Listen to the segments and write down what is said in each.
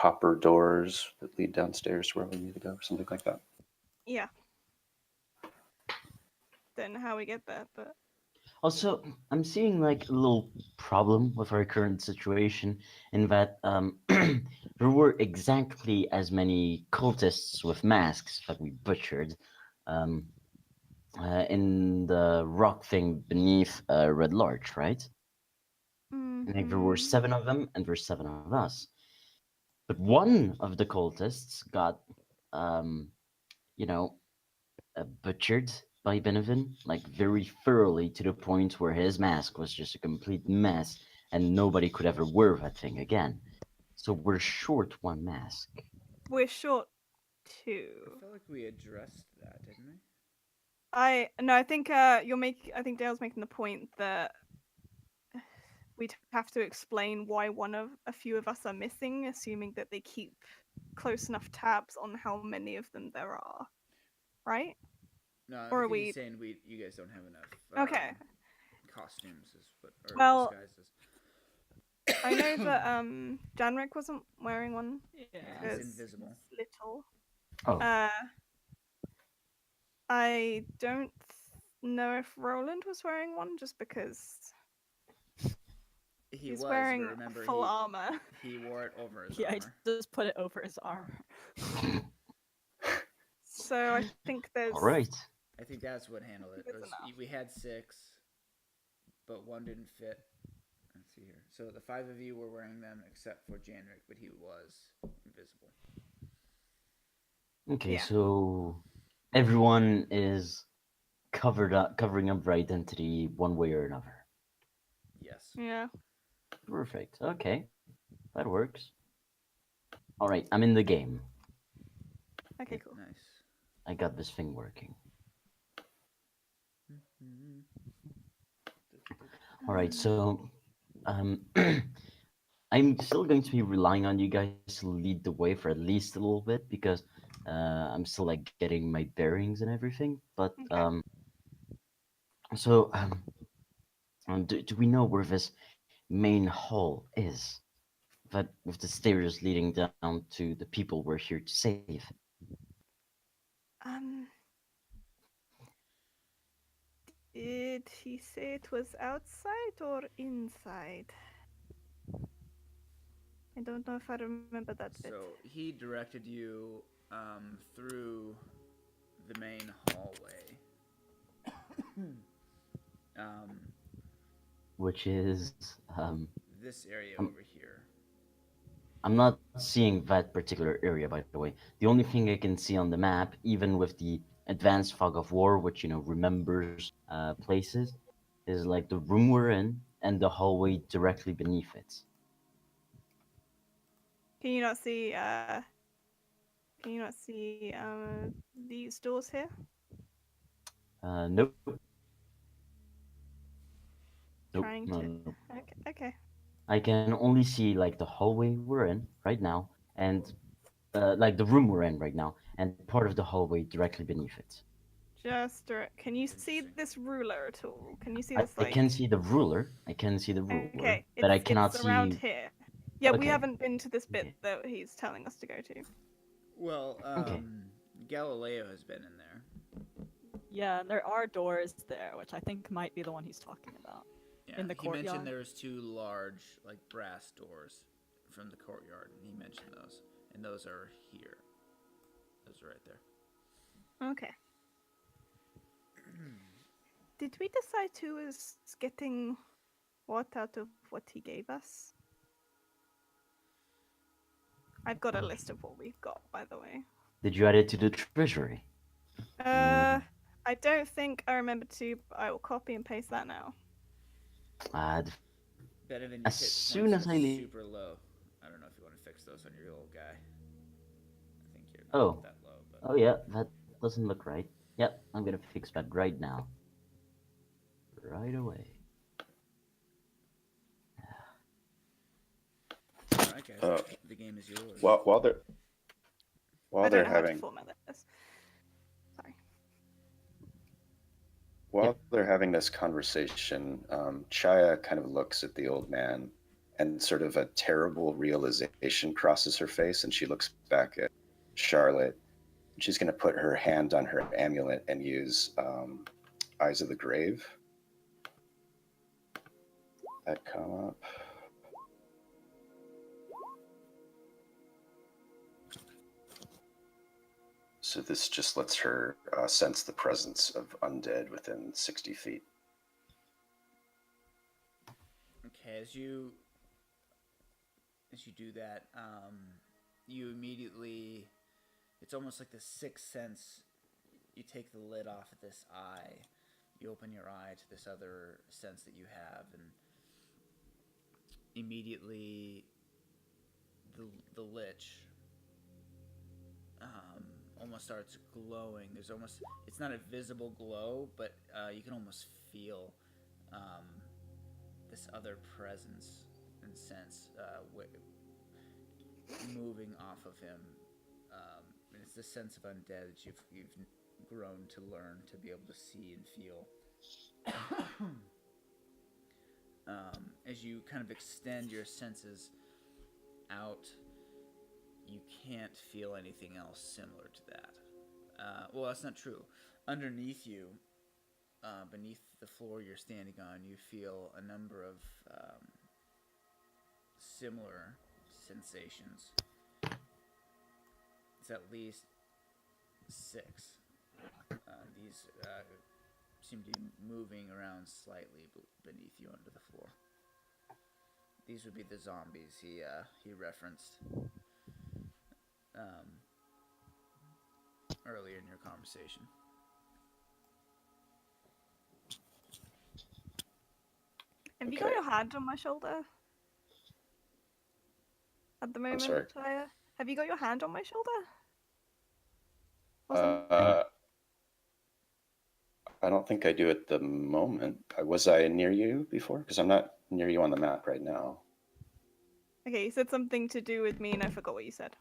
copper doors that lead downstairs to where we need to go, or something like that. Yeah. Don't know how we get there, but Also, I'm seeing like a little problem with our current situation in that there were exactly as many cultists with masks that we butchered um, in the rock thing beneath Red Larch, right? And like there were mm-hmm. 7 of them, and there's 7 of us. But one of the cultists got, um, you know, butchered by Benevin, like very thoroughly to the point where his mask was just a complete mess and nobody could ever wear that thing again. So we're short 1 mask. We're short I 2. felt like we addressed that, didn't we? I think I think Dale's making the point that we'd have to explain why a few of us are missing, assuming that they keep close enough tabs on how many of them there are. Right? No, I Or are think he's we saying you guys don't have enough okay? costumes, or Well, disguises. I know that Janrik wasn't wearing one Yeah, because he's invisible. he's little. Oh, I don't know if Roland was wearing one, just because He he's was, wearing but remember full armor. he wore it over his Yeah, I armor. just put it over his arm. So I think there's all right. I think that's what handled it. That's enough. We had 6, but one didn't fit. Let's see here. So the 5 of you were wearing them except for Janrik, but he was invisible. Okay, Yeah. so everyone is covering up their identity one way or another. Yes. Yeah. Perfect. Okay, that works. All right, I'm in the game. Okay, cool. Nice. I got this thing working. All right, so I'm still going to be relying on you guys to lead the way for at least a little bit because I'm still like getting my bearings and everything. But Okay. so do we know where this main hall is? That with the stairs leading down to the people we're here to save. Um. Did he say it was outside or inside? I don't know if I remember that bit. So he directed you through the main hallway. Which is This area I'm, over here. I'm not seeing that particular area, by the way. The only thing I can see on the map, even with the advanced fog of war, which remembers places, is like the room we're in and the hallway directly beneath it. Can you not see? Can you not see these doors here? Nope. Nope. Trying No, to. no. Okay. I can only see like the hallway we're in right now, and like the room we're in right now, and part of the hallway directly beneath it. Can you see Interesting. this ruler at all? Can you see I, this I like? can see the ruler. I can see the ruler, Okay, but I cannot it's around see. here. Yeah, we Okay. haven't been to this bit Okay. that he's telling us to go to. Well, Okay. Galileo has been in there. Yeah, and there are doors there, which I think might be the one he's talking about. Yeah, In the he mentioned courtyard. there was 2 large, like brass doors from the courtyard, and he mentioned those, and those are here. Those are right there. Okay. Did we decide who is getting what out of what he gave us? I've got a list of what we've got, by the way. Did you add it to the treasury? I don't think I remember to, but I will copy and paste that now. Benevin, As your hit soon points as are I leave. super low. I don't know if you want to fix those on your little guy. I think you're Oh. not that low, but Oh yeah, that doesn't look right. Yep, I'm gonna fix that right now. Right away. all right, guys. The game is yours. While I they're don't know how having to format this. Sorry. while they're having this conversation, Chaya kind of looks at the old man and sort of a terrible realization crosses her face, and she looks back at Charlotte. She's going to put her hand on her amulet and use Eyes of the Grave. That come up. So this just lets her sense the presence of undead within 60 feet. Okay, as you do that, you immediately, it's almost like the sixth sense. You take the lid off of this eye, you open your eye to this other sense that you have, and immediately the lich almost starts glowing. There's almost, it's not a visible glow, but you can almost feel this other presence and sense moving off of him. And it's this sense of undead that you've grown to learn to be able to see and feel. As you kind of extend your senses out, you can't feel anything else similar to that. Well, that's not true. Underneath you, beneath the floor you're standing on, you feel a number of similar sensations. It's at least 6. These seem to be moving around slightly beneath you under the floor. These would be the zombies he referenced earlier in your conversation. Have you got your hand on my shoulder? At the moment, sorry? Shia? Have you got your hand on my shoulder? I don't think I do at the moment. Was I near you before? Because I'm not near you on the map right now. Okay, you said something to do with me, and I forgot what you said.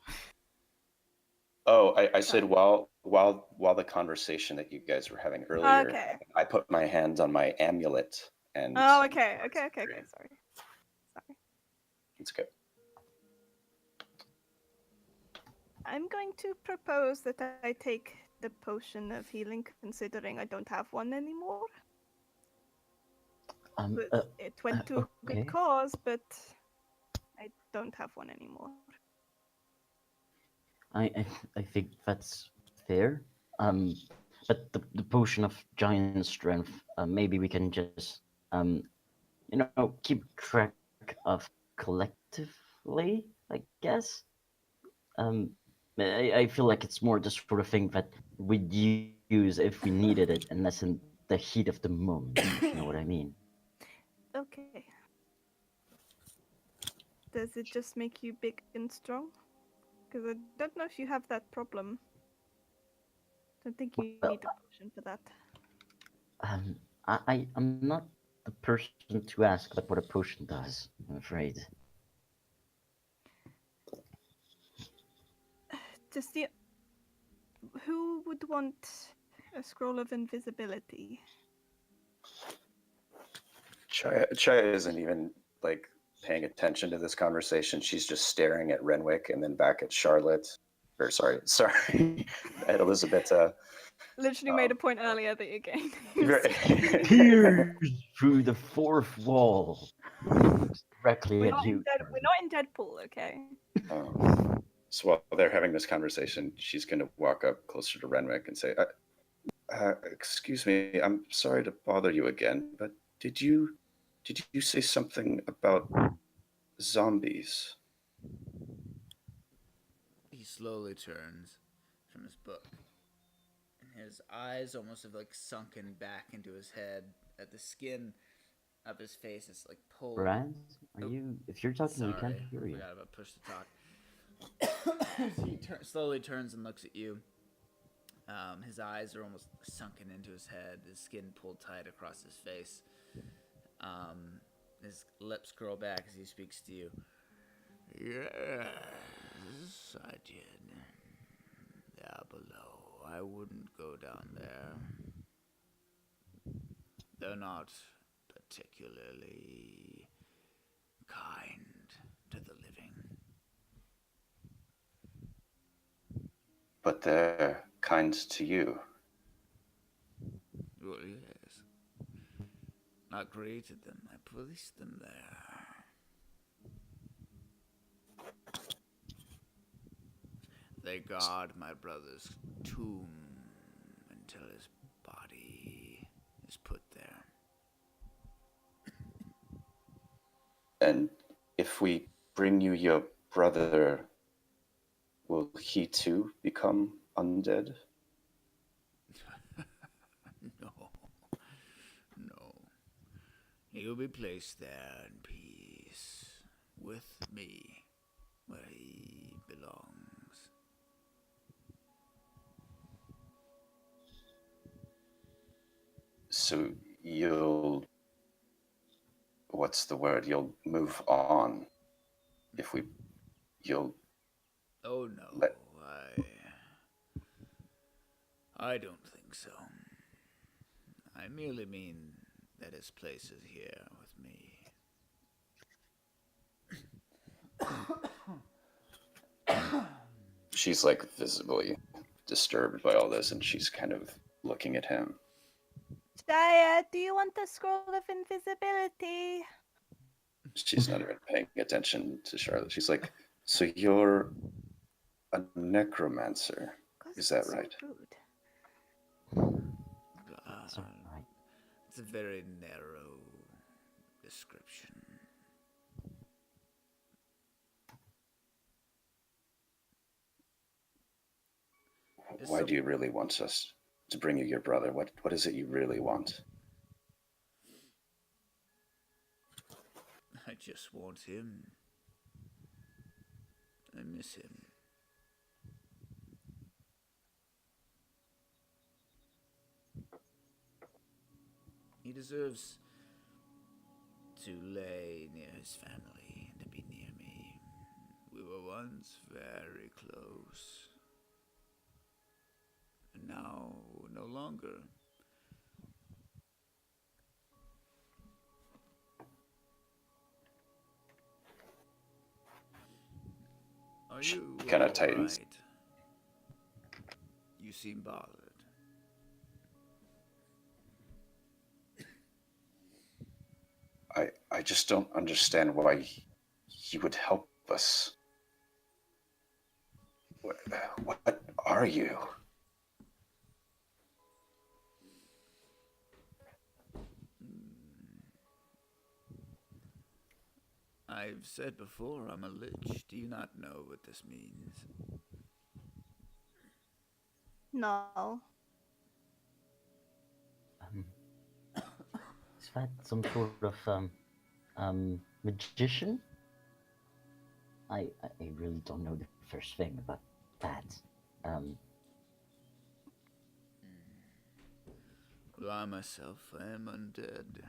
Oh, I said while the conversation that you guys were having earlier, Okay. I put my hands on my amulet and. Oh, okay. Sorry. It's okay. I'm going to propose that I take the potion of healing, considering I don't have one anymore. It went to a okay. good cause, but I don't have one anymore. I think that's fair. But the potion of giant strength, maybe we can just keep track of collectively, I guess. I feel like it's more the sort of thing that we'd use if we needed it, and less in the heat of the moment, if you know what I mean. Okay. Does it just make you big and strong? Because I don't know if you have that problem. Don't think you Well, need a potion for that. I'm not the person to ask about what a potion does, I'm afraid. Just the... Who would want a scroll of invisibility? Chaya isn't even like paying attention to this conversation. She's just staring at Renwick and then back at Charlotte. Or sorry, at Elizabeth. Literally made a point earlier that you're getting. Pierce through the fourth wall. Looks directly We're at not, you. we're not in Deadpool, okay? So while they're having this conversation, she's going to walk up closer to Renwick and say, "Excuse me, I'm sorry to bother you again, but did you say something about zombies?" He slowly turns from his book, and his eyes almost have like sunken back into his head. At the skin of his face is like pulled. Brad, are you? If you're talking, we can't hear you. Forgot about push to talk. He slowly turns and looks at you. His eyes are almost sunken into his head. His skin pulled tight across his face. His lips curl back as he speaks to you. Yes, I did. There below. I wouldn't go down there. They're not particularly kind. to the living. But they're kind to you. Well, yes. I created them. I placed them there. They guard my brother's tomb until his body is put there. And if we bring you your brother, will he too become undead? No. No. He will be placed there in peace with me, where he belongs. So you'll, what's the word? You'll move on. If we, you'll, Oh no, Let- I don't think so. I merely mean that his place is here with me. she's like visibly disturbed by all this, and she's kind of looking at him. Shia, do you want the scroll of invisibility? She's not even paying attention to Charlotte. She's like, so you're a necromancer. God, Is that so right? rude. That's all right. It's a very narrow description. Why do you really want us to bring you your brother? What is it you really want? I just want him. I miss him. He deserves to lay near his family and to be near me. We were once very close. And now we're no longer. Are you Kinda all tightens. right? You seem bothered. I just don't understand why he would help us. What are you? I've said before I'm a lich. Do you not know what this means? No. Is that some sort of magician? I really don't know the first thing about that. Well, I myself am undead.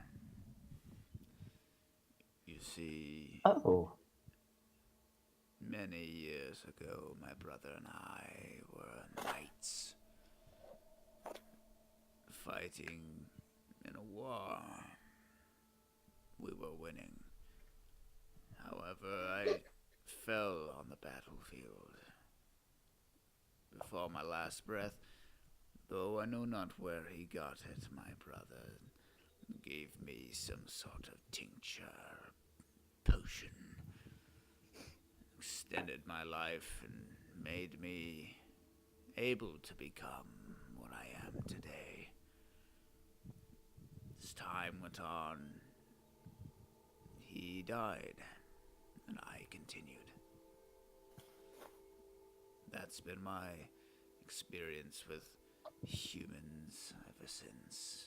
You see, Oh, many years ago, my brother and I were knights, fighting in a war. We were winning. However, I fell on the battlefield. Before my last breath, though I know not where he got it, my brother gave me some sort of tincture, potion, extended my life and made me able to become what I am today. As time went on, he died, and I continued. That's been my experience with humans ever since.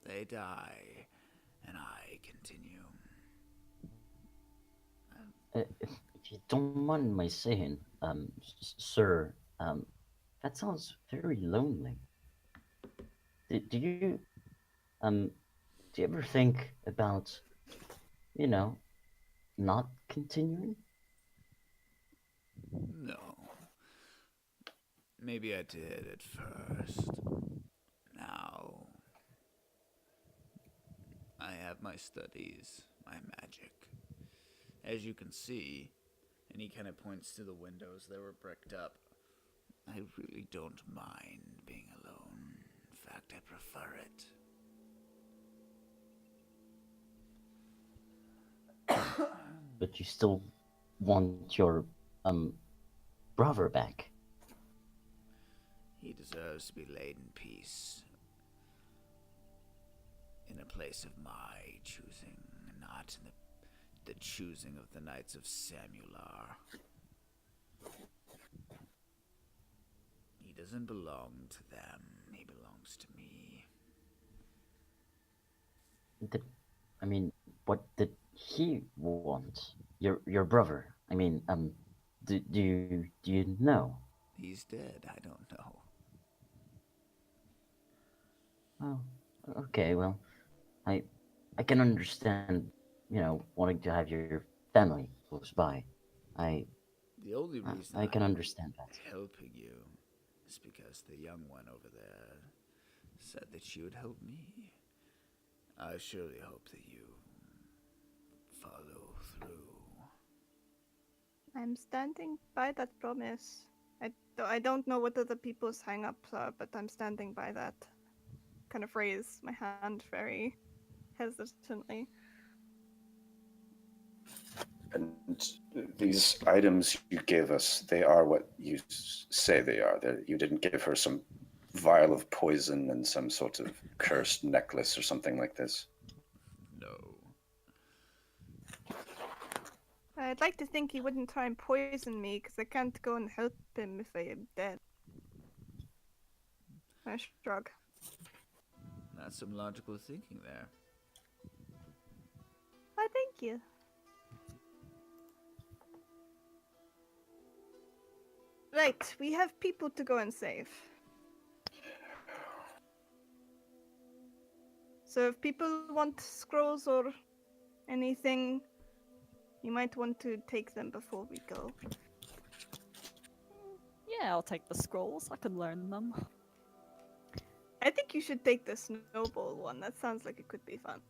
They die, and I continue. if you don't mind my saying, sir, that sounds very lonely. Do you do you ever think about, you know, not continuing? No. Maybe I did at first. Now, I have my studies, my magic, as you can see, and he kind of points to the windows that were bricked up, I really don't mind being alone. In fact, I prefer it. But you still want your brother back. He deserves to be laid in peace. In a place of my choosing, not in the choosing of the Knights of Samular. He doesn't belong to them. He belongs to me. I mean, what did he want? Your brother. I mean, do you know? He's dead. I don't know. Oh, okay. Well, I can understand, wanting to have your family close by. I The only reason I can I'm understand that. helping you is because the young one over there said that she would help me. I surely hope that you follow through. I'm standing by that promise. I don't know what other people's hang-ups are, but I'm standing by that. Kind of raise my hand very hesitantly. And these items you gave us, they are what you say they are. You didn't give her some vial of poison and some sort of cursed necklace or something like this. No. I'd like to think he wouldn't try and poison me, because I can't go and help him if I am dead. I shrug. That's some logical thinking there. Why, thank you. Right, we have people to go and save. So if people want scrolls or anything, you might want to take them before we go. Yeah, I'll take the scrolls. I can learn them. I think you should take the snowball one. That sounds like it could be fun.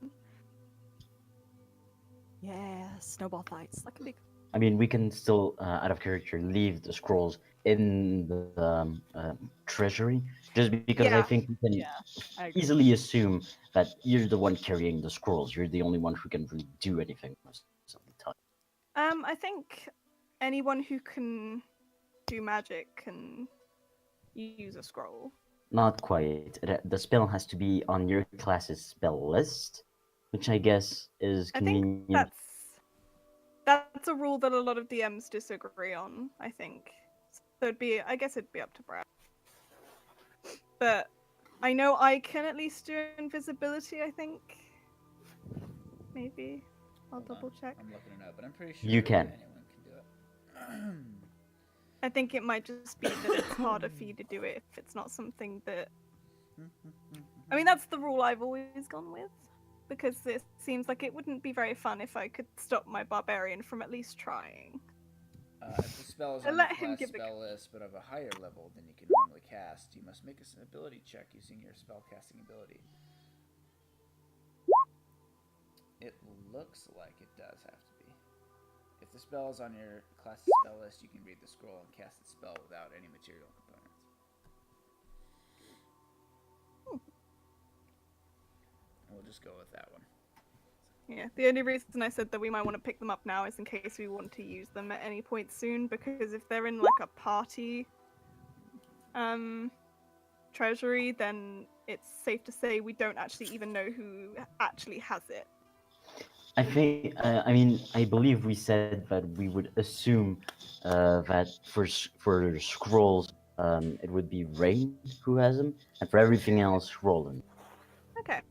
Yeah, snowball fights. That could be. I mean, we can still, out of character, leave the scrolls in the treasury, just because I Yeah. think we can Yeah, I agree. easily assume that you're the one carrying the scrolls. You're the only one who can really do anything most of the time. I think anyone who can do magic can use a scroll. Not quite. The spell has to be on your class's spell list, which I guess is I think convenient. that's a rule that a lot of DMs disagree on, I think. So I guess it'd be up to Brad. But I know I can at least do invisibility, I think. Maybe. I'll Hold on. double check. I'm looking it up, but I'm pretty sure You can. anyone can do it. I think it might just be that it's harder for you to do it if it's not something that... I mean, that's the rule I've always gone with. Because it seems like it wouldn't be very fun if I could stop my barbarian from at least trying. If the spell is I on let your him class give the- spell list, but of a higher level than you can normally cast, you must make an ability check using your spellcasting ability. It looks like it does have to be. If the spell is on your class's spell list, you can read the scroll and cast the spell without any material components. We'll just go with that one. Yeah, the only reason I said that we might want to pick them up now is in case we want to use them at any point soon, because if they're in like a party treasury, then it's safe to say we don't actually even know who actually has it. I think, I believe we said that we would assume that for scrolls, it would be Rain who has them, and for everything else, Roland. Okay,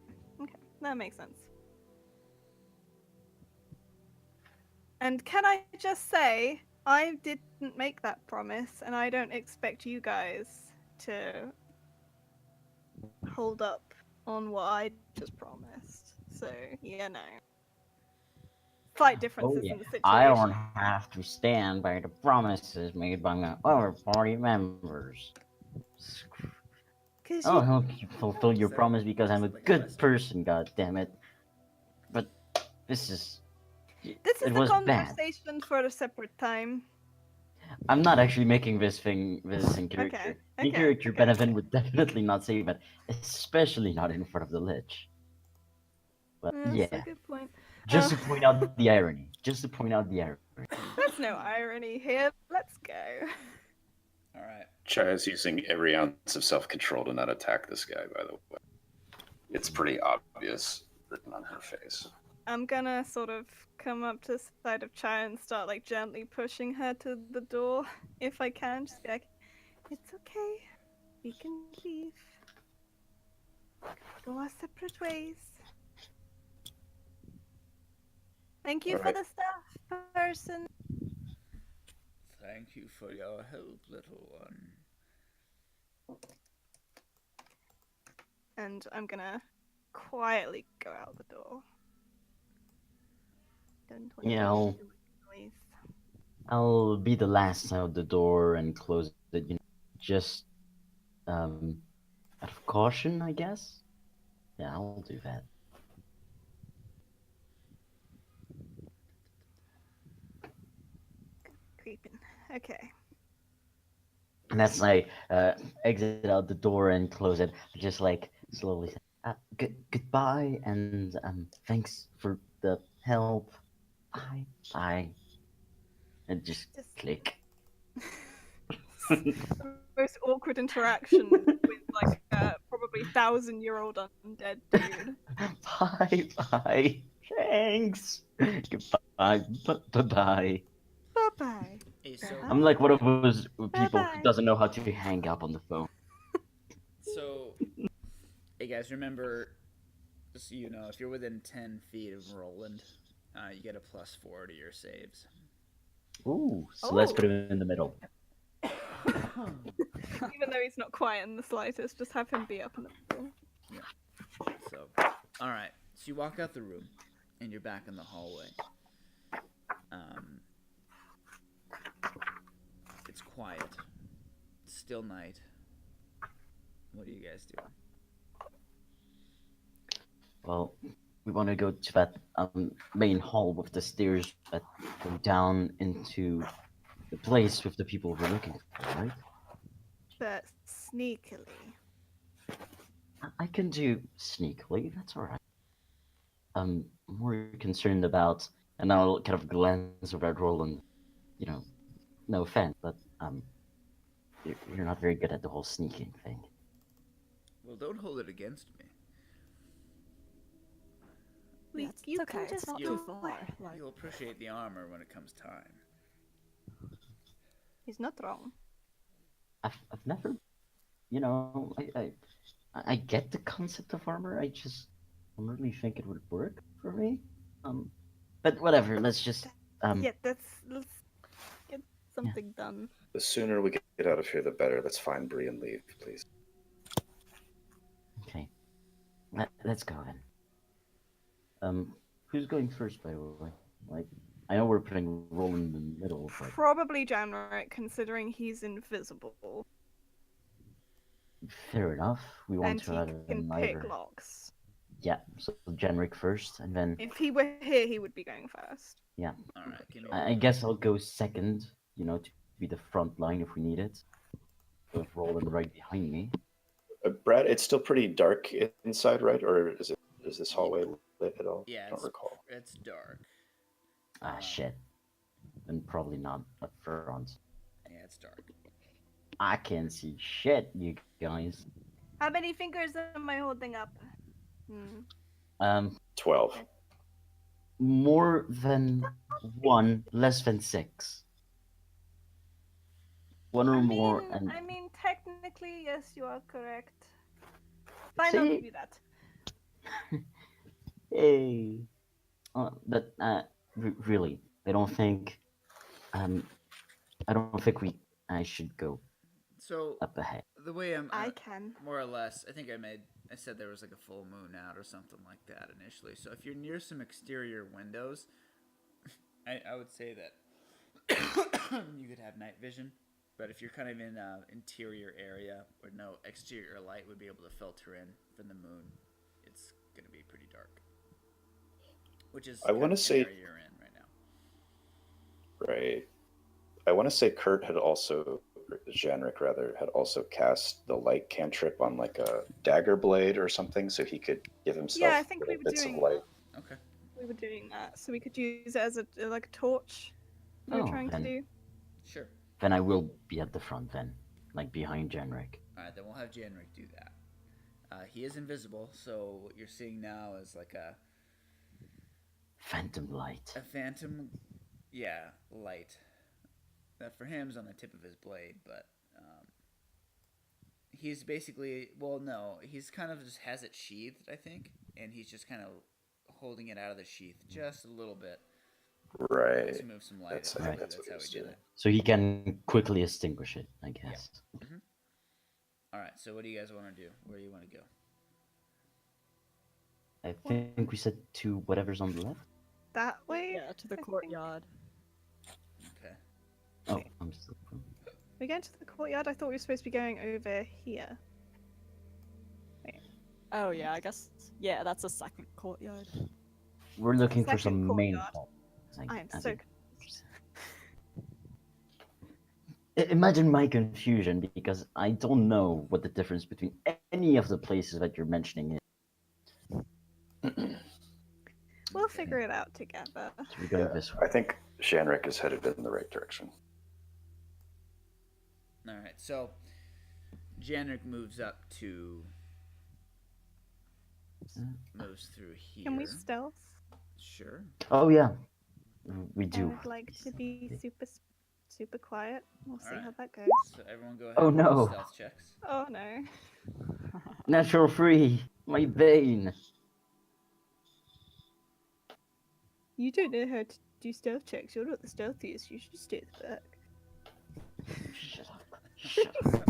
that makes sense. And can I just say, I didn't make that promise, and I don't expect you guys to hold up on what I just promised. So, yeah, no. Slight differences in the situation. I don't have to stand by the promises made by my other party members. 'Cause Oh, you- he'll fulfill your Is that- promise because I'm a is that like a good question? person, god damn it. But this is This is it a was bad. conversation for a separate time. I'm not actually making this in character. Okay, In okay, character, okay, Benevan okay. would definitely not say that, especially not in front of the Lich. But That's a yeah, good point. just Uh, to point out the irony. Just to point out the irony. There's no irony here. Let's go. All right. Chai is using every ounce of self-control to not attack this guy. By the way, it's pretty obvious written on her face. I'm gonna sort of come up to the side of Chai and start like gently pushing her to the door if I can. Just be like, it's okay. We can leave. Go our separate ways. Thank you for Alright. the stuff, person. Thank you for your help, little one. And I'm gonna quietly go out the door. Don't want Yeah, to I'll- make too much noise. I'll be the last out the door and close it. Just out of caution, I guess. Yeah, I'll do that. Creeping. Okay. And as I exit out the door and close it, I just like slowly say, goodbye and thanks for the help. Bye. Bye. And just Just click. most awkward interaction with like a probably 1,000-year-old undead dude. Bye. Bye. Thanks. Goodbye. Bye. Bye bye. Hey, so Uh-huh. I'm like one of those people Bye-bye. who doesn't know how to hang up on the phone. So, hey guys, remember, just so you know, if you're within 10 feet of Roland, you get a +4 to your saves. Ooh, so let's Oh. put him in the middle. Even though he's not quiet in the slightest, just have him be up in the middle. So, alright. So you walk out the room, and you're back in the hallway. It's quiet. It's still night. What do you guys do? Well, we want to go to that main hall with the stairs that go down into the place with the people we're looking for, right? But sneakily. I can do sneakily, that's alright. I'm more concerned about, and I'll kind of glance over at Roland, no offense, but you're not very good at the whole sneaking thing. Well, don't hold it against me. Yeah, it's You okay. can It's just not do too do far. it. Like, You'll appreciate the armor when it comes time. He's not wrong. I've never, I get the concept of armor. I just don't really think it would work for me. But whatever. Let's just Yeah, let's get something done. The sooner we get out of here, the better. Let's find Bree and leave, please. Okay. Let's go then. Who's going first, by the way? Like, I know we're putting Roland in the middle, but Probably Janrik, considering he's invisible fair enough. We want and to he have can him pick either. locks. Yeah, so Genric first, and then If he were here, he would be going first. Alright, give me I guess I'll go second. To be the front line if we need it. With Roland right behind me. Brad, it's still pretty dark inside, right? Or is this hallway lit at all? Yeah, I don't recall. it's dark. Ah, shit. Then probably not up front. Yeah, it's dark. I can't see shit, you guys. How many fingers am I holding up? Hmm. 12. More than one, less than 6. One or more, and I mean, technically, yes, you are correct. Fine, I'll See? give you that. hey. But really, I don't think I should go So, up ahead. the way I'm... I can. more or less, I think I said there was like a full moon out or something like that initially. So if you're near some exterior windows, I would say that you could have night vision. But if you're kind of in an interior area where no exterior light would be able to filter in from the moon, it's going to be pretty dark. Which is I wanna kind of the say- area you're in right Right. I want to say Kurt had also, Janrik rather, had also cast the light cantrip on like a dagger blade or something, so he could give himself Yeah, I think we little were bits of doing light. that. Okay. We were doing that, so we could use it as a like a torch. We were Oh, trying to then, do. Sure. then I will be at the front then, like behind Jenrick. All right, then we'll have Janrik do that. He is invisible, so what you're seeing now is like Phantom light. a phantom, yeah, light. That for him is on the tip of his blade, but he's basically, well, no, he's kind of just has it sheathed, I think, and he's just kind of holding it out of the sheath just a little bit Right. to move some light. That's, in. I think Right. that's what how he was did doing. it. So he can quickly extinguish it, I guess. All right, so what do you guys want to do? Where do you want to go? I think we said to whatever's on the left. That way? Yeah, to the I think. courtyard. Okay. Oh, I'm still. We're going to the courtyard? I thought we were supposed to be going over here. Oh yeah, I guess. Yeah, that's a second courtyard. We're looking for Second some main courtyard. hall. I am I so think- confused. Imagine my confusion because I don't know what the difference between any of the places that you're mentioning is. We'll figure it out together. So we go Yeah, this way. I think Janrik is headed in the right direction. All right, so Janrik moves up to moves through here. Can we stealth? Sure. Oh yeah, we I do. would like to be super quiet. We'll see Alright. how that goes. So everyone go ahead. Oh, and roll no. Stealth checks. Oh no. Natural free, my bane. You don't know how to do stealth checks. You're not the stealthiest. You should stay at the back. Shut up. Shut up.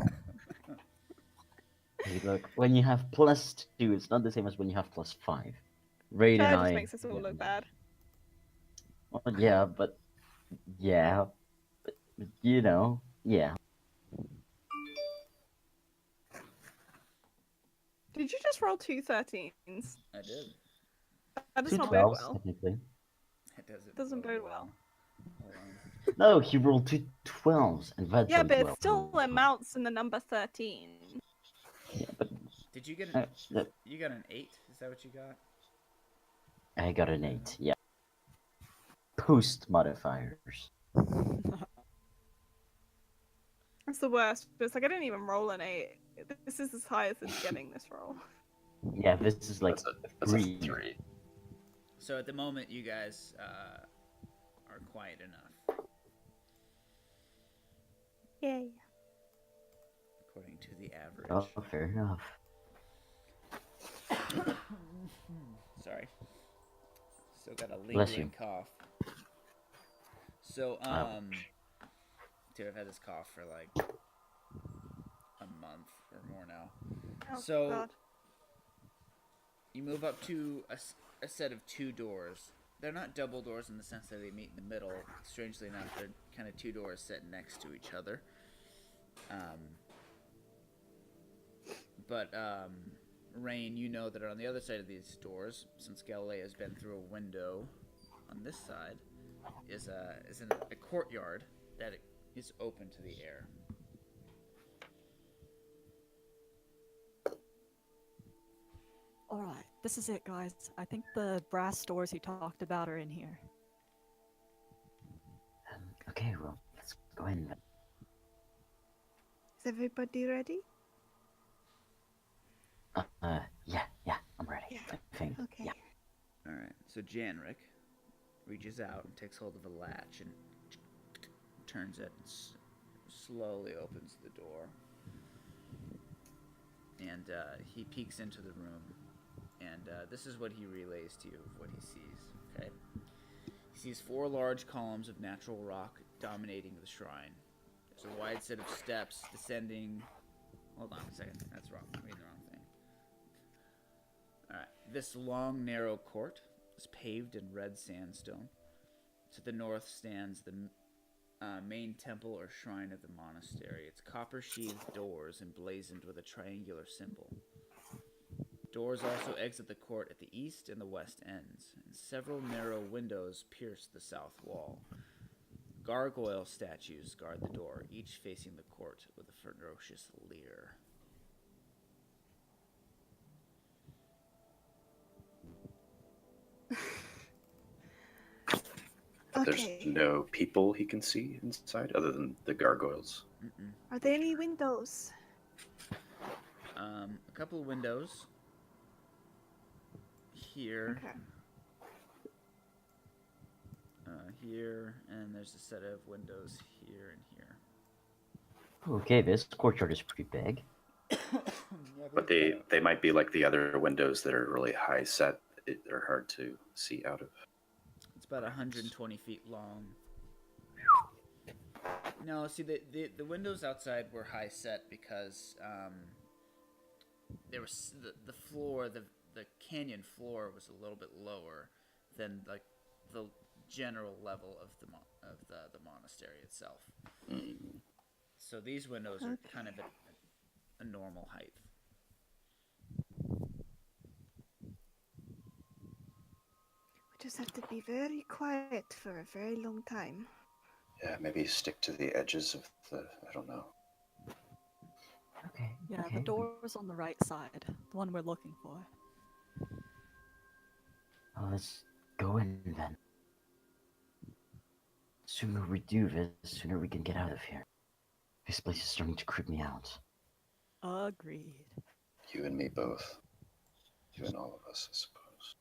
Hey, look, when you have +2, it's not the same as when you have +5. Raid and That I. just makes us all look bad. Well, yeah, but yeah, but you know, yeah. Did you just roll 2 13s? I did. That does Two not bode 12s, well. technically. It Doesn't bode well. Hold on. No, he rolled 2 12s, and that Yeah, bodes but it well. still amounts in the number 13. Did you get Uh, an? that- You got an 8? Is that what you got? I got an 8, yeah. Post modifiers. That's the worst. It's like I didn't even roll an 8. This is as high as it's getting this roll. Yeah, this is like That's a 3. 3. So at the moment, you guys are quiet enough, Yay. according to the average. Oh, fair enough. Sorry. Still got a Bless lingering you. cough. So, Ouch. dude, I've had this cough for like a month or more now. Oh, So- God. You move up to a set of 2 doors. They're not double doors in the sense that they meet in the middle. Strangely enough, they're kind of 2 doors set next to each other. But Rain, you know that on the other side of these doors, since Galileo has been through a window on this side, is a courtyard that is open to the air. Alright, this is it, guys. I think the brass doors he talked about are in here. Okay, well, let's go in. Is everybody ready? Yeah, I'm ready. Yeah. I think. Okay. Yeah. Alright, so Janrik reaches out and takes hold of a latch and turns it and slowly opens the door. And he peeks into the room. And this is what he relays to you of what he sees. Okay? He sees 4 large columns of natural rock dominating the shrine. There's a wide set of steps descending. Hold on a second. That's wrong. I'm reading the wrong thing. Alright. This long, narrow court is paved in red sandstone. To the north stands the main temple or shrine of the monastery. Its copper-sheathed doors emblazoned with a triangular symbol. Doors also exit the court at the east and the west ends, and several narrow windows pierce the south wall. Gargoyle statues guard the door, each facing the court with a ferocious leer. But there's Okay. no people he can see inside other than the gargoyles. Mm-mm. Are there any windows? A couple of windows here, Okay. here, and there's a set of windows here and here. Okay, this courtyard is pretty big. But they might be like the other windows that are really high set. They're hard to see out of. It's about 120 feet long. No, see, the windows outside were high set because there was the floor, the canyon floor was a little bit lower than like the general level of the monastery itself. Mm. So these windows are kind of at a normal height. We just have to be very quiet for a very long time. Yeah, maybe stick to the edges of the. I don't know. Okay. Yeah, okay. the door's on the right side, the one we're looking for. Well, let's go in then. Sooner we do this, sooner we can get out of here. This place is starting to creep me out. Agreed. You and me both. You and all of us, I suppose.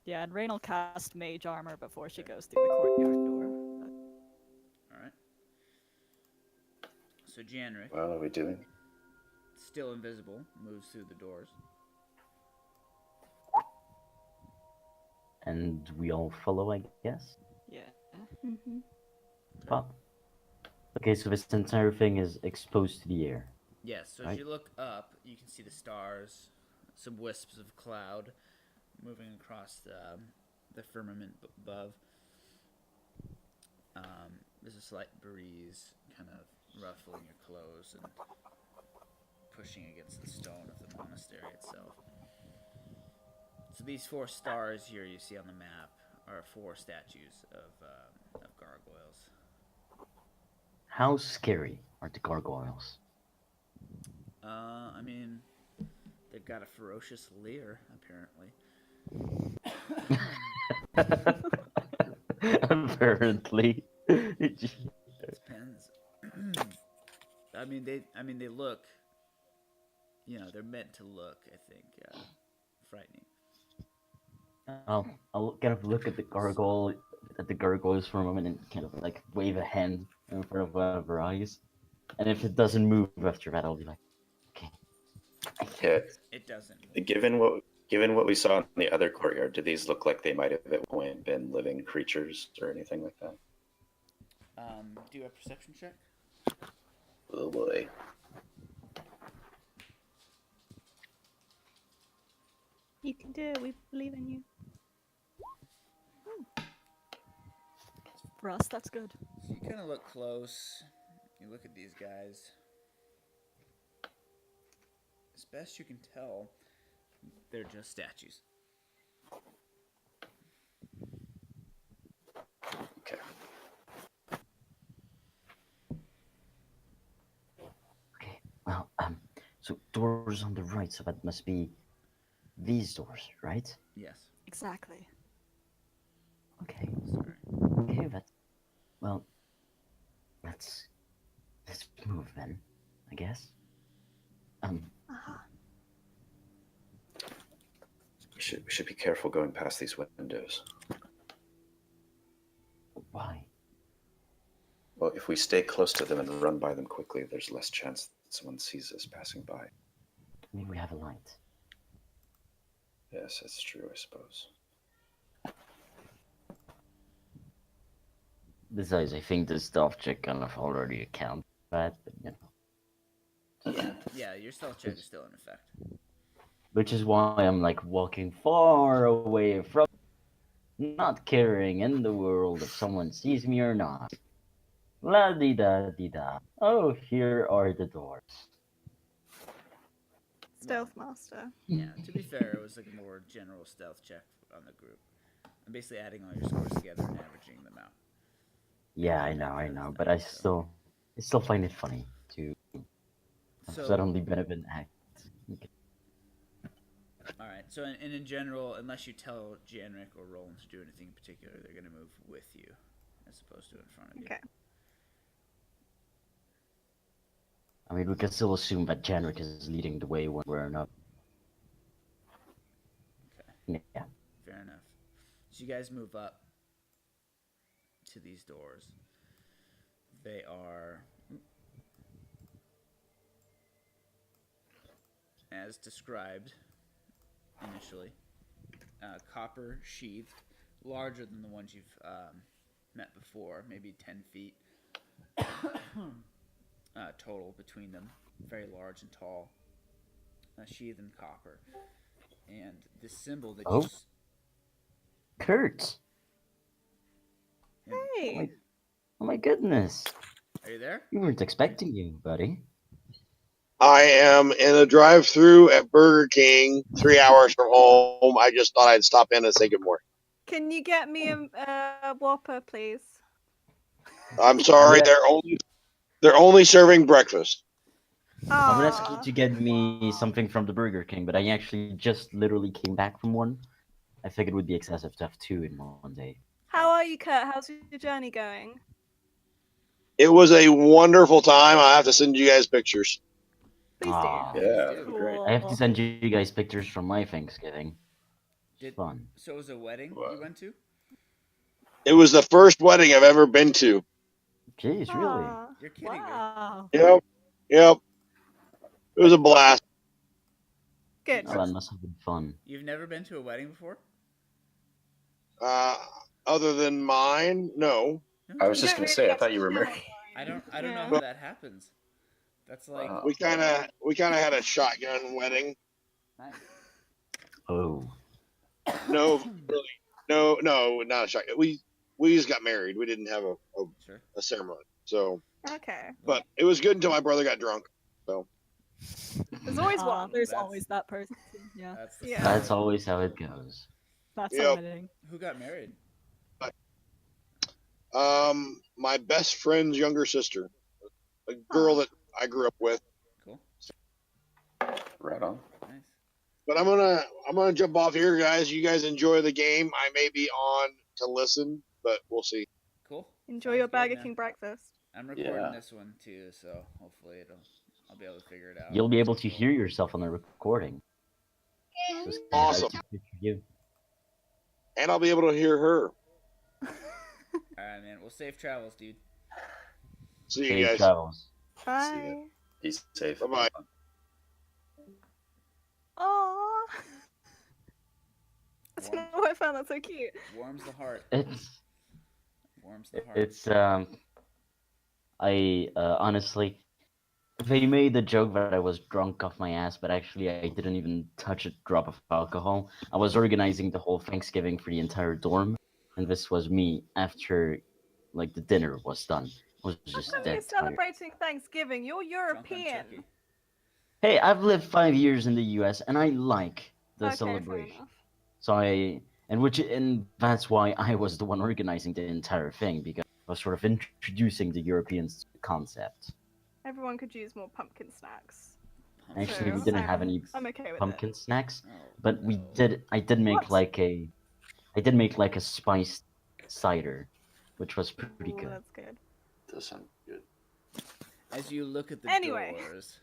Yeah, and Rain will cast mage armor before she goes through the courtyard door. All right. So Janrik, Well, are we doing? still invisible, moves through the doors. And we all follow, I guess? Yeah. Mm-hmm. Oh. Okay, so this entire thing is exposed to the air. Yes, so as Right. you look up, you can see the stars, some wisps of cloud moving across the firmament above. There's a slight breeze kind of ruffling your clothes and pushing against the stone of the monastery itself. So these 4 stars here you see on the map are 4 statues of gargoyles. How scary are the gargoyles? I mean, they've got a ferocious leer, apparently. Apparently. Depends. I mean, they look. You know, they're meant to look. I think frightening. I'll kind of look at the gargoyles for a moment and kind of like wave a hand in front of one of her eyes. And if it doesn't move after that, I'll be like, okay. Yeah. It doesn't. Given what we saw in the other courtyard, do these look like they might have at one point been living creatures or anything like that? Do a perception check. Oh boy. You can do it. We believe in you. For us, that's good. So you kind of look close. You look at these guys. As best you can tell, they're just statues. Okay. Okay, well, so doors on the right, so that must be these doors, right? Yes. Exactly. Okay, Sorry. okay, well, let's move then, I guess. Uh-huh. We should be careful going past these windows. Why? Well, if we stay close to them and run by them quickly, there's less chance that someone sees us passing by. I mean, we have a light. Yes, that's true, I suppose. Besides, I think the stealth check kind of already accounts for that, but you know. Yeah, your stealth check is still in effect. Which is why I'm like walking far away from, not caring in the world if someone sees me or not. La di da di da. Oh, here are the doors. Stealth master. Yeah, to be fair, it was like a more general stealth check on the group. I'm basically adding all your scores together and averaging them out. Yeah, I know, but I still find it funny to So, suddenly benefit act. Okay. all right. So, in general, unless you tell Janrik or Roland to do anything in particular, they're gonna move with you, as opposed to in front of you. Okay. I mean, we can still assume that Janrik is leading the way when we're not. Okay. Yeah. Fair enough. So you guys move up to these doors. They are, as described initially, copper sheathed, larger than the ones you've met before, maybe 10 feet total between them. Very large and tall, sheathed in copper. And the symbol that Oh. you. Kurt! Hey. Oh my goodness! Are you there? We weren't expecting you, buddy. I am in a drive-through at Burger King, 3 hours from home. I just thought I'd stop in and say good morning. Can you get me a Whopper, please? I'm sorry, Yeah. they're only serving breakfast. I would ask you Aw. to get me something from the Burger King, but I actually just literally came back from one. I figured it would be excessive to have two in one day. How are you, Kurt? How's your journey going? It was a wonderful time. I have to send you guys pictures. Please Aw. do. Yeah, Please that'd do. be great. I have to send you guys pictures from my Thanksgiving. Did- Fun. So it was a wedding Wow. you went to? It was the first wedding I've ever been to. Jeez, really? Aw. You're kidding me. Wow. Yep. It was a blast. Good. Oh, that must have been fun. You've never been to a wedding before? Other than mine, no. I was You just don't gonna really say, I get thought to you were show married. it. I don't know Yeah. how that happens. That's like Wow. We kind of had a shotgun wedding. nice. Oh. No, really, no, not a shotgun. We just got married. We didn't have Sure. a ceremony. So, Okay. but it was good until my brother got drunk. There's always one. There's That's- always that person. Yeah, That's the Yeah. That's story. always how it goes. that's Yep. admitting. Who got married? My best friend's younger sister, a girl that I grew up with. Cool. Right on. Nice. But I'm gonna jump off here, guys. You guys enjoy the game. I may be on to listen, but we'll see. Cool. Enjoy Sounds your good, Burger man. King breakfast. I'm recording Yeah. this one too, so hopefully I'll be able to figure it out. You'll be able to hear yourself on the recording. So it's kinda hard Awesome. to picture you. And I'll be able to hear her. All right, man. Well, safe travels, dude. See you Safe guys. travels. Bye. Be safe. Bye-bye. Aww. That's Warm. what I found that so cute. Warms the heart. It's Warms the heart. I honestly, they made the joke that I was drunk off my ass, but actually I didn't even touch a drop of alcohol. I was organizing the whole Thanksgiving for the entire dorm, and this was me after, like, the dinner was done. I was How just come you're dead tired. celebrating Thanksgiving? You're Drunk on European. turkey. Hey, I've lived 5 years in the U.S. and I like the Okay, fair celebration. enough. So and that's why I was the one organizing the entire thing, because I was sort of introducing the Europeans to the concept. Everyone could use more pumpkin snacks. Actually, we So, didn't have any I'm okay with pumpkin snacks, Oh, but no. I did make What? like a spiced cider, which was it. pretty Ooh, good. that's good. Does sound good. As you look at the Anyway. doors.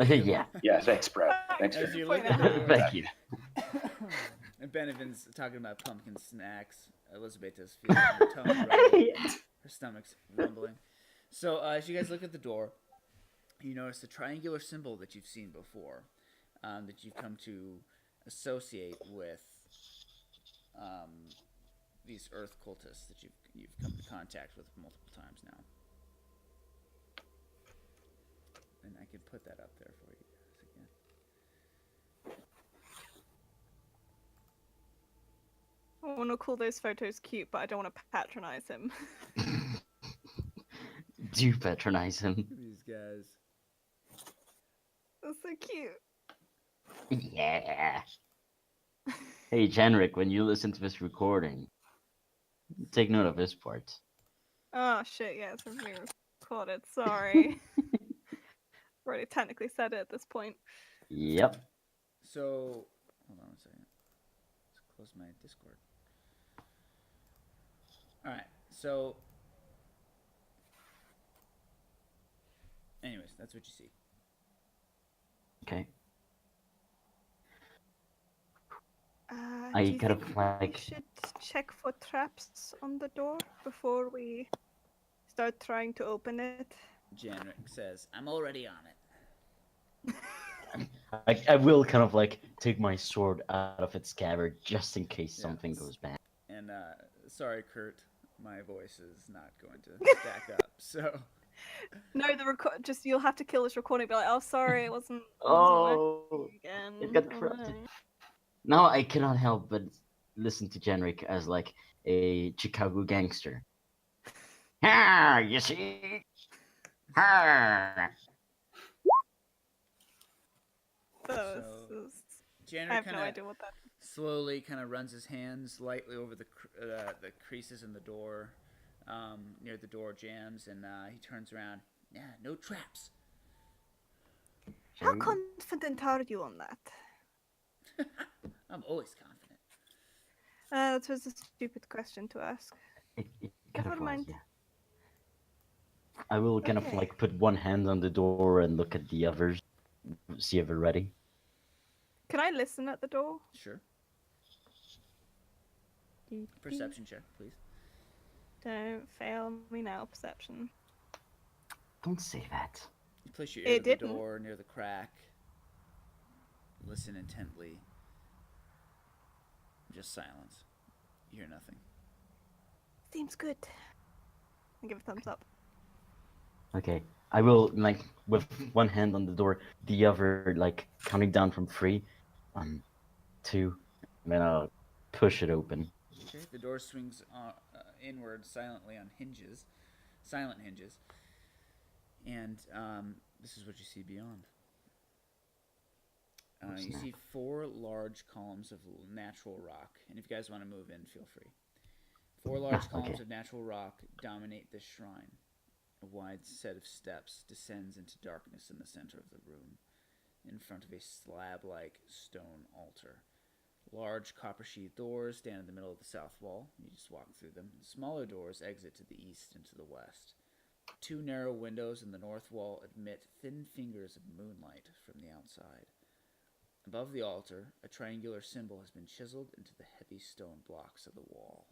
Yeah. Yeah, thanks, Brad. Thanks As for you Point look at out. the doors. Thank you. And Benevins talking about pumpkin snacks. Elizabeth is feeling her tongue rumbling, her stomach's rumbling. So as you guys look at the door, you notice the triangular symbol that you've seen before, that you've come to associate with these Earth cultists that you've come to contact with multiple times now. And I can put that up there for you guys again. I want to call those photos cute, but I don't want to patronize him. Do patronize him. Look at these guys. That's so cute. Yeah. Hey, Janrik, when you listen to this recording, take note of this part. Oh shit! Yeah, it's being recorded. Sorry. Already technically said it at this point. Yep. So, hold on a second. Let's close my Discord. All right. So, anyways, that's what you see. Okay. Do I you kind think of we like. should check for traps on the door before we start trying to open it? Janrik says, "I'm already on it." I will kind of like take my sword out of its scabbard just in case Yeah. something goes bad. And sorry, Kurt, my voice is not going to back up. So, No, just you'll have to kill this recording. Be like, oh, sorry, it wasn't Oh, working again. it got Oh, corrupted. no." Now I cannot help but listen to Jenrick as like a Chicago gangster. Ah, you see? Ah. So, So, I Janrik have kind no of idea what that. slowly kind of runs his hands lightly over the creases in the door, near the door jams, and he turns around. Yeah, no traps. How confident are you on that? I'm always confident. That was a stupid question to ask. It kind Never of was, mind. yeah. I will kind of Okay. like put one hand on the door and look at the others, see if they're ready. Can I listen at the door? Sure. Perception check, please. Don't fail me now, perception. Don't say that. You place your ear It to the didn't. door near the crack. Listen intently. Just silence. You hear nothing. Seems good. I give a thumbs up. Okay. I will like with one hand on the door, the other like counting down from 3, 2, and then I'll push it open. Okay. The door swings inward silently on hinges, silent hinges, and this is what you see beyond. You see 4 large columns of natural rock, and if you guys want to move in, feel free. 4 large columns of natural rock dominate this shrine. A wide set of steps descends into darkness in the center of the room, in front of a slab-like stone altar. Large copper-sheathed doors stand in the middle of the south wall. You just walk through them. Smaller doors exit to the east and to the west. 2 narrow windows in the north wall admit thin fingers of moonlight from the outside. Above the altar, a triangular symbol has been chiseled into the heavy stone blocks of the wall.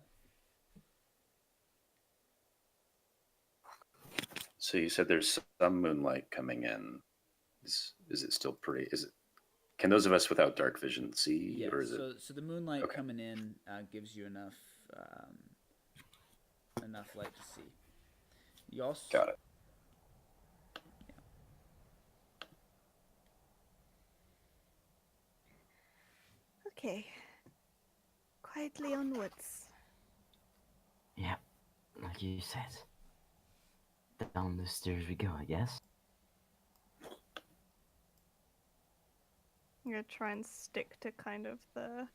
So you said there's some moonlight coming in. Is it still pretty? Can those of us without dark vision see, Yeah, or is it? so the moonlight Okay. coming in gives you enough light to see. You also Got it. Okay. Quietly onwards. Yeah, like you said. Down the stairs we go, I guess. I'm gonna try and stick to kind of the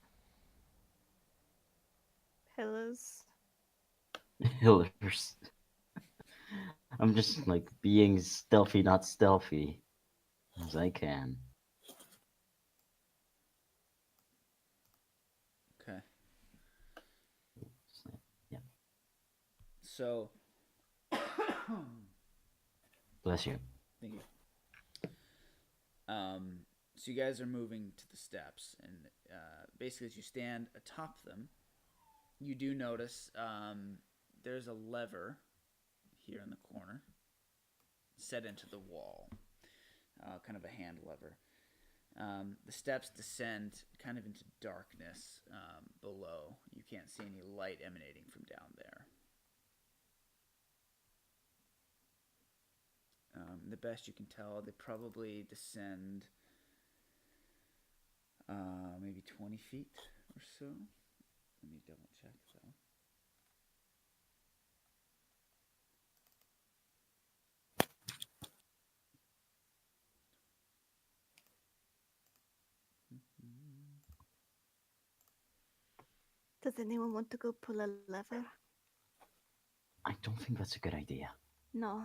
pillars. Pillars. I'm just like being stealthy, not stealthy, as I can. Okay. Yeah. So Bless you. thank you. So you guys are moving to the steps, and basically as you stand atop them, you do notice there's a lever here in the corner set into the wall, kind of a hand lever. The steps descend kind of into darkness below. You can't see any light emanating from down there. The best you can tell, they probably descend maybe 20 feet or so. Let me double check though. Does anyone want to go pull a lever? I don't think that's a good idea. No.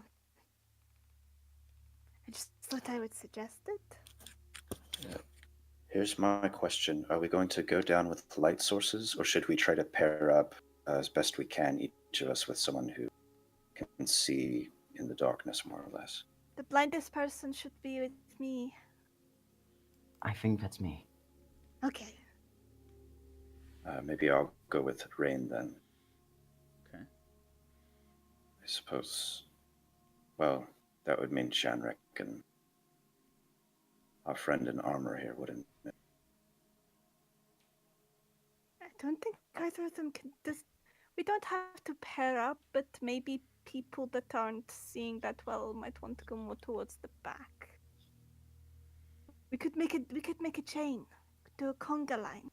I just thought I would suggest it. Here's my question: are we going to go down with light sources, or should we try to pair up as best we can, each of us, with someone who can see in the darkness, more or less? The blindest person should be with me. I think that's me. Okay. Maybe I'll go with Rain then. Okay. I suppose. Well, that would mean Shanrik and our friend in armor here, wouldn't it? I don't think either of them can. We don't have to pair up, but maybe people that aren't seeing that well might want to go more towards the back. We could make it. We could make a chain. Do a conga line.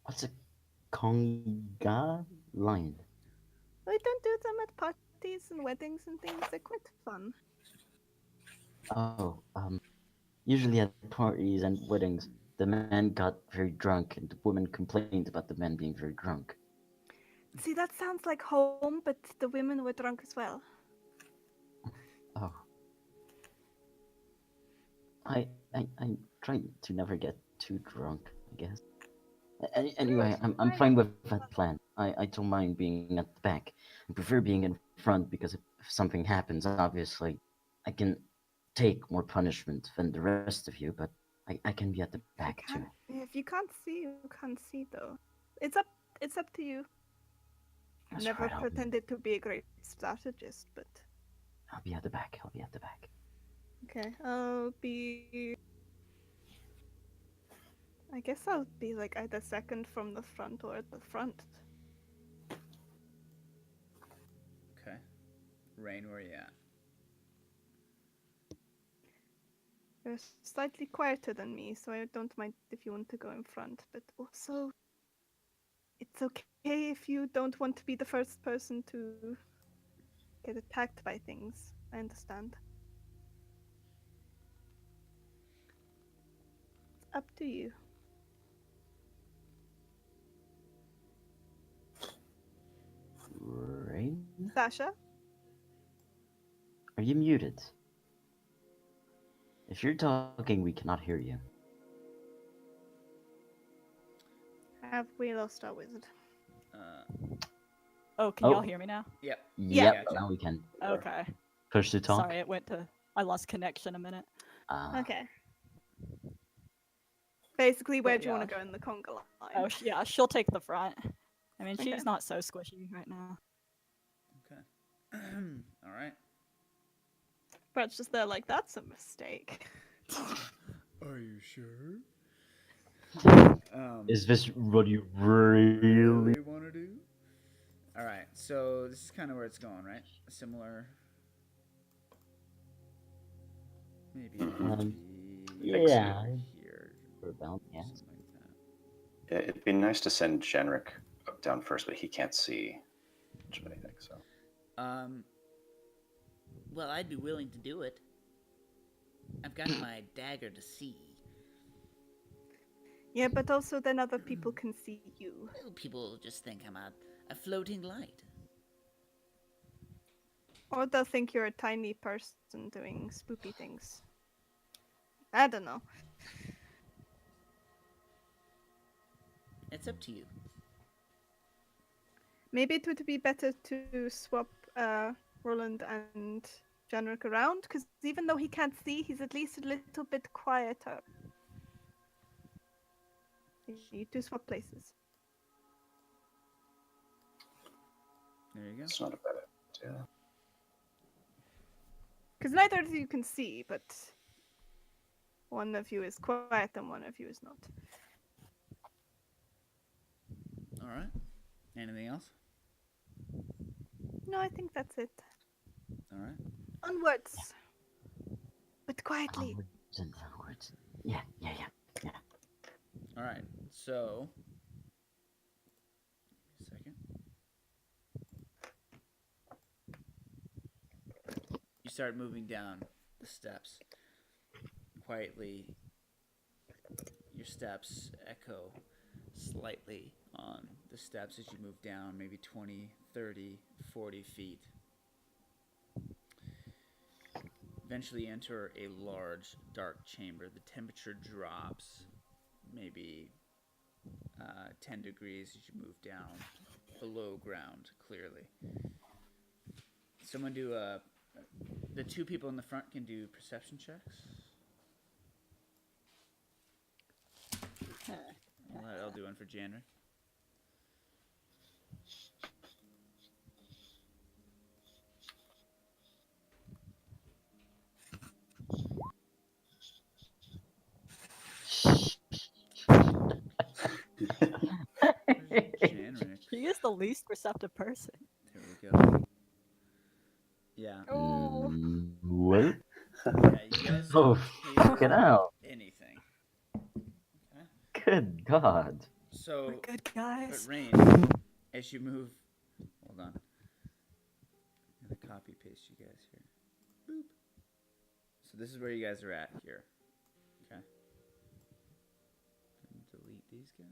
What's a conga line? We don't do them at parties and weddings and things. They're quite fun. Oh, usually at parties and weddings, the men got very drunk and the women complained about the men being very drunk. See, that sounds like home, but the women were drunk as well. Oh. I try to never get too drunk, I guess. Anyway, I'm fine with that plan. I don't mind being at the back. I prefer being in front because if something happens, obviously, I can take more punishment than the rest of you, but I can be at the back too. If you can't see, you can't see though. It's up to you. That's Never right, pretended to be a great strategist, but I'll be at the back. I'll be at the back. okay. I guess I'll be like either second from the front or at the front. Okay. Rain, where you at? You're slightly quieter than me, so I don't mind if you want to go in front, but also it's okay if you don't want to be the first person to get attacked by things. I understand. It's up to you. Rain? Sasha? Are you muted? If you're talking, we cannot hear you. Have we lost our wizard? Oh, can Oh. y'all hear me now? Yep. Yeah. Yep, now we can. Okay. Push to talk. Sorry, I lost connection a minute. Okay. Basically, where But do you want yeah. to go in the conga line? Oh, yeah, she'll take the front. I mean, Okay. she's not so squishy right now. Okay. All right. Brett's just there like, that's a mistake. Are you sure? Is this what you really? want to do? All right. So this is kind of where it's going, right? Similar. Maybe it could Um, be yeah. here. For about, yes. Something like that. Yeah, it'd be nice to send Shanrik up down first, but he can't see much of anything, so. Well, I'd be willing to do it. I've got my dagger to see. Yeah, but also then other people can see you. Well, people just think I'm a floating light. Or they'll think you're a tiny person doing spoopy things. I don't know. It's up to you. Maybe it would be better to swap Roland and Janrik around, because even though he can't see, he's at least a little bit quieter. You two swap places. There you go. It's not a bad idea. Because neither of you can see, but one of you is quiet and one of you is not. All right. Anything else? No, I think that's it. All right. Onwards! But quietly. Onwards and onwards. Yeah. All right. So. A second. You start moving down the steps. Quietly, your steps echo slightly on the steps as you move down, maybe 20, 30, 40 feet. Eventually enter a large, dark chamber. The temperature drops maybe 10 degrees as you move down below ground, clearly. Someone do the two people in the front can do perception checks. I'll do one for Janrick. Janrick. He is the least receptive person. There we go. Yeah. Oh, What? Yeah, you guys Oh, don't fucking hear hell. anything. Okay. Good God. So, We're good but guys. Rain, as you move, hold on. I'm gonna copy paste you guys here. Boop. So this is where you guys are at here. Okay. And delete these guys.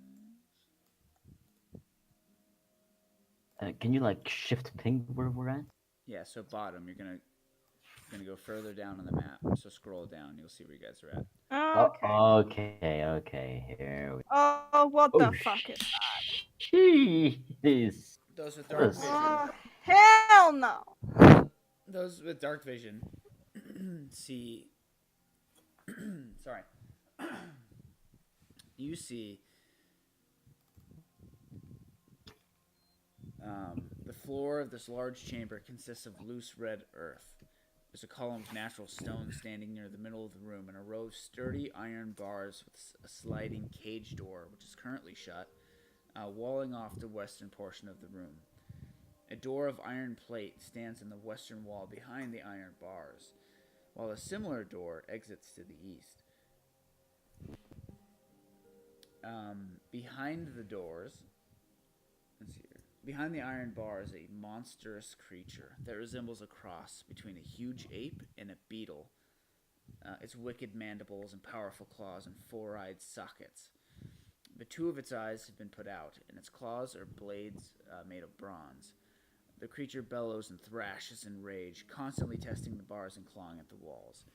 Can you like shift ping where we're at? Yeah. So bottom, you're gonna go further down on the map. So scroll down, you'll see where you guys are at. oh, okay. Okay. Here we Oh, what Oh, the fuck is that? Jeez. Those with dark Yes. vision. Oh, hell no! Those with dark vision see. Sorry. You see the floor of this large chamber consists of loose red earth. There's a column of natural stone standing near the middle of the room, and a row of sturdy iron bars with a sliding cage door, which is currently shut, walling off the western portion of the room. A door of iron plate stands in the western wall behind the iron bars, while a similar door exits to the east. Behind the doors, let's see here. Behind the iron bar is a monstrous creature that resembles a cross between a huge ape and a beetle. Its wicked mandibles and powerful claws and four-eyed sockets. But two of its eyes have been put out, and its claws are blades made of bronze. The creature bellows and thrashes in rage, constantly testing the bars and clawing at the walls.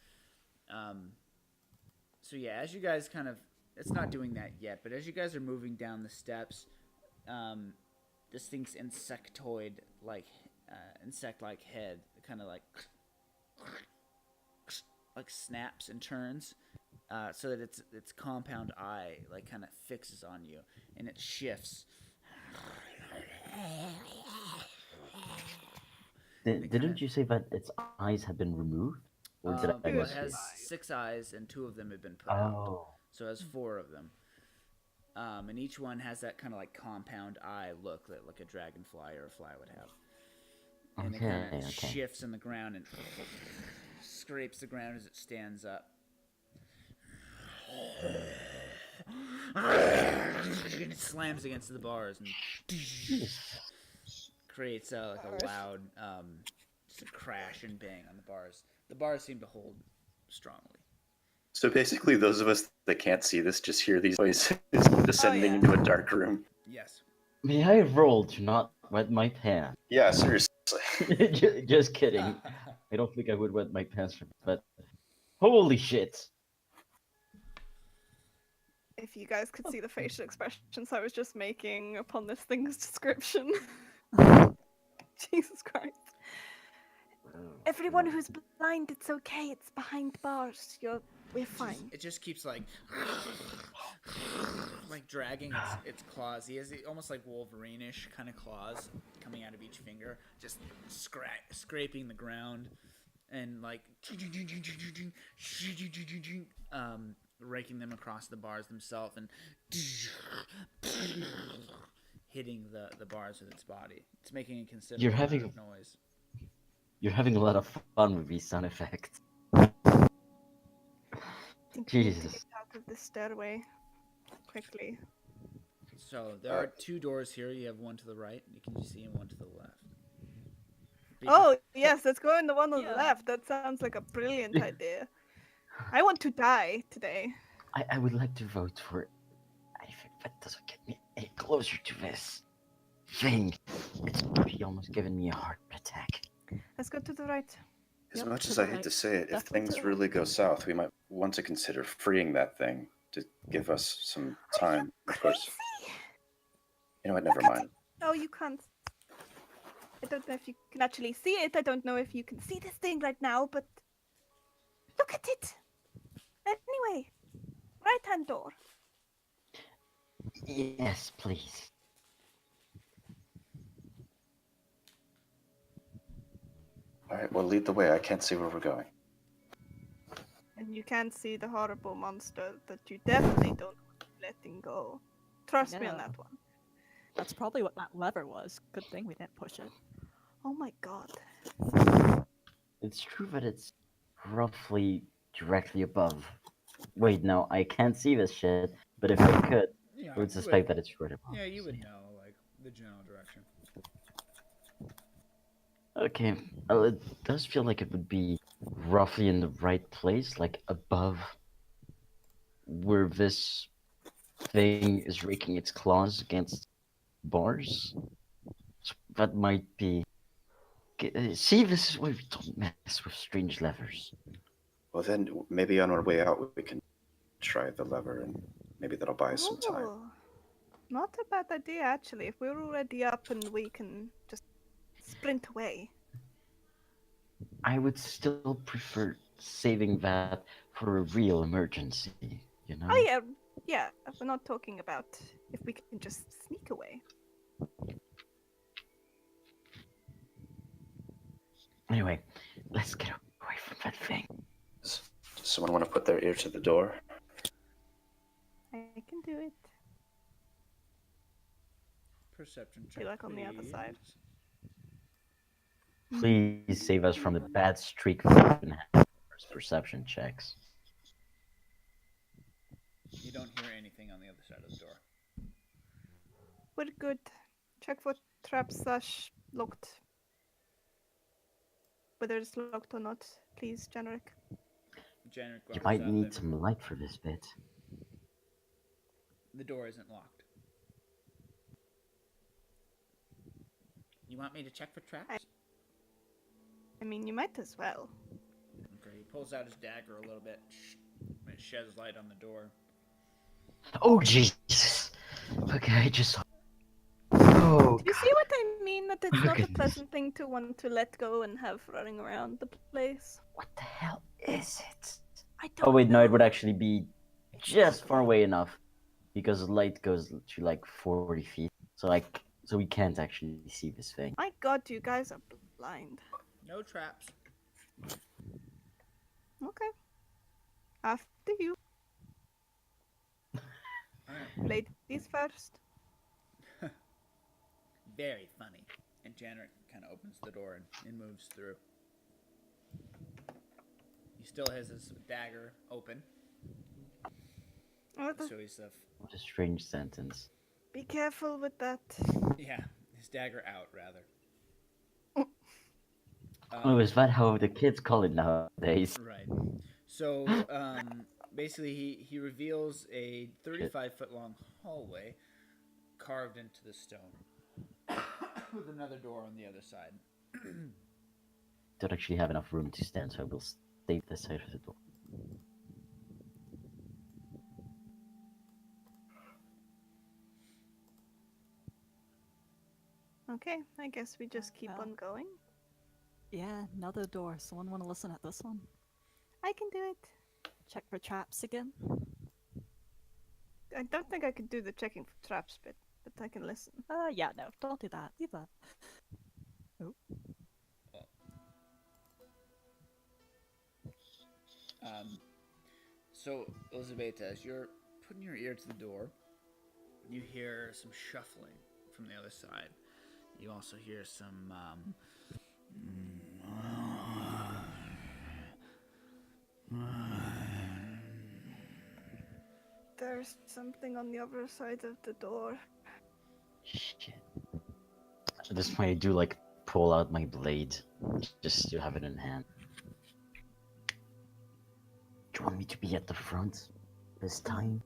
So yeah, as you guys kind of, it's not doing that yet, but as you guys are moving down the steps, this thing's insect-like head kind of like snaps and turns, so that its compound eye like kind of fixes on you, and it shifts. Didn't you say that its eyes had been removed? Or did I Well, it miss has it? 6 eyes, and 2 of them have been put out. Oh. So it has 4 of them. And each one has that kind of like compound eye look that like a dragonfly or a fly would have. And it kind of shifts in the ground and scrapes the ground as it stands up. And it slams against the bars and creates like a loud just a crash and bang on the bars. The bars seem to hold strongly. So basically, those of us that can't see this just hear these voices descending yeah. into a dark room. Yes. May I roll to not wet my pants? Yeah, seriously. Just kidding. I don't think I would wet my pants for but holy shit. If you guys could see the facial expressions I was just making upon this thing's description. Jesus Christ. Everyone who's blind, it's okay. It's behind bars. We're fine. It just keeps like dragging its claws. He has almost like Wolverine-ish kind of claws coming out of each finger, just scraping the ground and like raking them across the bars themselves and hitting the bars with its body. It's making a considerable amount of noise. You're having a lot of fun with these sound effects. I think we need to Jesus. get out of this stairway quickly. So there are 2 doors here. You have one to the right, you can see, and one to the left. Oh, yes, let's go in the one on the Yeah. left. That sounds like a brilliant idea. I want to die today. I would like to vote for anything that doesn't get me any closer to this. thing. It's probably almost given me a heart attack. Let's go to the right. As Yep, much to as the I hate right. to say it, if Definitely to things the really go south, we might want to consider freeing that thing to give us some time. Of course, Crazy! you know what? Never Look at mind. Oh, you can't. I don't know if you can actually see it. I don't know if you can see this thing right now, but look at it. Anyway, right-hand door. Yes, please. All right, well, lead the way. I can't see where we're going. And you can see the horrible monster that you definitely don't want to be letting go. Trust me on Yeah. that one. That's probably what that lever was. Good thing we didn't push it. Oh my god. It's true that it's roughly directly above. Wait, no, I can't see this shit. But if I could, Yeah, I would suspect that it's right above. Yeah, you so would yeah. know, like, the general direction. Okay, it does feel like it would be roughly in the right place, like above where this thing is raking its claws against bars. So that might be. See, this is why we don't mess with strange levers. Well, then maybe on our way out we can try the lever, and maybe that'll buy us some time. Oh, not a bad idea actually. If we're already up and we can just sprint away. I would still prefer saving that for a real emergency, you know? Oh yeah. We're not talking about if we can just sneak away. Anyway, let's get away from that thing. Does someone want to put their ear to the door? I can do it. Perception Be check. like on the other side. please. Please save us from the bad streak we've been having with perception checks. You don't hear anything on the other side of the door. We're good. Check for traps / locked. Whether it's locked or not, please, Generic. Janet You glanced might out need there. some light for this bit. The door isn't locked. You want me to check for traps? I mean, you might as well. Okay, he pulls out his dagger a little bit. And it sheds light on the door. Oh, Jesus! Okay, I just. Oh, Do you see what I mean? That it's Oh, not a goodness. pleasant thing to want to let go and have running around the place. what the hell is it? I don't Oh, wait, no, know. it would actually be just far away enough because the light goes to like 40 feet. So we can't actually see this thing. My god, you guys are blind. No traps. Okay. After you. Alright. Ladies first. Very funny. And Janet kind of opens the door and moves through. He still has his dagger open. Oh, So he's What a strange sentence. be careful with that. yeah, his dagger out rather. Oh, is that how the kids call it nowadays? Right. So basically, he reveals a 35-foot long hallway carved into the stone, with another door on the other side. Don't actually have enough room to stand, so I will stay this side of the door. Okay, I guess we just keep Well. on going. Yeah, another door. Someone want to listen at this one? I can do it. Check for traps again. I don't think I could do the checking for traps bit, but I can listen. Yeah, no, don't do that. Leave that. So, Elizabeth, as you're putting your ear to the door, you hear some shuffling from the other side. You also hear some, There's something on the other side of the door. Shit. At this point, I do like pull out my blade just to have it in hand. Do you want me to be at the front this time?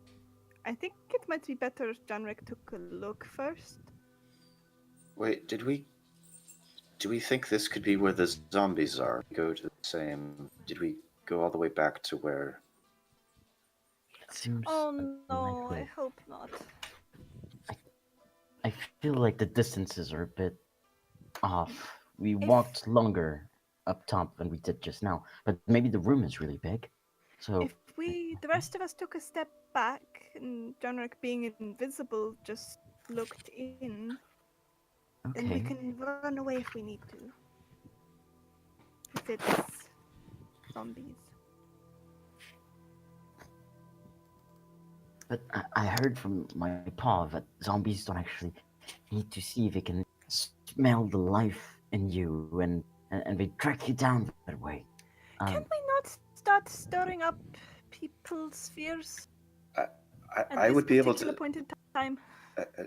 I think it might be better if Janrik took a look first. Wait, do we think this could be where the zombies are? Go to the same. Did we go all the way back to where? It seems Oh no, I unlikely. hope not. I feel like the distances are a bit off. We If- walked longer up top than we did just now, but maybe the room is really big. So If the rest of us took a step back and Jonrik being invisible just looked in, then we okay, can run away if we need to. If it's zombies. but I heard from my pa that zombies don't actually need to see; they can smell the life in you, and they track you down that way. Can we not start stirring up people's fears at I this would be able particular to. point in time?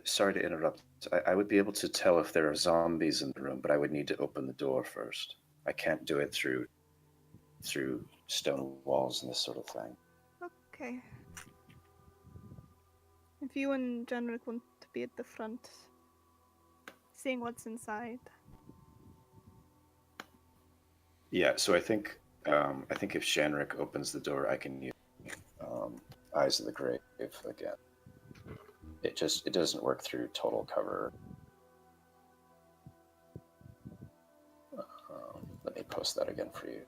Sorry to interrupt. I would be able to tell if there are zombies in the room, but I would need to open the door first. I can't do it through stone walls and this sort of thing. Okay. If you and Jenrik want to be at the front, seeing what's inside. Yeah, so I think if Shanrik opens the door, I can use Eyes of the Grave again. It doesn't work through total cover. Let me post that again for you.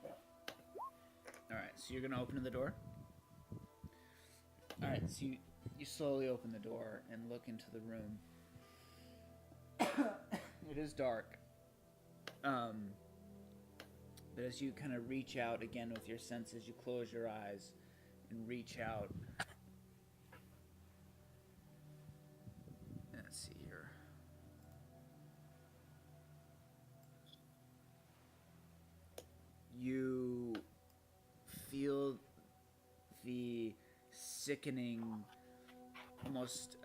All right, so you're gonna open the door. All right, so you slowly open the door and look into the room. It is dark. But as you kind of reach out again with your senses, you close your eyes and reach out. Let's see here. You feel the sickening, almost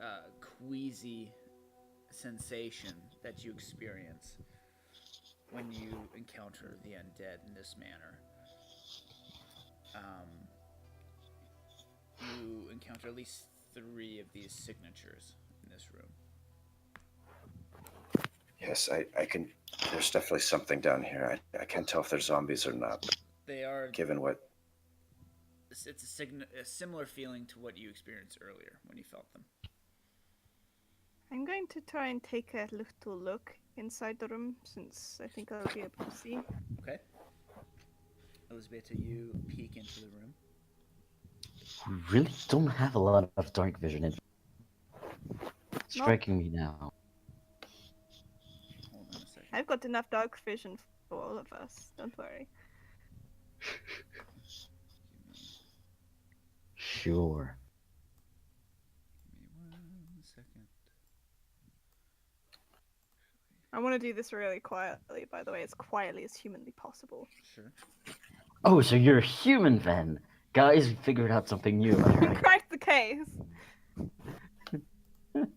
queasy sensation that you experience when you encounter the undead in this manner. You encounter at least 3 of these signatures in this room. Yes, I can. There's definitely something down here. I can't tell if they're zombies or not. They are. Given what. It's a similar feeling to what you experienced earlier when you felt them. I'm going to try and take a little look inside the room since I think I'll be able to see. Okay. Elizabeth, you peek into the room. We really don't have a lot of dark vision. It's striking me now. Hold on a second. I've got enough dark vision for all of us. Don't worry. Sure. Give me 1 second. I want to do this really quietly, by the way, as quietly as humanly possible. Sure. Oh, so you're a human then? Guys, we figured out something new about We her. cracked the case. Give me 1.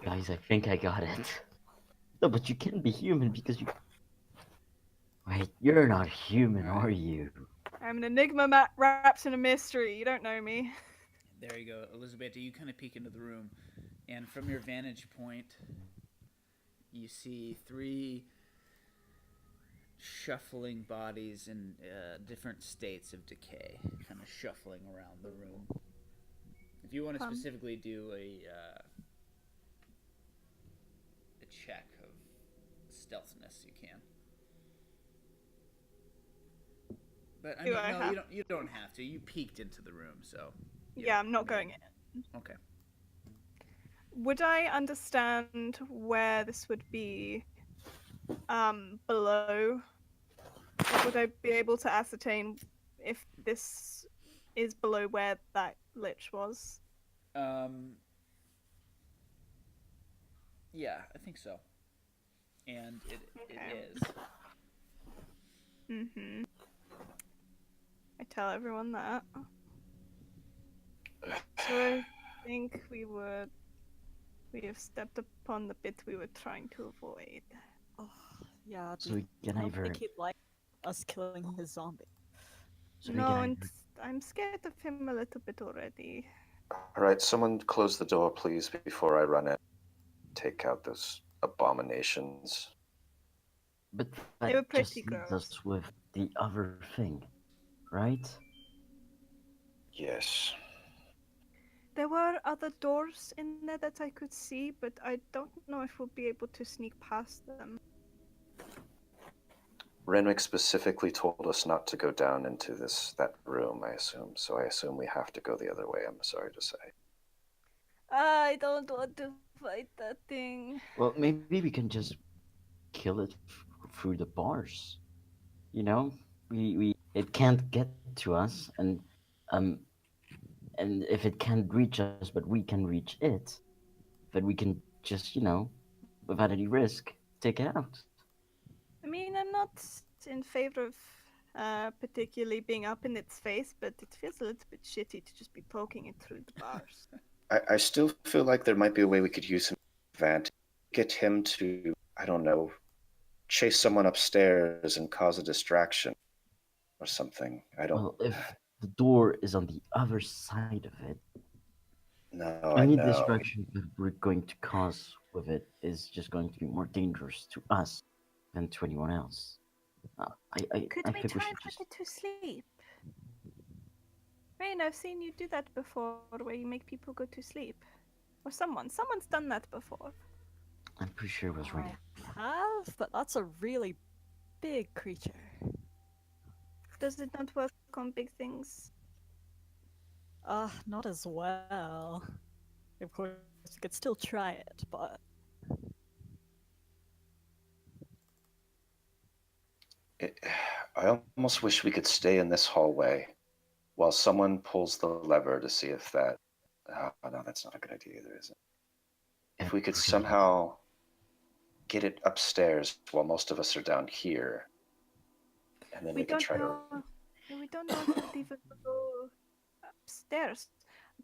Guys, I think I got it. No, but you can be human because you... Wait, you're not human, are you? I'm an enigma wrapped in a mystery. You don't know me. There you go. Elizabeth, you kind of peek into the room, and from your vantage point, you see 3 shuffling bodies in different states of decay, kind of shuffling around the room. If you want to specifically do a check of stealthiness, you can. But I Do mean, I no, have- you don't have to. You peeked into the room, so. Yeah, I'm not going in. Okay. Would I understand where this would be below? Or would I be able to ascertain if this is below where that lich was? Yeah, I think so. And it Okay. is. Mm-hmm. I tell everyone that. So I think we have stepped upon the bit we were trying to avoid. Oh, yeah. So we can I don't either... think he'd like us killing his zombie. So we No, can and either... I'm scared of him a little bit already. All right, someone close the door, please, before I run in. Take out those abominations. But They were that just pretty leaves gross. us with the other thing, right? Yes. There were other doors in there that I could see, but I don't know if we'll be able to sneak past them. Renwick specifically told us not to go down into that room, I assume. So I assume we have to go the other way, I'm sorry to say. I don't want to fight that thing. Well, maybe we can just kill it through the bars. You know, it can't get to us, um, and if it can't reach us, but we can reach it, then we can just, without any risk, take it out. I mean, I'm not in favor of particularly being up in its face, but it feels a little bit shitty to just be poking it through the bars. I still feel like there might be a way we could use him advantage. Get him to, I don't know, chase someone upstairs and cause a distraction or something. I don't. Well, if the door is on the other side of it, No, I any know. distraction that we're going to cause with it is just going to be more dangerous to us than to anyone else. Could I we think we try should and put just. it to sleep? Rain, I've seen you do that before, where you make people go to sleep. Or someone's done that before. I'm pretty sure it was Rain. I have, but that's a really big creature. Does it not work on big things? Not as well. Of course, you could still try it, but I almost wish we could stay in this hallway while someone pulls the lever to see if that. Oh, no, that's not a good idea either, is it? If we could somehow get it upstairs while most of us are down here, and then we can try to. We don't know if it even go upstairs.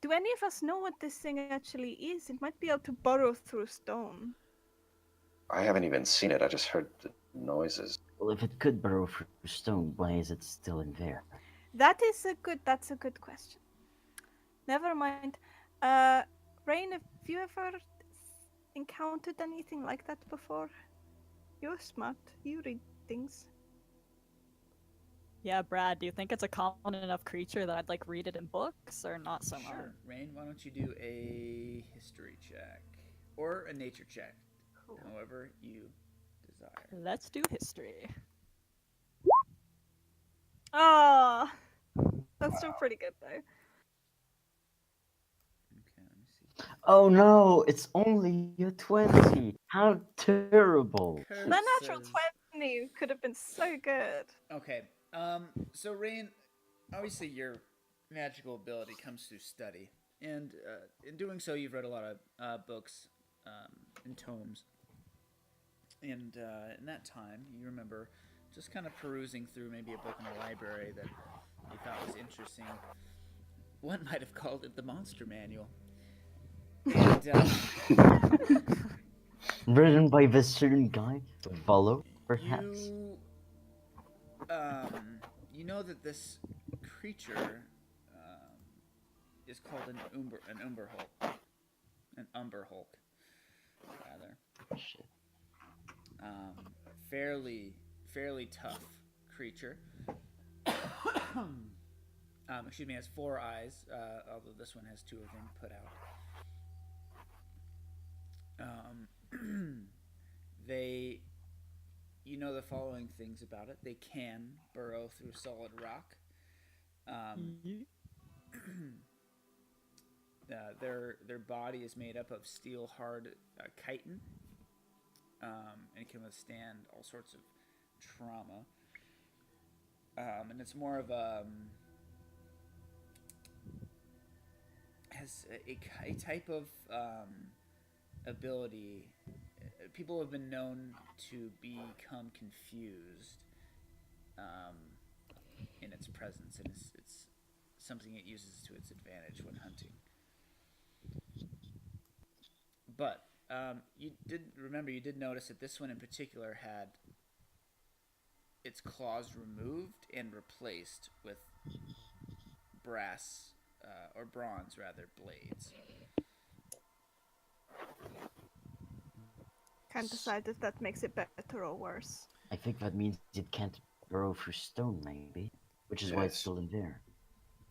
Do any of us know what this thing actually is? It might be able to burrow through stone. I haven't even seen it. I just heard the noises. Well, if it could burrow through stone, why is it still in there? That's a good question. Never mind. Rain, have you ever encountered anything like that before? You're smart. You read things. yeah, Brad, do you think it's a common enough creature that I'd like read it in books or not so much? Sure. Rain, why don't you do a history check or a nature check, Cool. however you desire. Let's do history. Ah, that's still pretty good though. Okay, let me see. Oh no, it's only a 20. How terrible. Kurt That natural says- 20 could have been so good. Okay. So Rain, obviously your magical ability comes through study, and in doing so, you've read a lot of books and tomes. And in that time, you remember just kind of perusing through maybe a book in a library that you thought was interesting. One might have called it the Monster Manual. And, Written by this certain guy, Volo, perhaps. You know that this creature is called an Umber Hulk, rather. Shit. Fairly tough creature. Excuse me, has 4 eyes, although this one has 2 of them put out. You know the following things about it. They can burrow through solid rock. Their body is made up of steel hard chitin, and can withstand all sorts of trauma. And it's more of has a type of ability. People have been known to become confused in its presence, and it's something it uses to its advantage when hunting. But you did notice that this one in particular had its claws removed and replaced with brass or bronze rather, blades. Can't decide if that makes it better or worse. I think that means it can't burrow through stone, maybe, which is why it's Yes. still in there.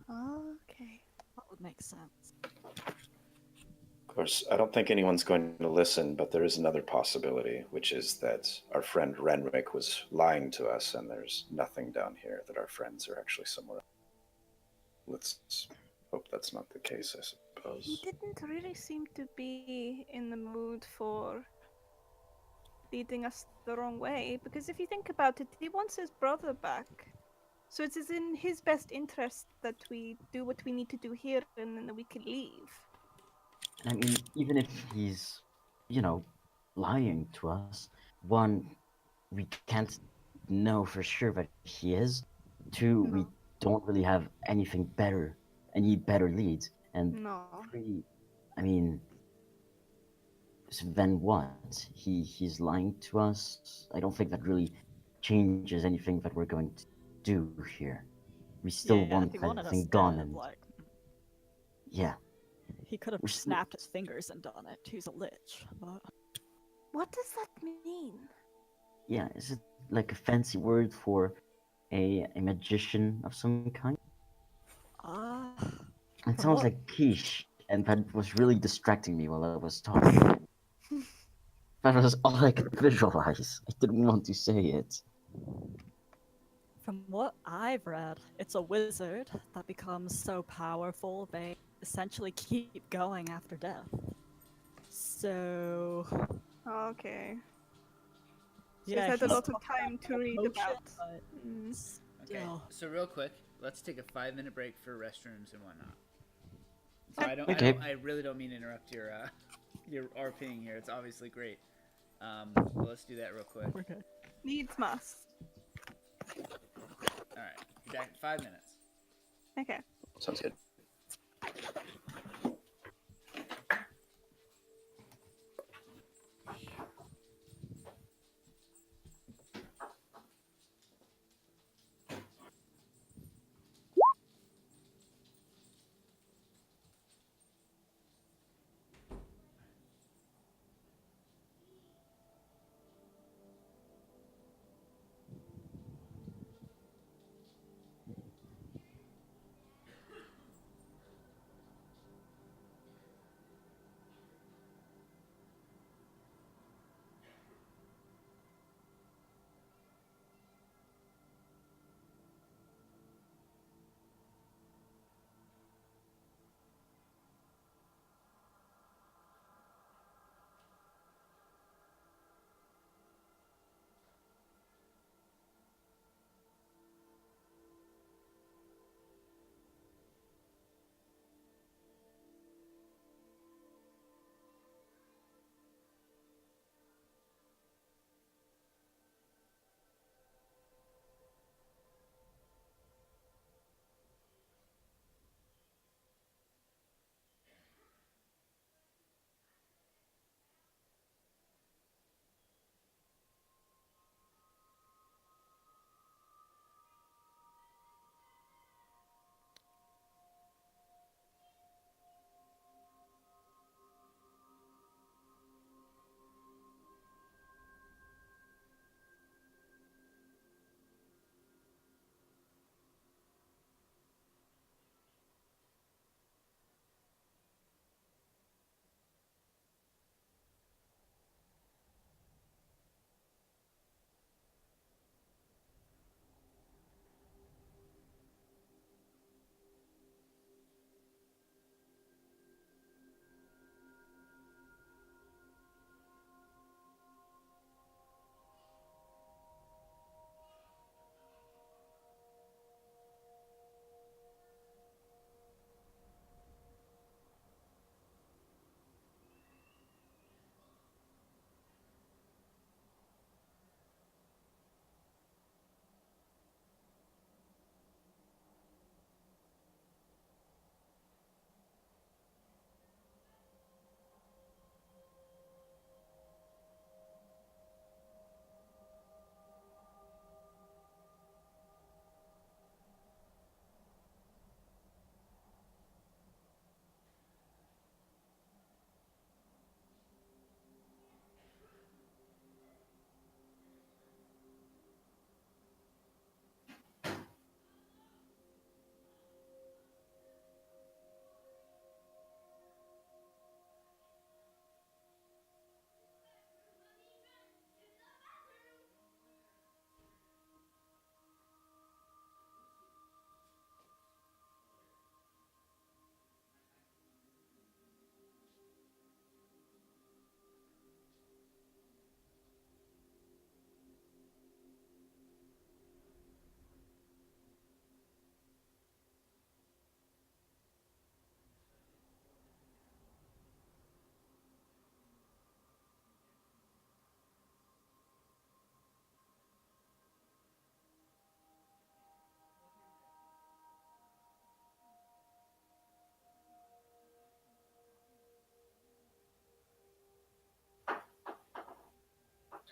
Okay. That would make sense. Of course, I don't think anyone's going to listen, but there is another possibility, which is that our friend Renwick was lying to us, and there's nothing down here, that our friends are actually somewhere else. Let's hope that's not the case, I suppose. He didn't really seem to be in the mood for leading us the wrong way, because if you think about it, he wants his brother back. So it is in his best interest that we do what we need to do here and then we can leave. I mean, even if he's, lying to us, one, we can't know for sure that he is. Two, we No. don't really have any better leads. And No. three, I mean, so then what? He's lying to us? I don't think that really changes anything that we're going to do here. We still Yeah, want if he wanted us everything gone, dead, and like, yeah. he could have we're still- snapped his fingers and done it. He's a lich, but What does that mean? Yeah, is it like a fancy word for a magician of some kind? It from sounds what- like quiche, and that was really distracting me while I was talking. That was all I could visualize. I didn't want to say it. From what I've read, it's a wizard that becomes so powerful they essentially keep going after death. So, Okay. So yeah, he's had a he's lot of talked time to read potion, about. but Mm. Okay, still. so real quick, let's take a 5-minute break for restrooms and whatnot. So Okay. I really don't mean to interrupt your your RPing here. It's obviously great. But let's do that real quick. We're good. Needs must. All right, be back in 5 minutes. Okay. Sounds good.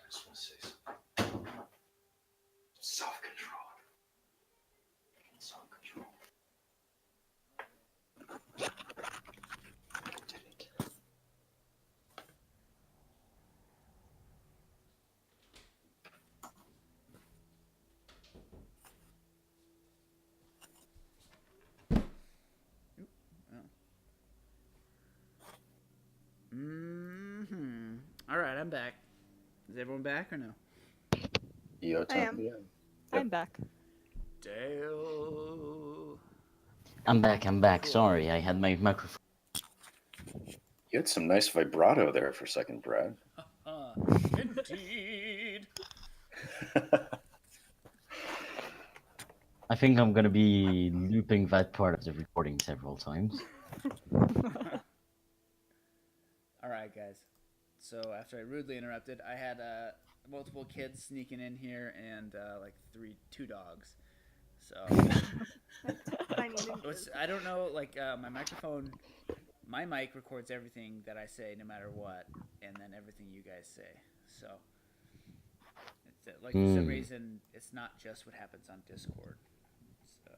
just want to say something. Self-control. Self-control. I did it. All right, I'm back. Is everyone back or no? Yotam. I am. Yeah. I'm back. Dale. I'm back. Cool. Sorry, I had my microphone. You had some nice vibrato there for a second, Brad. Indeed. I think I'm gonna be looping that part of the recording several times. All right, guys. So after I rudely interrupted, I had multiple kids sneaking in here and like two dogs. So Tiny it ninjas. was, I don't know, like my microphone, my mic records everything that I say no matter what, and then everything you guys say. So it's like for some reason it's not just what happens on Discord. So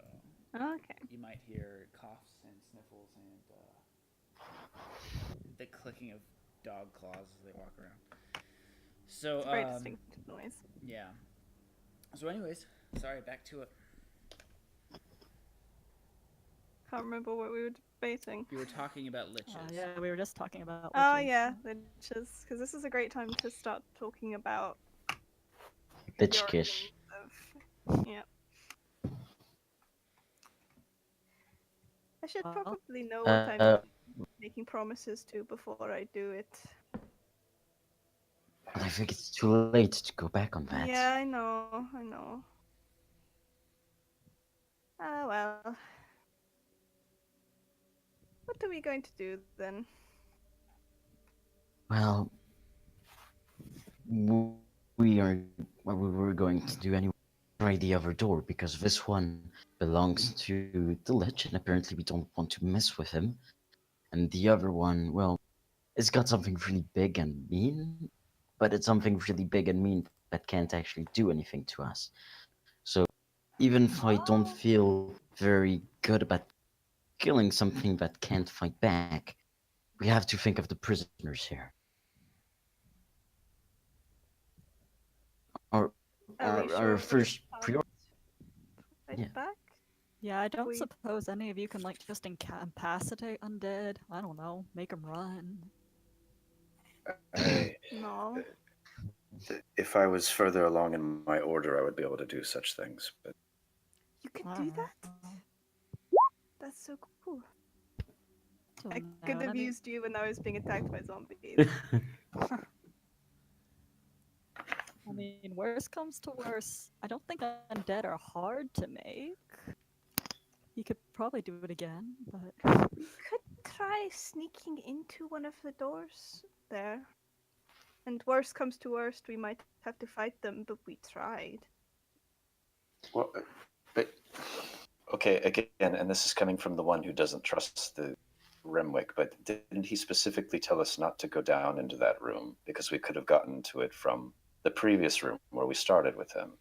Okay. you might hear coughs and sniffles and the clicking of dog claws as they walk around. So It's a very distinct noise. yeah. So anyways, sorry, back to it. Can't remember what we were debating. You were talking about liches. Yeah, we were just talking about. Oh witches. yeah, liches. Because this is a great time to start talking about Lich the kish. origins of. Yeah. I should Well, probably know what I'm Uh, making promises to before I do it. I think it's too late to go back on that. Yeah, I know. Ah, well. What are we going to do then? Well, what we were going to do anyway. Try the other door because this one belongs to the Lich, and apparently we don't want to mess with him. And the other one, well, it's got something really big and mean, but it's something really big and mean that can't actually do anything to us. So even if I don't feel very good about killing something that can't fight back, we have to think of the prisoners here. Our, Are we our sure we first can't priority. fight Yeah. back? Yeah, I don't We- suppose any of you can like just incapacitate undead. I don't know, make them run. No. If I was further along in my order, I would be able to do such things. But You could I do don't that? know. That's so cool. Don't I know, could and I have mean- used you when I was being attacked by zombies. I mean, worst comes to worst, I don't think undead are hard to make. You could probably do it again, but We could try sneaking into one of the doors there. And worst comes to worst, we might have to fight them, but we tried. well, but okay, again, and this is coming from the one who doesn't trust the Renwick. But didn't he specifically tell us not to go down into that room because we could have gotten to it from the previous room where we started with him?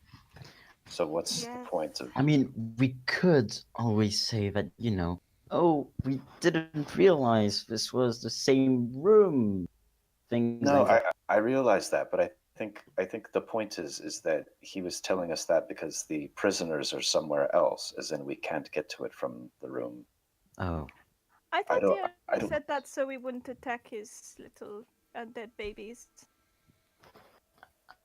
So what's Yeah. the point of? I mean, we could always say that, oh, we didn't realize this was the same room. Things No, like that. I realize that, but I think the point is that he was telling us that because the prisoners are somewhere else, as in we can't get to it from the room. Oh, I thought don't- you I don't- said that so we wouldn't attack his little undead babies.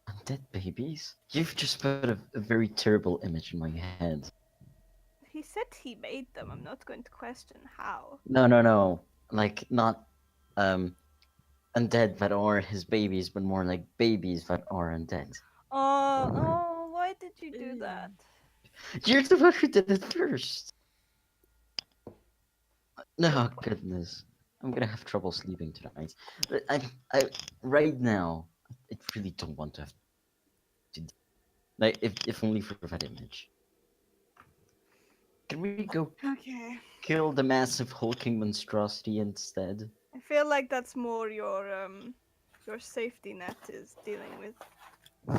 undead babies? You've just put a very terrible image in my head. He said he made them. I'm not going to question how. No. Like, not undead that are his babies, but more like babies that are undead. Oh, why did you do Ew. that? You're the one who did it first. No, goodness. I'm gonna have trouble sleeping tonight. But I right now, I really don't want to have to. Like, if only for that image. Can we go Okay. kill the massive hulking monstrosity instead? I feel like that's more your safety net is dealing with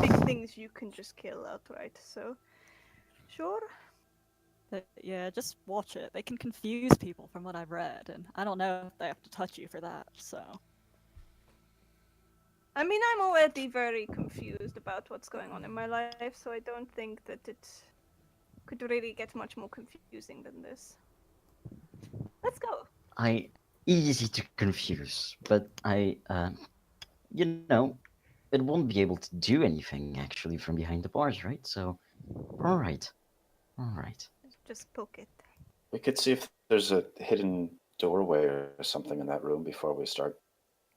big things you can just kill outright. So, sure. But yeah, just watch it. They can confuse people from what I've read, and I don't know if they have to touch you for that, so. I mean, I'm already very confused about what's going on in my life, so I don't think that it could really get much more confusing than this. Let's go. Easy to confuse, but you know, it won't be able to do anything actually from behind the bars, right? So, all right, all right. Just poke it. We could see if there's a hidden doorway or something in that room before we start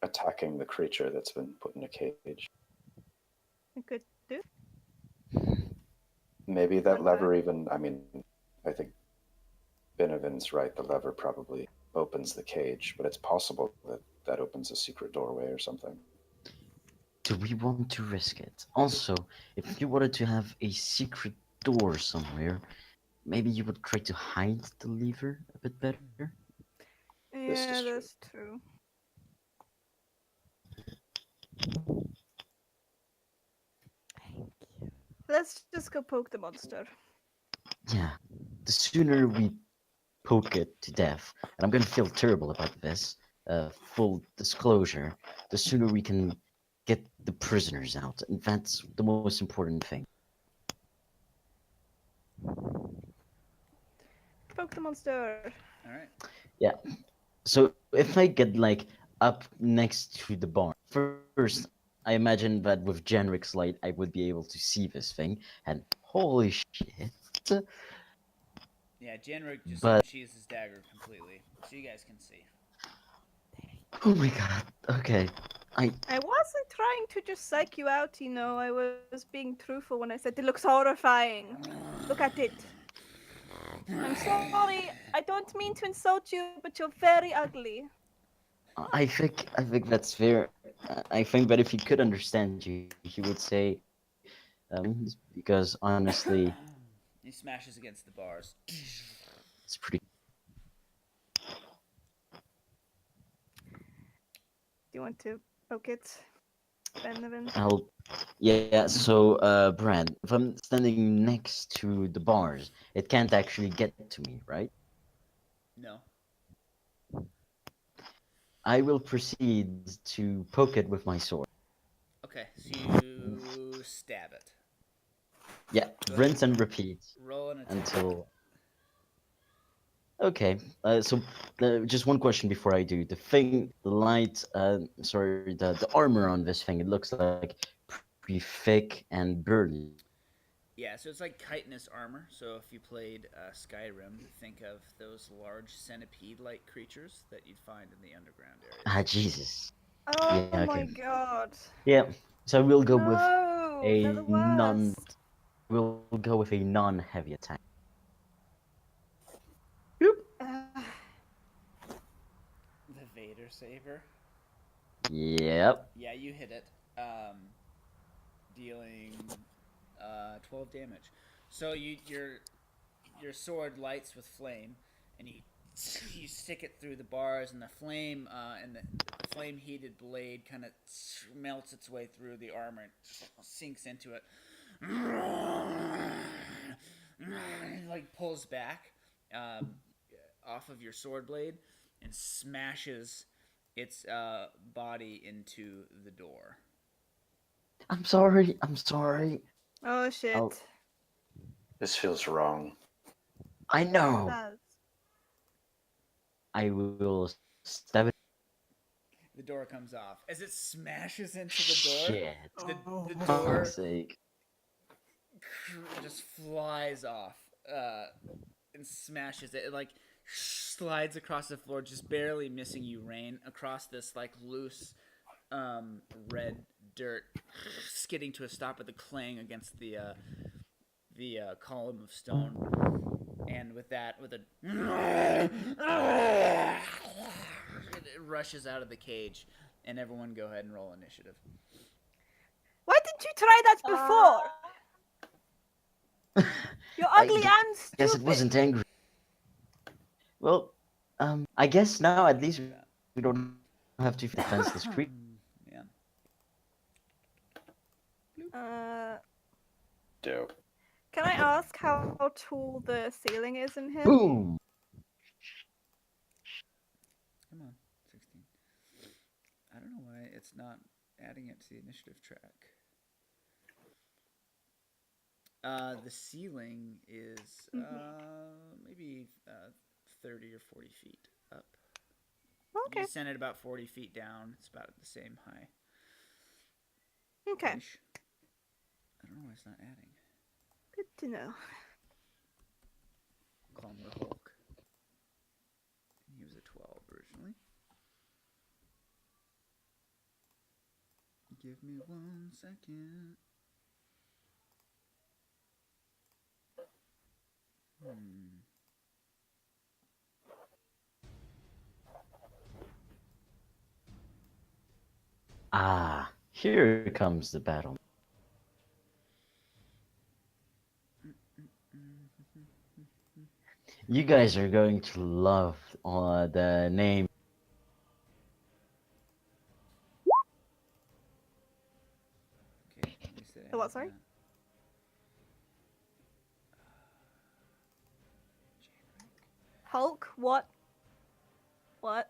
attacking the creature that's been put in a cage. We could do. Maybe that Like lever even, I mean, I think Benovin's right, the lever probably opens the cage, but it's possible that that opens a secret doorway or something. Do we want to risk it? Also, if you wanted to have a secret door somewhere, maybe you would try to hide the lever a bit better. This is Yeah, true. that's true. Let's just go poke the monster. Yeah, the sooner we poke it to death, and I'm gonna feel terrible about this, full disclosure, the sooner we can get the prisoners out, and that's the most important thing. Poke the monster. All right. Yeah, so if I get like up next to the barn, first, I imagine that with Genric's light, I would be able to see this thing, and holy shit. Yeah, Janrik just But- unsheathes his dagger completely, so you guys can see. Oh my god, okay. I wasn't trying to just psych you out, you know. I was being truthful when I said it looks horrifying. Look at it. I'm sorry. I don't mean to insult you, but you're very ugly. I think that's fair. I think that if he could understand you, he would say, because honestly, He smashes against the bars. it's pretty. Do you want to poke it, Benevin? Yeah. So, Brad, if I'm standing next to the bars, it can't actually get to me, right? No. I will proceed to poke it with my sword. Okay, so you stab it. Yeah, rinse and repeat Roll an attack. until. Okay. So, just one question before I do. The light. The armor on this thing. It looks like pretty thick and burly. Yeah, so it's like chitinous armor. So if you played Skyrim, think of those large centipede-like creatures that you'd find in the underground areas. Ah, Jesus. Oh Yeah, my okay. god. Yeah. So we'll go with No, a they're the non. worst. We'll go with a non-heavy attack. The Vader Saber. Yep. Yeah, you hit it, dealing 12 damage. So your sword lights with flame, and you stick it through the bars, and the flame and the flame heated blade kind of melts its way through the armor and sinks into it. Like pulls back off of your sword blade and smashes its body into the door. I'm sorry. I'm sorry. Oh shit. I'll- This feels wrong. I It know. does. I will stab it. The door comes off as it smashes into the door. Shit. The For door fuck's sake. just flies off and smashes it. It like slides across the floor, just barely missing you, Rain, across this like loose red dirt, skidding to a stop with a clang against the column of stone. And with that, with a it rushes out of the cage, and everyone go ahead and roll initiative. Why didn't you try that before? You're ugly I and stupid. guess it wasn't angry. Well, I guess now at least we don't have to defense the street. Yeah. Uh, Dope. can I ask how tall the ceiling is in here? Boom. Come on, 16. I don't know why it's not adding it to the initiative track. The ceiling is maybe 30 or 40 feet up. Okay. You send it about 40 feet down. It's about the same high. Okay. Ish. I don't know why it's not adding. Good to know. Calmer Hulk. He was a 12 originally. Give me 1 second. Ah, here comes the battle. You guys are going to love the name. Okay, at least it The what, added sorry? that. Hulk? What? What?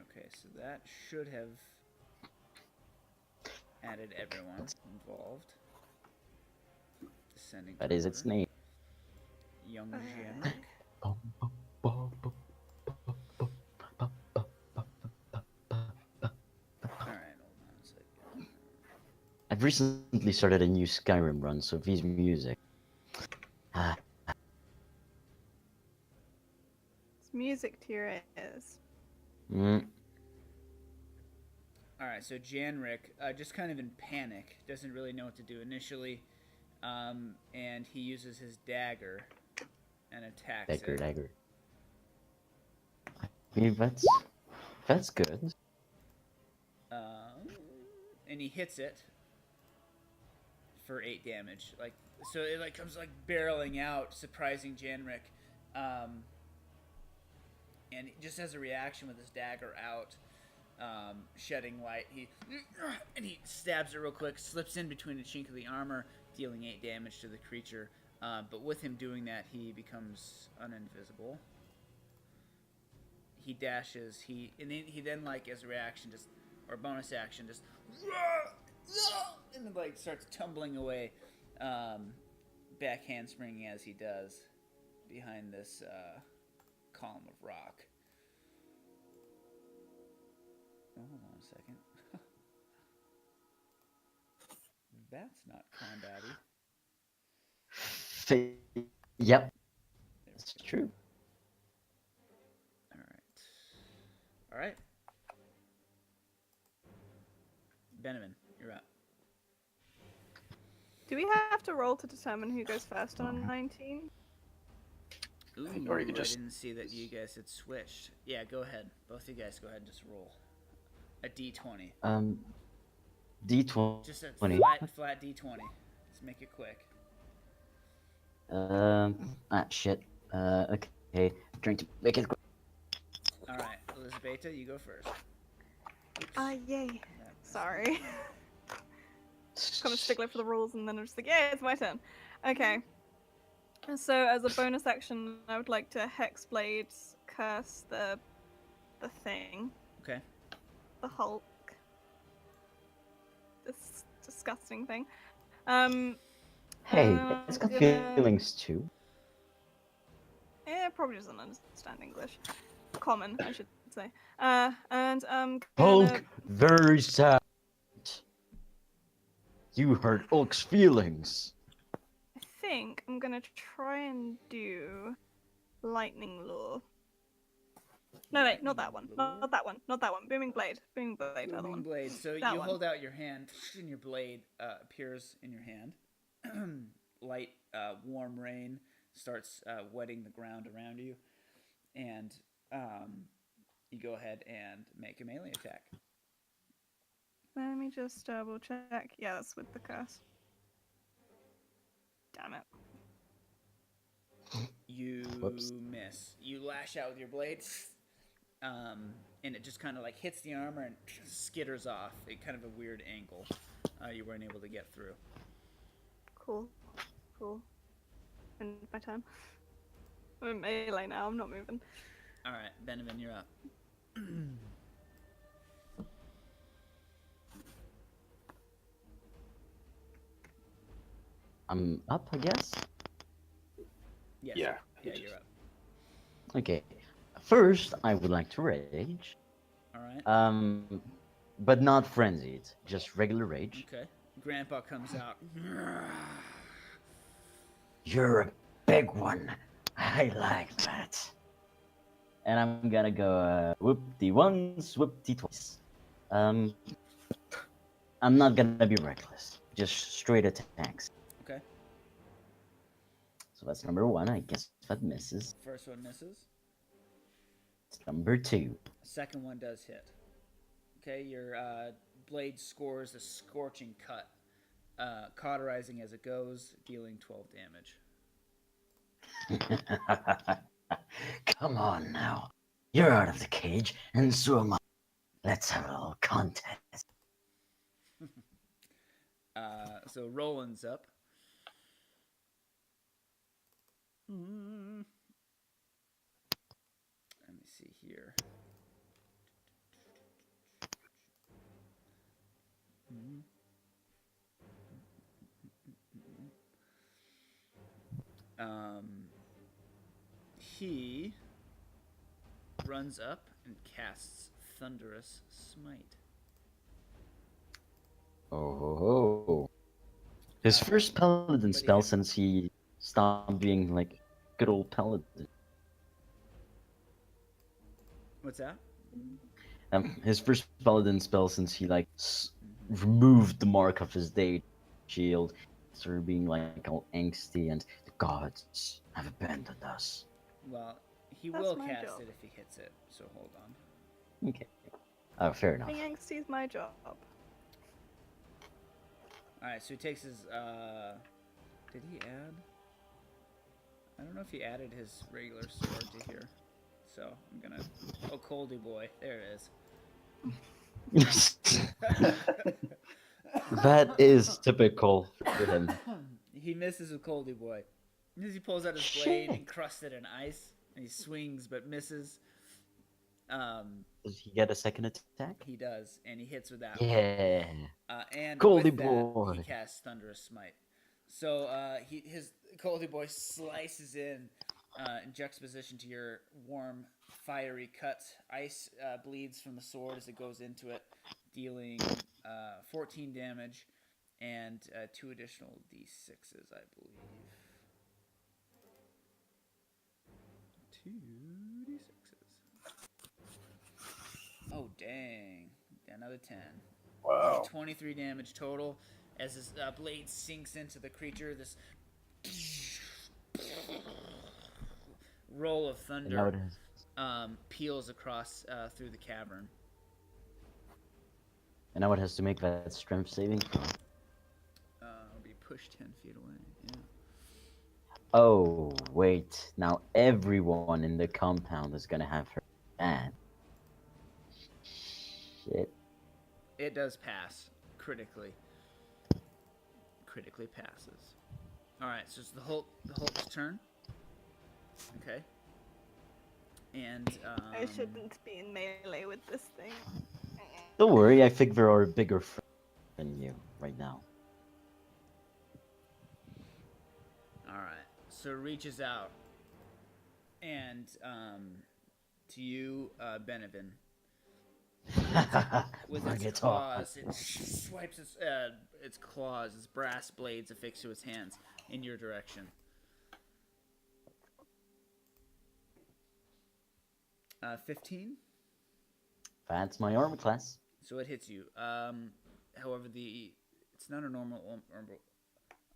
Okay, so that should have added everyone involved. Descending. That is its Tower. name. Young Janrik. Alright, hold on a second. I've recently started a new Skyrim run, so V's music. Ah, It's music to your ears. mm, Alright, so Janrik, just kind of in panic, doesn't really know what to do initially, and he uses his dagger and attacks dagger, it. dagger. I mean, that's good. And he hits it for 8 damage. Like, so it like comes like barreling out, surprising Janrik. And just as a reaction with his dagger out, shedding light, he stabs it real quick, slips in between the chink of the armor, dealing 8 damage to the creature. But with him doing that, he becomes uninvisible. He dashes. He then like as a reaction, just or bonus action, just and then like starts tumbling away, back handspringing as he does behind this column of rock. Oh, hold on a second. That's not combat-y. Yep, There that's we go. true. All right. Benjamin, you're up. Do we have to roll to determine who goes first on a 19? Ooh, Or you could just- I didn't see that you guys had switched. Yeah, go ahead. Both of you guys go ahead and just roll a d20. D20. Just a 20. flat d20. Let's make it quick. Shit. Okay. Trying to make it. All right, Elizabeth, you go first. Yay. That- Sorry. Kind of stickler for the rules, and then I'm just like, yeah, it's my turn. Okay. So as a bonus action, I would like to Hexblade curse the thing, Okay. the Hulk. This disgusting thing. Hey, it's got gonna- feelings too. It probably doesn't understand English. Common, I should say. And Hulk, very sad. You hurt Hulk's feelings. I think I'm gonna try and do Lightning Lure. No, wait, not that one. Not that one. Not that one. Booming Blade. Booming Blade. Other Booming one. blade. So That you one. hold out your hand, and your blade appears in your hand. Light, warm rain starts wetting the ground around you, and you go ahead and make a melee attack. Let me just double check. Yeah, that's with the curse. Damn it. You Whoops. miss. You lash out with your blade, and it just kind of like hits the armor and skitters off at kind of a weird angle. You weren't able to get through. Cool. Cool. And my turn. I'm in melee now, I'm not moving. All right, Benavin, you're up. I'm up, I guess. Yes. Yeah. Yeah, you're up. Okay. First, I would like to rage. All right. But not frenzied, just regular rage. Okay. Grandpa comes out. You're a big one. I like that. And I'm gonna go whoop-de once, whoop-de twice. I'm not gonna be reckless. Just straight attacks. Okay. So that's number one. I guess that misses. First one misses. It's number two. Second one does hit. Okay, your blade scores a scorching cut, cauterizing as it goes, dealing 12 damage. Come on now. You're out of the cage, and so am I. Let's have a little contest. So Roland's up. Let me see here. He runs up and casts Thunderous Smite. Oh. His first paladin But he spell hit. since he stopped being like good old paladin. What's that? His first paladin spell since he like removed the mark of his day shield, started being like all angsty and the gods have abandoned us. Well, he That's will my cast job. it if he hits it, so hold on. Okay. Oh, fair enough. Being angsty is my job. Alright, so he takes his, did he add? I don't know if he added his regular sword to here. So, I'm gonna, oh, Coldy boy, there it is. That is typical for him. He misses with Coldy boy. As he pulls out his blade Shit. encrusted in ice, and he swings but misses. Does he get a second attack? He does, and he hits with that one. Yeah. And Coldy with that, boy. he casts Thunderous Smite. So his Coldy boy slices in juxtaposition to your warm, fiery cut. Ice bleeds from the sword as it goes into it, dealing 14 damage and 2 additional d6s, I believe. 2 d6s. Oh, dang. Another 10. Wow. 23 damage total as his blade sinks into the creature. This roll of And now it thunder has, peels across through the cavern. and now it has to make that strength saving throw. It'll be pushed 10 feet away. Yeah. Oh, wait. Now everyone in the compound is gonna have her bad. Shit. It does pass critically. Critically passes. All right, so it's the Hulk's turn. Okay. And I shouldn't be in melee with this thing. Don't worry, I think there are bigger friends than you right now. all right. So it reaches out and to you, Benavin. With Bring its it on. claws, it swipes its claws, its brass blades affixed to its hands in your direction. 15. That's my armor class. So it hits you. However, it's not a normal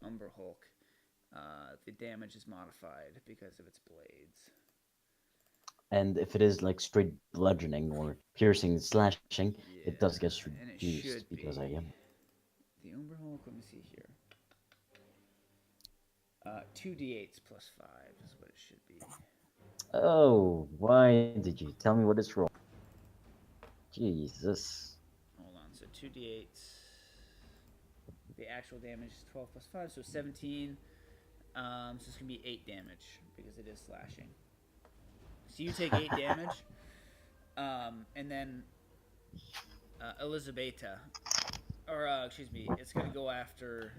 Umber Hulk. The damage is modified because of its blades. And if it is like straight bludgeoning or piercing, slashing, it does get Yeah, and it reduced should because be. I am. The Umber Hulk, let me see here. 2d8s plus 5 is what it should be. Oh, why did you tell me what is wrong? Jesus. Hold on. So 2d8. The actual damage is 12 plus 5, so 17. So it's gonna be 8 damage because it is slashing. So you take 8 damage, and then Elizabeta, or excuse me, it's gonna go after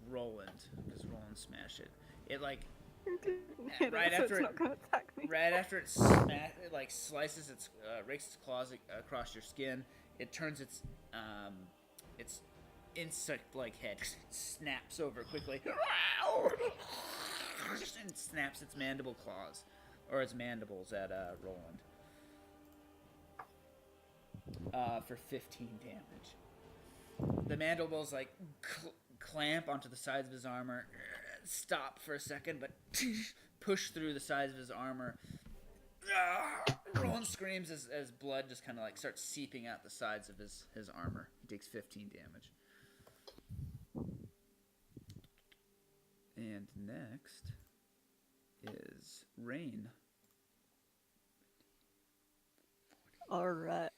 Roland because Roland smashed it. It like Hit right it, so after it's it, not gonna attack me. right after it like slices its rakes its claws across your skin. It turns its insect-like head snaps over quickly and snaps its mandible claws or its mandibles at Roland for 15 damage. The mandibles like clamp onto the sides of his armor, stop for a second, but push through the sides of his armor. Roland screams as blood just kind of like starts seeping out the sides of his armor. He takes 15 damage. And next is Rain. Alright.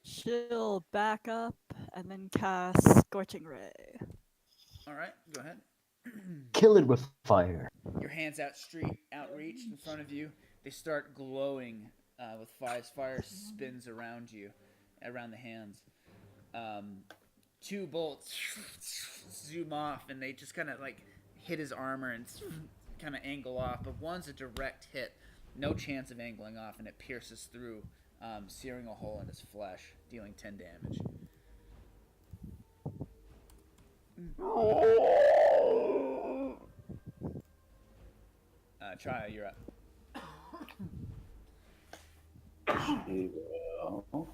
She'll back up and then cast Scorching Ray. All right, go ahead. Kill it with fire. Your hands outreach in front of you. They start glowing with fire spins around you, around the hands. 2 bolts zoom off, and they just kind of like hit his armor and kind of angle off. But one's a direct hit, no chance of angling off, and it pierces through, searing a hole in his flesh, dealing 10 damage. Chaya, you're up. She will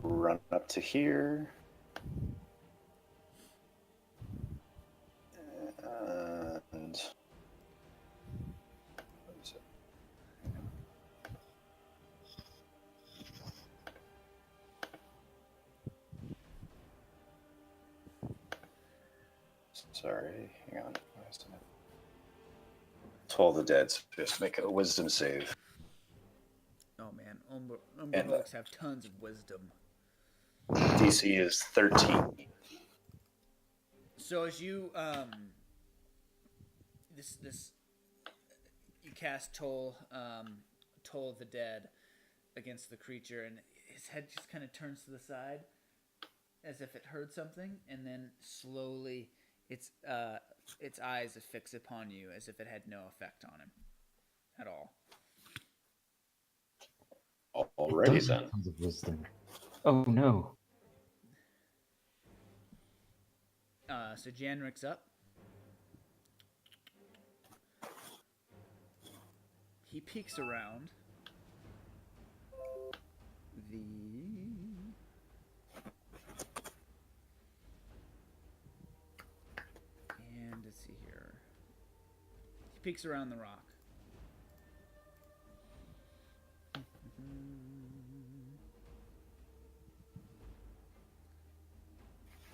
run up to here. And what is it? Sorry, hang on. Toll the dead. So just make a wisdom save. Oh man, And, Umberfolks have tons of wisdom. DC is 13. So as you you cast Toll of the Dead against the creature, and his head just kind of turns to the side as if it heard something, and then slowly its eyes affix upon you as if it had no effect on him at all. Already Those are then. tons of wisdom. Oh no. So Janric's up. He peeks around the and let's see here. He peeks around the rock.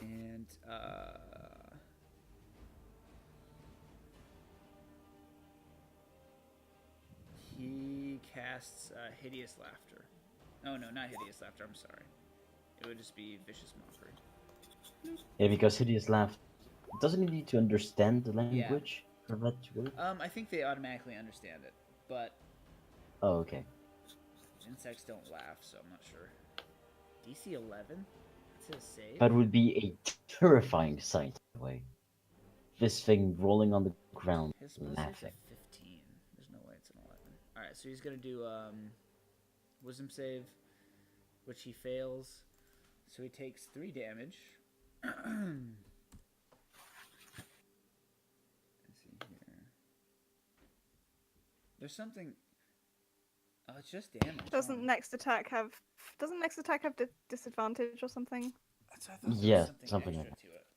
And he casts Hideous Laughter. Oh no, not Hideous Laughter, I'm sorry. It would just be Vicious Mockery. Yeah, because Hideous Laugh doesn't he need to understand the language for that to work? I think they automatically understand it, but Oh, okay. insects don't laugh, so I'm not sure. DC 11? That's his save? That would be a terrifying sight, by the way. This thing rolling on the ground, His spell save's laughing. a 15. There's no way it's an 11. Alright, so he's gonna do Wisdom save, which he fails. So he takes 3 damage. Let's see here. There's something. Oh, it's just damage. Doesn't next attack have disadvantage or something? That's, I thought there was Yeah, something extra like to it.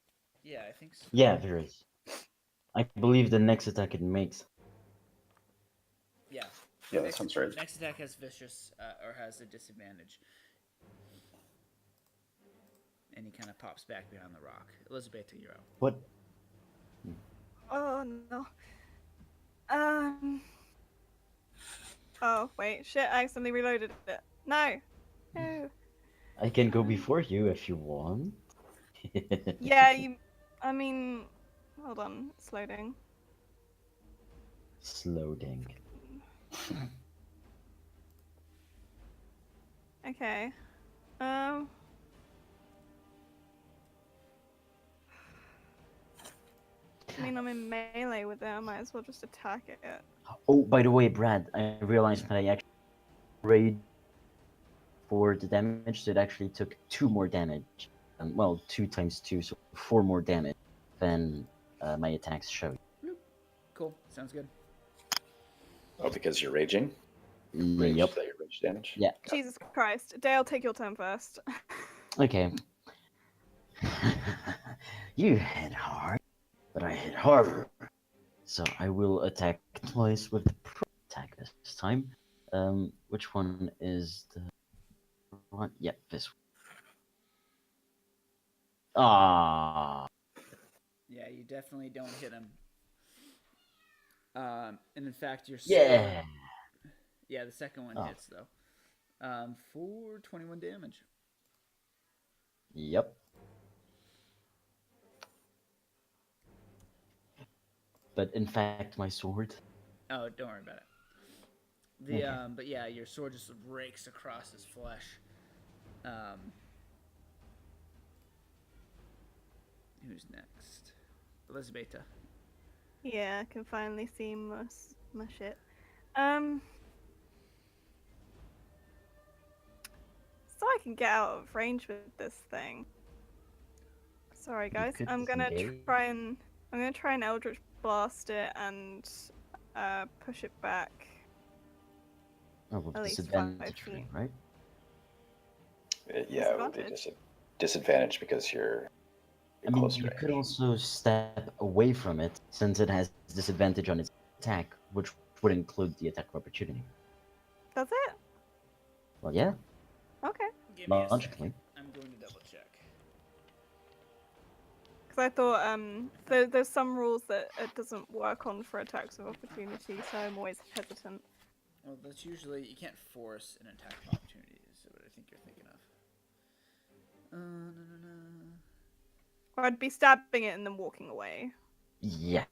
Yeah, I think so. Yeah, there is. I believe the next attack it makes. Yeah. Yeah, that sounds right. Next attack has vicious or has a disadvantage. And he kind of pops back behind the rock. Elizabeth, you're out. What? Oh no. Oh wait, shit! I accidentally reloaded it. No. No. I can go Um, before you if you want. Yeah, you. I mean, hold on, it's loading. Slowing. Okay. I mean, I'm in melee with it. I might as well just attack it. Oh, by the way, Brad, I realized that I actually raid for the damage, so it actually took 2 more damage. Well, 2 times 2, so 4 more damage than my attacks showed. Cool. Sounds good. Oh, because you're raging? Rage, Yep. is that your rage damage? Yeah. Jesus Christ, Dale, take your turn first. Okay. You hit hard, but I hit harder. So I will attack twice with the pro attack this time. Which one is the one? Yep, this one. Ah. Yeah, you definitely don't hit him. And in fact, your sword. Yeah. Yeah, the second one Oh. hits though. For 21 damage. Yep. But in fact, my sword. Oh, don't worry about it. But yeah, your sword just rakes across his flesh. Who's next? Elizabeth. Yeah, I can finally see my shit. So I can get out of range with this thing. Sorry, guys. could I'm gonna disengage. try and Eldritch blast it and push it back. Oh, with At least 5 disadvantage, feet. right? Yeah, it would be Disadvantage? disadvantage because you're I mean, close you range. could also step away from it since it has disadvantage on its attack, which would include the attack of opportunity. Does it? Well, yeah, Okay. Give me a logically. second. I'm going to double check. Because I thought there's some rules that it doesn't work on for attacks of opportunity, so I'm always hesitant. Well, that's usually you can't force an attack of opportunity. Is what I think you're thinking of. Or I'd be stabbing it and then walking away. Yeah.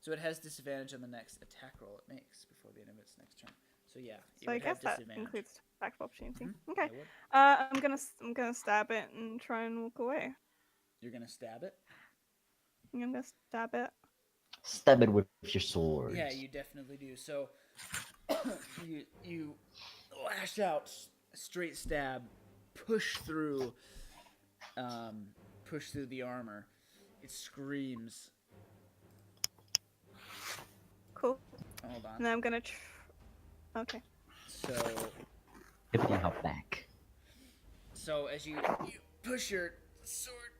So it has disadvantage on the next attack roll it makes before the end of its next turn. So yeah, it So I would have guess that disadvantage. includes attack of opportunity. Mhm, Okay. it would. I'm gonna stab it and try and walk away. You're gonna stab it. I'm gonna stab it. Stab it with your sword. Yeah, you definitely do. So you lash out, straight stab, push through the armor. It screams. Cool. Hold And on. then I'm gonna. Okay. So Hippity hop back. as you push your sword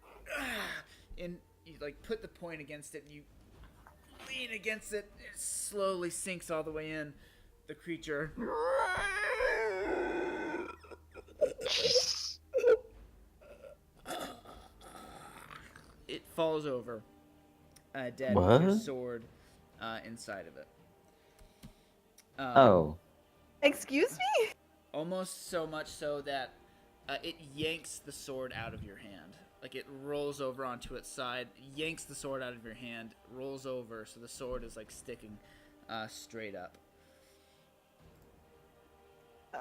and you like put the point against it and you lean against it, it slowly sinks all the way in. The creature it falls over dead with your What? sword inside of it. Oh. Excuse me? Almost so much so that it yanks the sword out of your hand. Like it rolls over onto its side, yanks the sword out of your hand, rolls over, so the sword is like sticking straight up.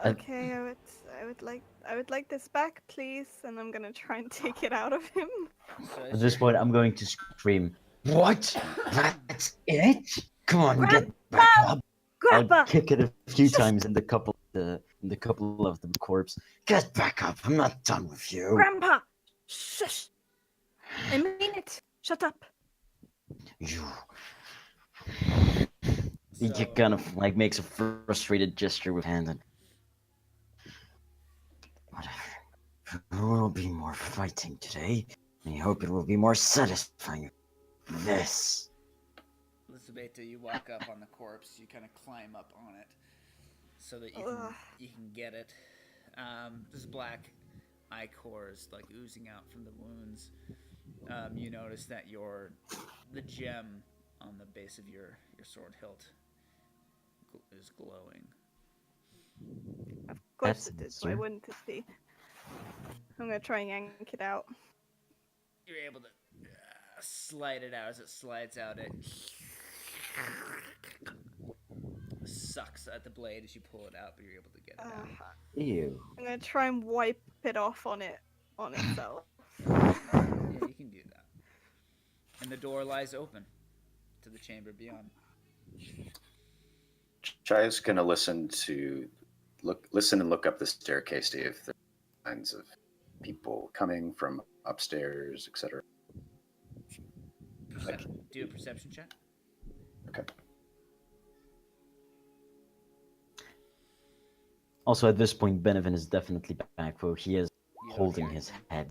Okay, I would like this back, please, and I'm gonna try and take it out of him. So At this point, I'm going to scream, "What? That's it? Come on, get back up!" Grandpa! I'll kick it a few times in the couple of the corpse. Get back up! I'm not done with you. Grandpa! Shush! I mean it. Shut up. You. So, He kind of like makes a frustrated gesture with hand and whatever. There will be more fighting today. I hope it will be more satisfying. This. Elizabeth, you walk up on the corpse. You kind of climb up on it so that Ugh. you can get it. This black ichor is like oozing out from the wounds. You notice that the gem on the base of your sword hilt is glowing. Of course That's it is. nice, Why yeah. wouldn't it be? I'm gonna try and yank it out. You're able to slide it out. As it slides out, it sucks at the blade as you pull it out, but you're able to get it out. Ew. I'm gonna try and wipe it off on itself. Yeah, you can do that. And the door lies open to the chamber beyond. Chaya's gonna listen and look up the staircase, see if there's signs of people coming from upstairs, etc. Do a perception check. Okay. Also, at this point, Benevin is definitely back, for he is You don't holding hear his anything. head.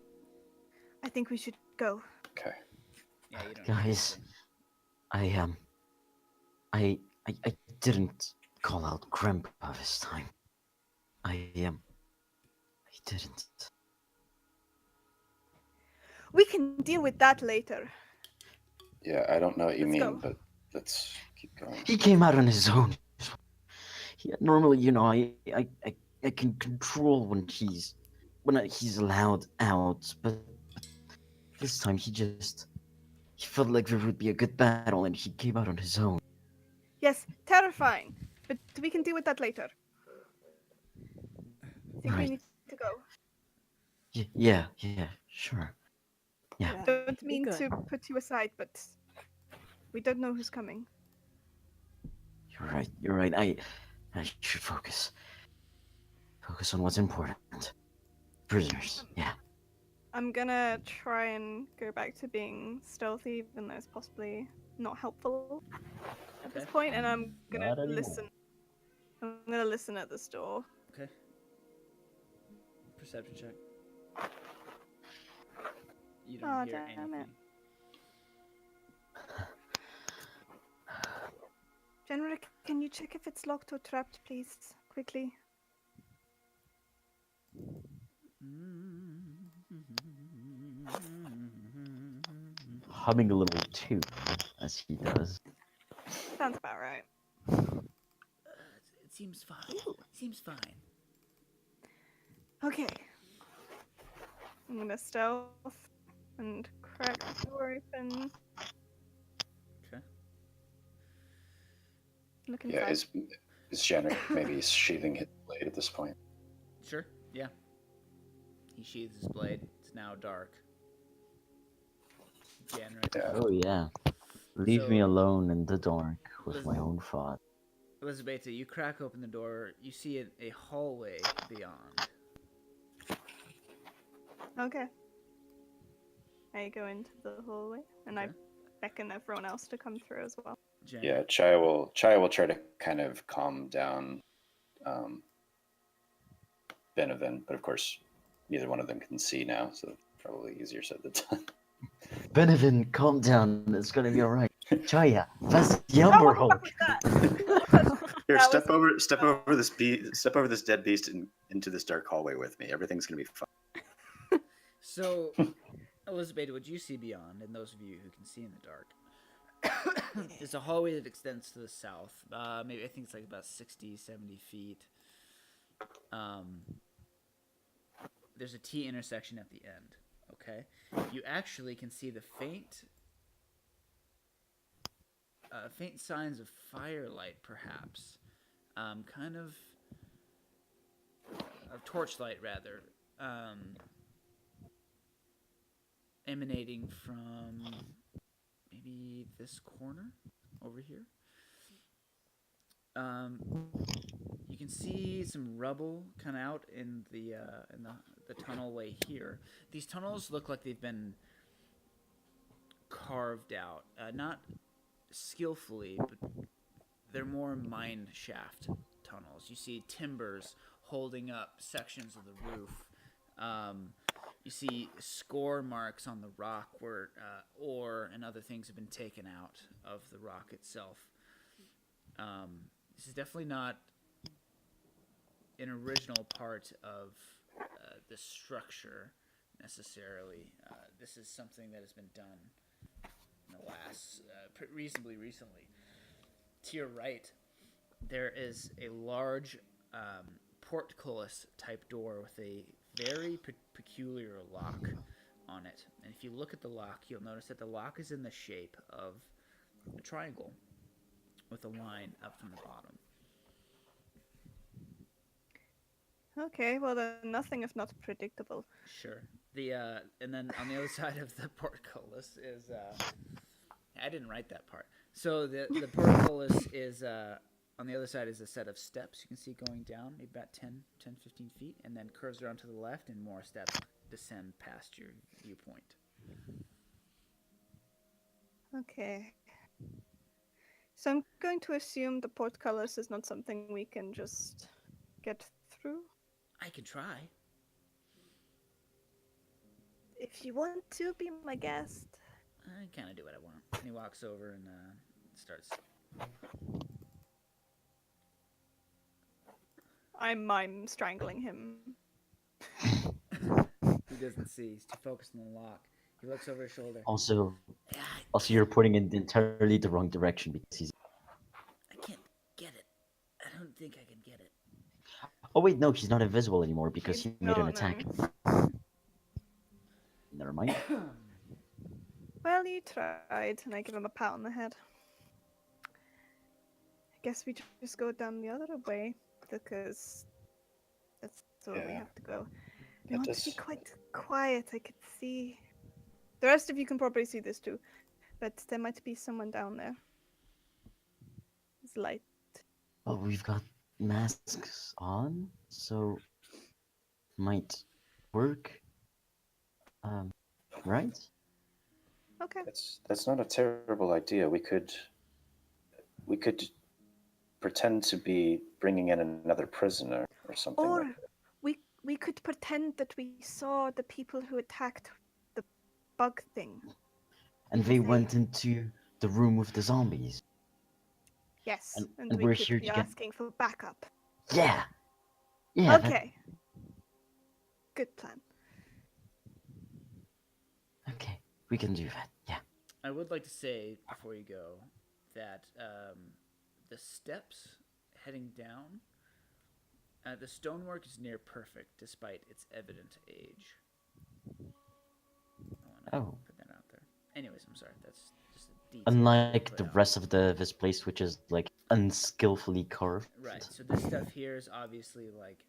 I think we should go. Okay. Yeah, you don't hear Guys, anything. I didn't call out Grandpa this time. I didn't. We can deal with that later. Yeah, I don't know what you Let's mean, go. but let's keep going. He came out on his own. Normally, you know, I can control when he's allowed out, but this time he felt like there would be a good battle, and he came out on his own. Yes, terrifying. But we can deal with that later. I think we Right. need to go. Yeah, sure. Yeah. Don't be mean good. to put you aside, but we don't know who's coming. You're right. I should focus. Focus on what's important. Prisoners, yeah. I'm gonna try and go back to being stealthy, even though it's possibly not helpful at this Okay. point, and I'm gonna Not anymore. listen. I'm gonna listen at this door. Okay. Perception check. You don't Aw, hear damn it. anything. Jenrick, can you check if it's locked or trapped, please? Quickly. Humming a little too, as he does. Sounds about right. It seems fine. Seems fine. Okay. I'm gonna stealth and crack the door open. Okay. Look Yeah, inside. is Jenrick maybe sheathing his blade at this point? Sure. Yeah. He sheathes his blade. It's now dark. Janrick. Yeah. Oh yeah. Leave me So- alone in the dark with Listen- my own thoughts. Elizabeth, you crack open the door. You see a hallway beyond. Okay. I go into the hallway and I Okay. beckon everyone else to come through as well. Janrick. Yeah, Chaya will try to kind of calm down Benevin, but of course neither one of them can see now, so it's probably easier said than done. Benevin, calm down. It's gonna be alright. Chaya, was the Umber Hulk. Here, That step was- over this dead beast into this dark hallway with me. Everything's gonna be fine. So, Elizabeth, what you see beyond, and those of you who can see in the dark, is a hallway that extends to the south. Maybe I think it's like about 60, 70 feet. There's a T intersection at the end. Okay, you actually can see the faint signs of firelight, perhaps, kind of torchlight rather. Emanating from maybe this corner over here. You can see some rubble kind of out in the tunnel way here. These tunnels look like they've been carved out, not skillfully, but they're more mine shaft tunnels. You see timbers holding up sections of the roof. You see score marks on the rock where ore and other things have been taken out of the rock itself. This is definitely not an original part of the structure necessarily. This is something that has been done the last, reasonably recently. To your right, there is a large portcullis type door with a very peculiar lock on it. And if you look at the lock, you'll notice that the lock is in the shape of a triangle with a line up from the bottom. Okay, well then nothing if not predictable. Sure. And then on the other side of the portcullis is I didn't write that part. So the portcullis is on the other side is a set of steps you can see going down maybe about 10, 15 feet, and then curves around to the left, and more steps descend past your viewpoint. Okay. So I'm going to assume the portcullis is not something we can just get through. I could try. If you want to be my guest. I kind of do what I want. And he walks over and starts. I'm strangling him. He doesn't see. He's too focused on the lock. He looks over his shoulder. Also, Yeah, you're pointing in entirely the wrong direction because he's. I can't get it. I don't think I can get it. Oh wait, no, he's not invisible anymore because He's he made an not, attack. no. Never mind. Well, you tried, and I give him a pat on the head. I guess we just go down the other way, because that's where we Yeah. have to go. That We want to be does- quite quiet, I could see. The rest of you can probably see this too, but there might be someone down there. It's light. Well, we've got masks on, so might work. Right? Okay. That's not a terrible idea. We could pretend to be bringing in another prisoner or something. Or like that. we could pretend that we saw the people who attacked the bug thing. And they Say- went into the room with the zombies. Yes, And and we're we could here be to get- asking for backup. Yeah. Yeah. Okay. Good plan. Okay, we can do that. Yeah. I would like to say before you go that the steps heading down, the stonework is near perfect despite its evident age. I want to Oh. put that out there. Anyways, I'm sorry. That's just a detail. Unlike put the out. rest of this place, which is like unskillfully carved. Right. So this stuff here is obviously like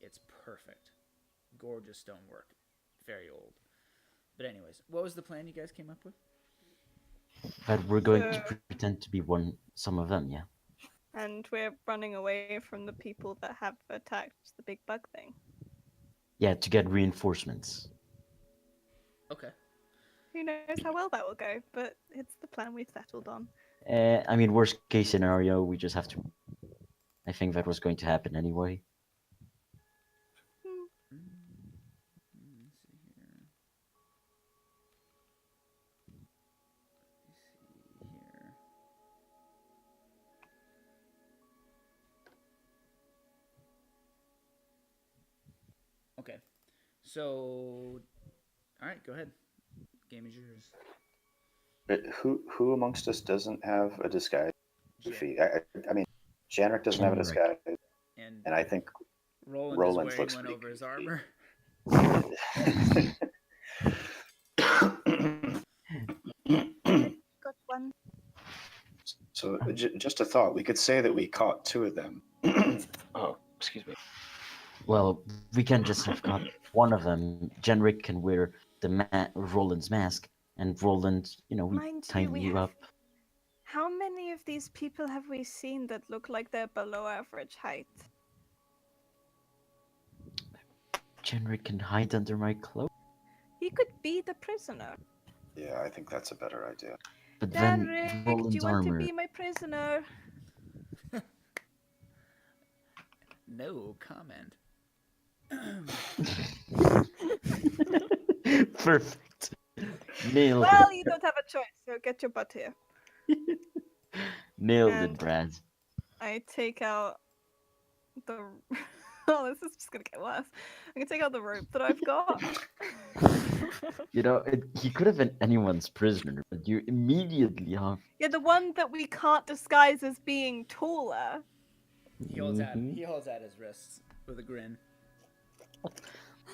it's perfect, gorgeous stonework, very old. But anyways, what was the plan you guys came up with? But we're going Uh, to pretend to be some of them, yeah. And we're running away from the people that have attacked the big bug thing. Yeah, to get reinforcements. Okay. Who knows how well that will go, but it's the plan we've settled on. I mean, worst case scenario, we just have to. I think that was going to happen anyway. Hmm. Let's see here. Okay. So, all right, go ahead. Game is yours. But who amongst us doesn't have a disguise Jan- fee? I mean, Janrik doesn't have a Janrik. disguise, And and I think Roland Roland is wearing looks one pretty over his goofy. armor. Got one. So just a thought. We could say that we caught two of them. Oh, excuse me. Well, we can just have got one of them. Jenrick can wear Roland's mask, and Roland, we Mind you, tighten we you have. up. How many of these people have we seen that look like they're below average height? Jenrick can hide under my cloak, He could be the prisoner. Yeah, I think that's a better idea. but then Danrick, do Roland's you want armor. to be my prisoner? No comment. Perfect. Nailed Well, you don't have a choice, so get your butt here. it. Nailed and- it, Brad. I take out the Oh, this is just gonna get worse. I'm gonna take out the rope that I've got. You know, he could have been anyone's prisoner, but you immediately have. Yeah, the one that we can't disguise as being taller. He holds out. Mhm. He holds out his wrists with a grin.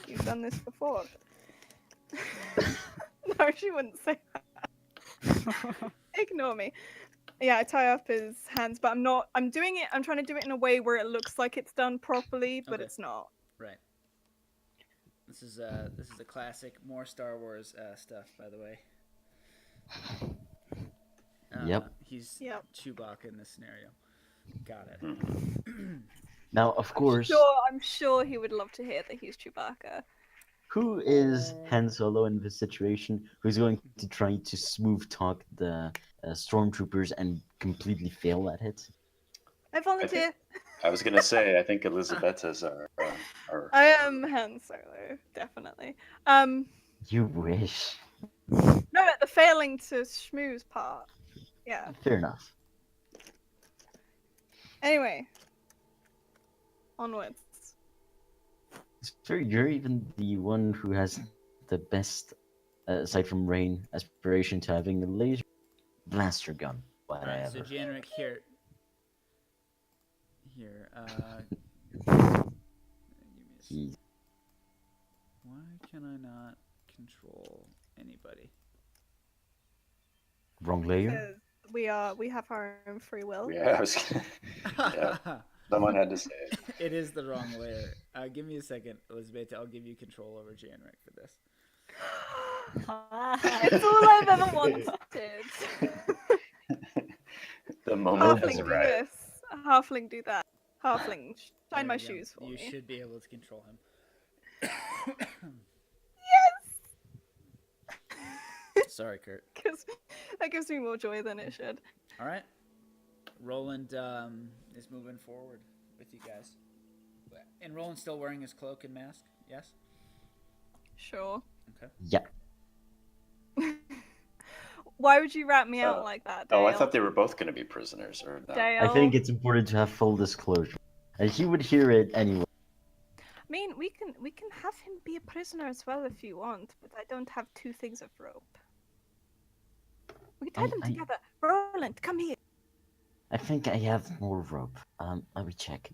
You've done this before. No, she wouldn't say that. Ignore me. Yeah, I tie up his hands, but I'm not. I'm doing it. I'm trying to do it in a way where it looks like it's done properly, but Okay. it's not. Right. This is a classic, more Star Wars stuff, by the way. Yep. He's Yep. Chewbacca in this scenario. Got it. Now, of course, I'm sure he would love to hear that he's Chewbacca. who is Han Solo in this situation? Who's going to try to smooth talk the stormtroopers and completely fail at it? I volunteer. I was gonna say, I think Elizabeta's our I am Han Solo, definitely. You wish. No, at the failing to schmooze part. Yeah. Fair enough. Anyway. Onwards. Sir, you're even the one who has the best, aside from Rain, aspiration to having a laser blaster gun. Whatever. Alright, so Janrik here. Give me a He- Why can I not control anybody? Wrong layer? Because we have our own free will. yeah. I was Yeah. Someone had to say it. It is the wrong layer. Give me a second, Elizabeth. I'll give you control over Janrik for this. It's all I've ever wanted. The moment Halfling has do arrived. this. Halfling do that. Halfling, There shine my we go. shoes for You me. should be able to control him. Sorry, Kurt. That gives me more joy than it should. All right. Roland is moving forward with you guys. And Roland's still wearing his cloak and mask? Yes? Sure. Okay. Yeah. Why would you rat me out Oh. like that, Dale? Oh, I thought they were both gonna be prisoners, or not. Dale. I think it's important to have full disclosure. And he would hear it anyway. I mean, we can have him be a prisoner as well if you want, but I don't have 2 things of rope. We can tie them I- together. Roland, come here. I think I have more rope. Let me check.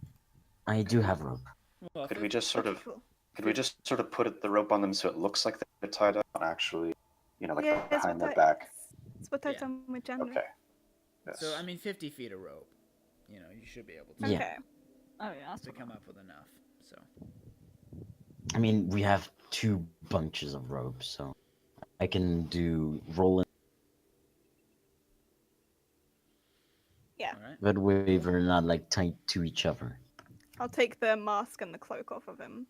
I do have rope. Well, Could we just sort Okay, of cool. put the rope on them so it looks like they're tied up, not actually, like Yeah, that's behind what their back? That's what I've Yeah. done with January. Okay. Yes. So, I mean, 50 feet of rope. You should be able to, Yeah. Okay. Oh yeah, that's to what come up with enough. So, I mean, we have 2 bunches of rope, so I can do rolling. Yeah. all right. That way we're not like tied to each other. I'll take the mask and the cloak off of him,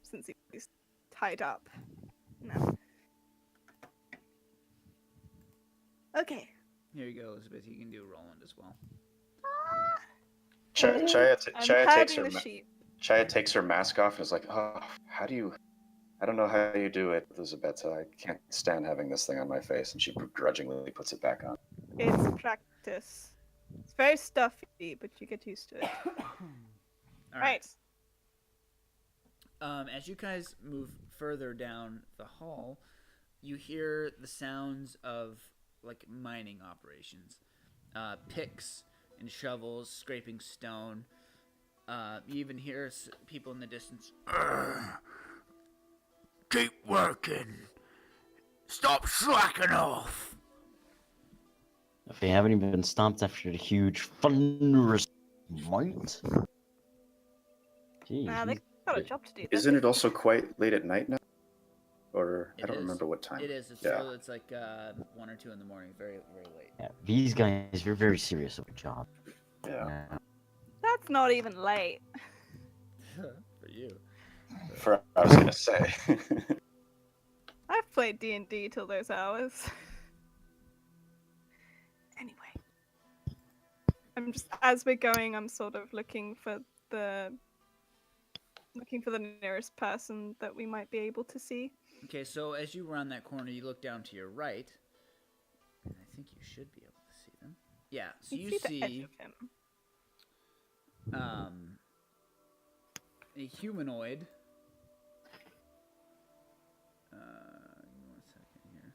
since he's tied up. No. Okay. Here you go, Elizabeth. You can do Roland as well. Chaya, I'm takes herding her the sheep. Chaya takes her mask off and is like, "Oh, how do you? I don't know how you do it, Elizabeth. I can't stand having this thing on my face." And she begrudgingly puts it back on. It's practice. It's very stuffy, but you get used to it. All Right. As you guys move further down the hall, you hear the sounds of like mining operations, picks and shovels scraping stone. You even hear people in the distance. Keep working. Stop slacking off. They haven't even been stopped after the huge thunderous might. Jeez, Nah, they he's- got a job to do. Isn't it also quite late at night now? Or I It don't is. remember what time. It is. It's Yeah. still, it's like 1 or 2 in the morning. Very, very late. yeah, these guys are very serious of a job. Yeah. Yeah. That's not even late. For you. I was gonna say. I've played D&D till those hours. Anyway. I'm just, as we're going, I'm sort of looking for the nearest person that we might be able to see. Okay, so as you round that corner, you look down to your right, and I think you should be able to see them. Yeah, so you see the edge see of him. a humanoid. Give me 1 second here.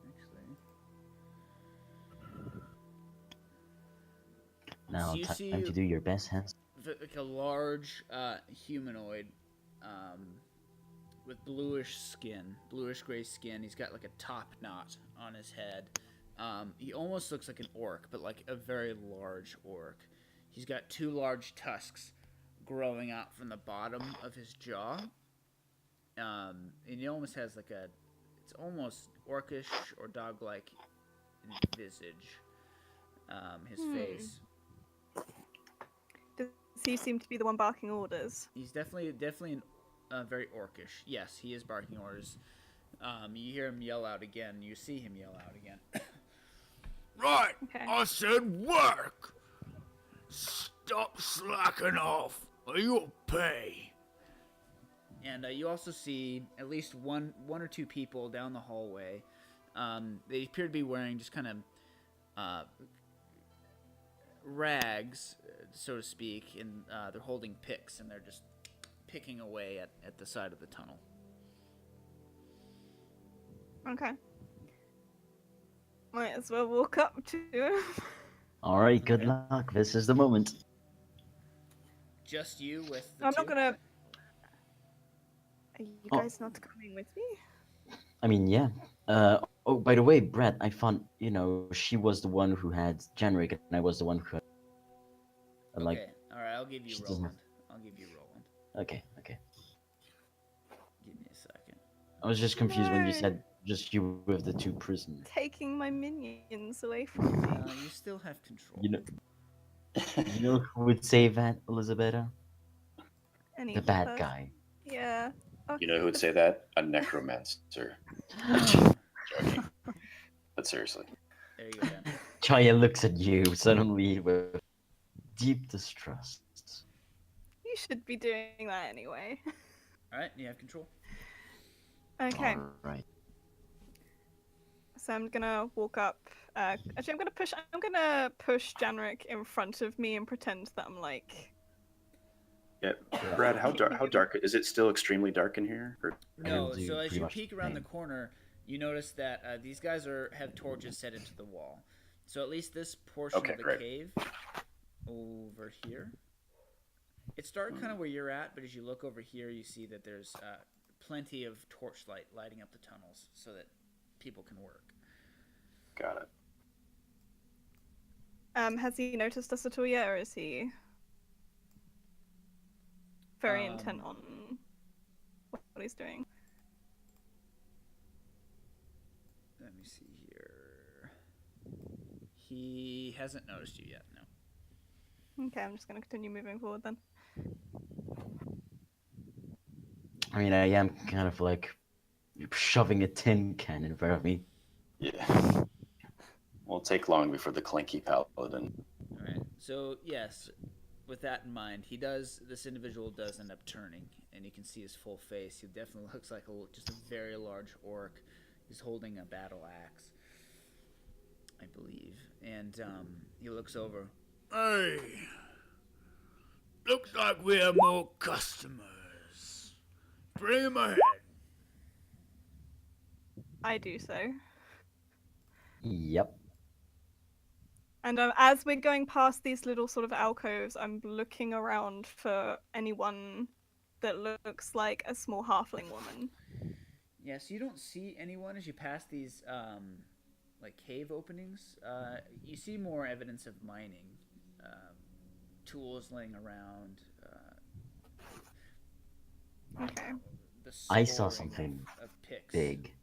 Actually, Now, So you time see- to do your best, Hans. like a large humanoid with bluish skin, bluish gray skin. He's got like a top knot on his head. He almost looks like an orc, but like a very large orc. He's got 2 large tusks growing out from the bottom of his jaw. And he almost has like it's almost orcish or dog-like visage. His face. Does he seem to be the one barking orders? He's definitely very orcish. Yes, he is barking orders. You hear him yell out again. You see him yell out again. Right, Okay. I said work. Stop slacking off, or you'll pay. And you also see at least one or two people down the hallway. They appear to be wearing just kind of rags, so to speak, and they're holding picks, and they're just picking away at the side of the tunnel. Okay. Might as well walk up to him. All right, good Okay. luck. This is the moment. Just you with the I'm two? not gonna. Are you Oh. guys not coming with me? I mean, yeah. Oh, by the way, Brett, I found, she was the one who had Genric, and I was the one who had, like, Okay, alright, I'll give you she doesn't- Roland. I'll give you Roland. okay. Give me a second. I was just confused when you No. said just you with the 2 prisoners. Taking my minions away from me. You still have control. You know who would say that, Elizabeth? Any The bad person. guy. Yeah. You know who would say that? A necromancer. Joking. But seriously. There you go, Ben. Chaya looks at you suddenly with deep distrust. You should be doing that anyway. Alright, you have control. Okay. All right. So I'm gonna walk up. Actually, I'm gonna push Janrik in front of me and pretend that I'm like. Yeah, Brad, how dark is it? Still extremely dark in here? Or... No, do so as pretty you much peek the around the same. corner, you notice that these guys have torches set into the wall. So at least this portion Okay, of the great. cave over here. It's dark kind of where you're at, but as you look over here, you see that there's plenty of torchlight lighting up the tunnels so that people can work. Got it. Has he noticed us at all yet, or is he very intent on what he's doing? Let me see here. He hasn't noticed you yet, no. Okay, I'm just gonna continue moving forward then. I mean, I am kind of like shoving a tin can in front of me. Yeah. Won't take long before the clanky paladin. Alright, so yes, with that in mind, this individual does end up turning, and you can see his full face. He definitely looks like just a very large orc. He's holding a battle axe, I believe, and he looks over. Hey, looks like we have more customers. Bring 'em ahead. I do so. Yep. And as we're going past these little sort of alcoves, I'm looking around for anyone that looks like a small halfling woman. Yeah, so you don't see anyone as you pass these like cave openings. You see more evidence of mining, tools laying around. Okay. The I saw scoring something of picks. big.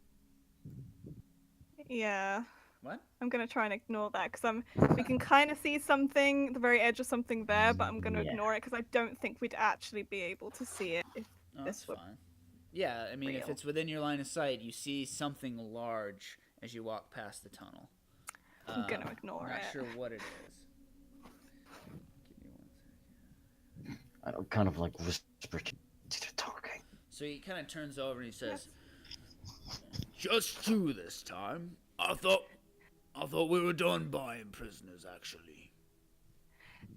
Yeah. What? I'm gonna try and ignore that because we can kind of see something, the very edge of something there, but I'm gonna Yeah. ignore it because I don't think we'd actually be able to see it if Oh, this that's were fine. Yeah, I mean, if real. it's within your line of sight, you see something large as you walk past the tunnel. I'm gonna ignore Not it. sure what it is. Give me 1 second. I don't kind of like whisper to the talking. So he kind of turns over and he says, Just 2 this time. I thought I thought we were done buying prisoners, actually.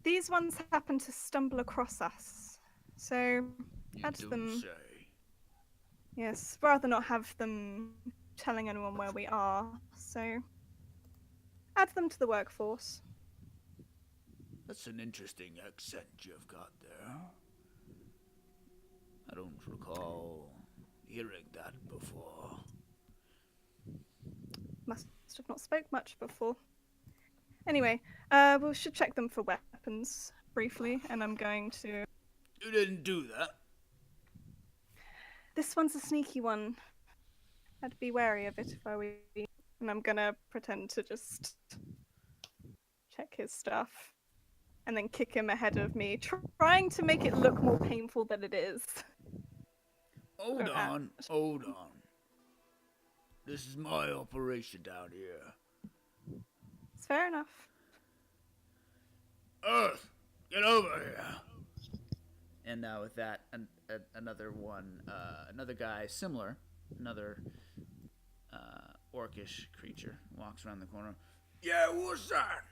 These ones happen to stumble across us, so You add do them. say. Yes, rather not have them telling anyone where we are. So add them to the workforce. That's an interesting accent you've got there. I don't recall hearing that before. Must have not spoke much before. Anyway, we should check them for weapons briefly, and I'm going to. You didn't do that. This one's a sneaky one. I'd be wary of it if I were you. And I'm gonna pretend to just check his stuff, and then kick him ahead of me, trying to make it look more painful than it is. Hold Oh, on, hold on. This is my operation down here. It's fair enough. Earth, get over here. And with that, another one, another guy similar, another orcish creature walks around the corner. Yeah, what's that?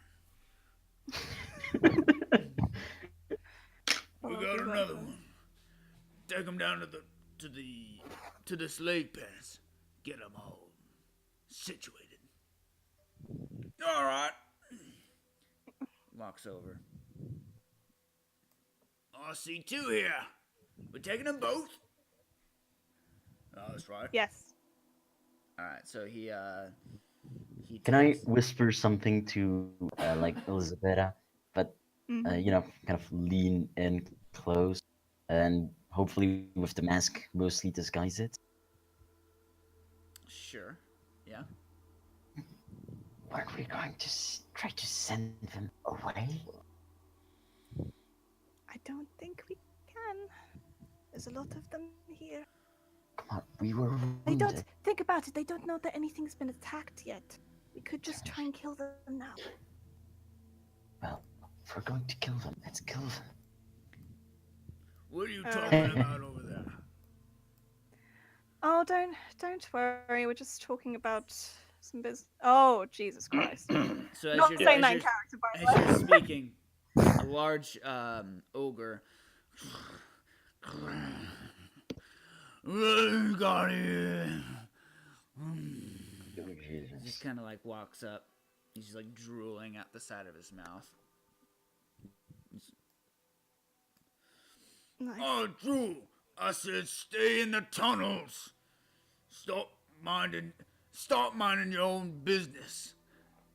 We got another one. Take him down to the slave pens. Get them all situated. All right. Walks over. I see two here. We're taking them both. Oh, that's right. Yes. All right, so he Can I takes- whisper something to like Elizabeth, but Mhm. you know, kind of lean in close, and hopefully with the mask mostly disguise it? Sure. Yeah. Weren't we going to try to send them away? I don't think we can. There's a lot of them here. Come on, we were They wounded. don't think about it. They don't know that anything's been attacked yet. We could just try and kill them now. Well, if we're going to kill them, let's kill them. What are you talking about over there? Oh, don't worry. We're just talking about some business. Oh, Jesus Christ! So as Not you're, saying as that in you're- character, by the as way. you're speaking, a large ogre What you got here? Oh, just Jesus. kind of like walks up. He's like drooling at the side of his mouth. Nice. Oh, Drew, I said stay in the tunnels. Stop minding your own business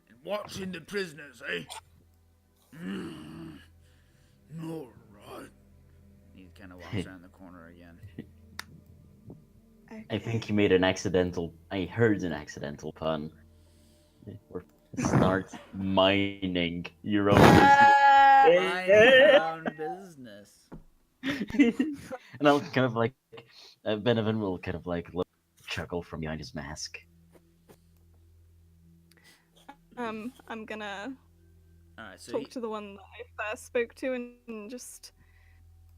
and watching the prisoners, eh? All right. He kind of walks around the corner again. I think he made an accidental. I heard an accidental pun. Or start mining your own Mind your own business. business. And I'll kind of like, Benevan will kind of like chuckle from behind his mask. I'm gonna All right, so talk to the one that I first spoke to and just.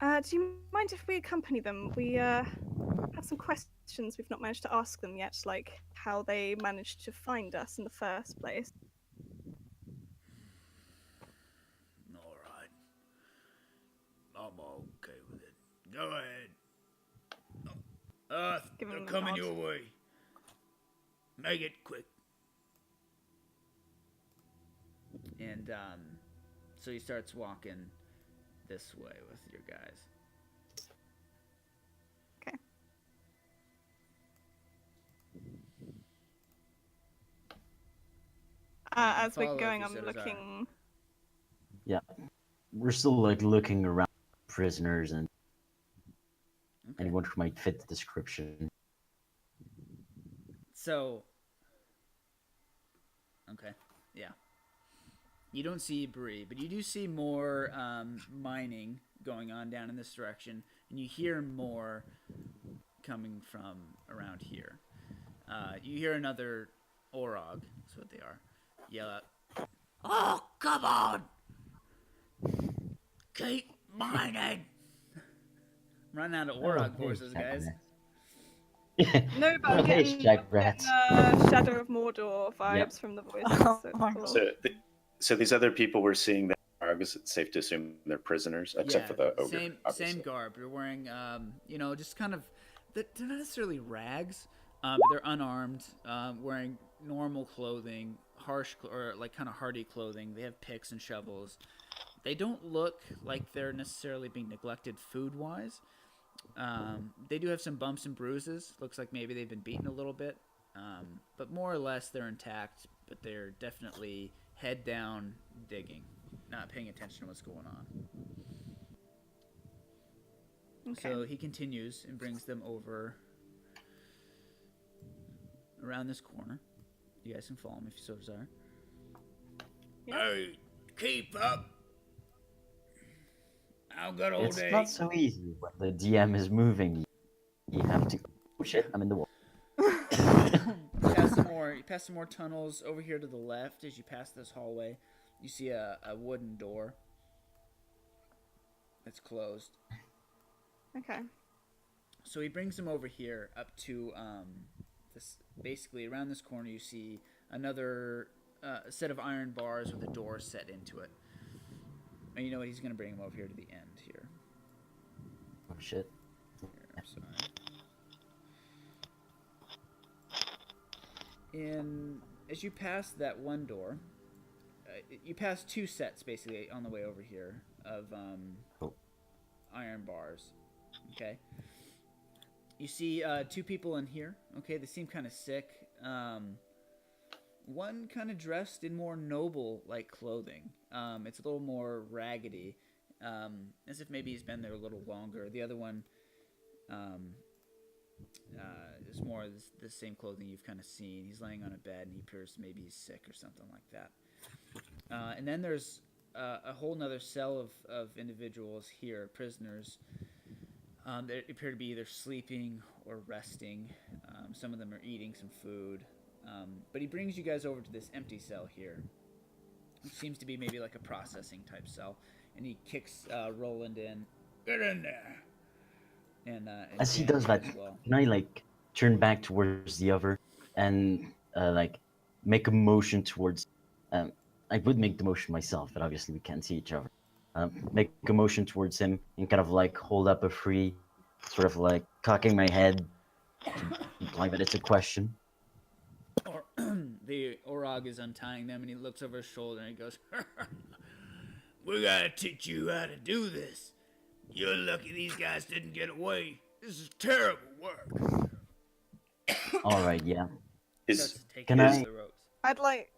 Do you mind if we accompany them? We have some questions we've not managed to ask them yet, like how they managed to find us in the first place. All right. I'm okay with it. Go ahead. Earth, Give they're him a coming nod. your way. Make it quick. and so he starts walking this way with your guys. As we're Follow if going, you I'm said Azar. looking. We're still like looking around prisoners and Okay. anyone who might fit the description. So, okay, yeah. You don't see Bree, but you do see more mining going on down in this direction, and you hear more coming from around here. You hear another Orog, that's what they are, yell out, Oh, come on! Keep mining! run out of Oh, Orog hey, forces, guys. No, but I'm Hey, getting, Jack Rats. Shadow of Mordor vibes from the voices. Oh So it's my cool. So these other people we're seeing that are, is it safe to assume they're prisoners, except for the ogre? same obviously. garb. You're wearing, just kind of. They're not necessarily rags, but they're unarmed, wearing normal clothing, or like kind of hardy clothing. They have picks and shovels. They don't look like they're necessarily being neglected food-wise. They do have some bumps and bruises. Looks like maybe they've been beaten a little bit, but more or less they're intact. But they're definitely head down, digging, not paying attention to what's going on. Okay. So he continues and brings them over around this corner. You guys can follow him if you so desire. Hey, keep up. I've got all It's day. not so easy when the DM is moving. You have to. Oh shit! I'm in the wall. You pass some more tunnels over here to the left. As you pass this hallway, you see a wooden door that's closed. Okay. So he brings them over here up to this. Basically, around this corner, you see another set of iron bars with a door set into it. And you know what? He's going to bring him over here to the end here. Oh shit! Here, I'm sorry. As you pass that one door, you pass two sets basically on the way over here of iron bars. Okay. You see two people in here. Okay, they seem kind of sick. One kind of dressed in more noble-like clothing. It's a little more raggedy, as if maybe he's been there a little longer. The other one is more the same clothing you've kind of seen. He's laying on a bed, and he appears maybe he's sick or something like that. And then there's a whole nother cell of individuals here, prisoners. They appear to be either sleeping or resting. Some of them are eating some food. But he brings you guys over to this empty cell here. It seems to be maybe like a processing type cell. And he kicks Roland in. Get in there. And As he Danny does that, as well. can I like turn back towards the other and like make a motion towards? I would make the motion myself, but obviously we can't see each other. Make a motion towards him and kind of like hold up a free, sort of like cocking my head, like that it's a question. Or the Orog is untying them, and he looks over his shoulder and he goes, We gotta teach you how to do this. You're lucky these guys didn't get away. This is terrible work. All right, yeah. starts Is to take Can you I- off the ropes. I'd like.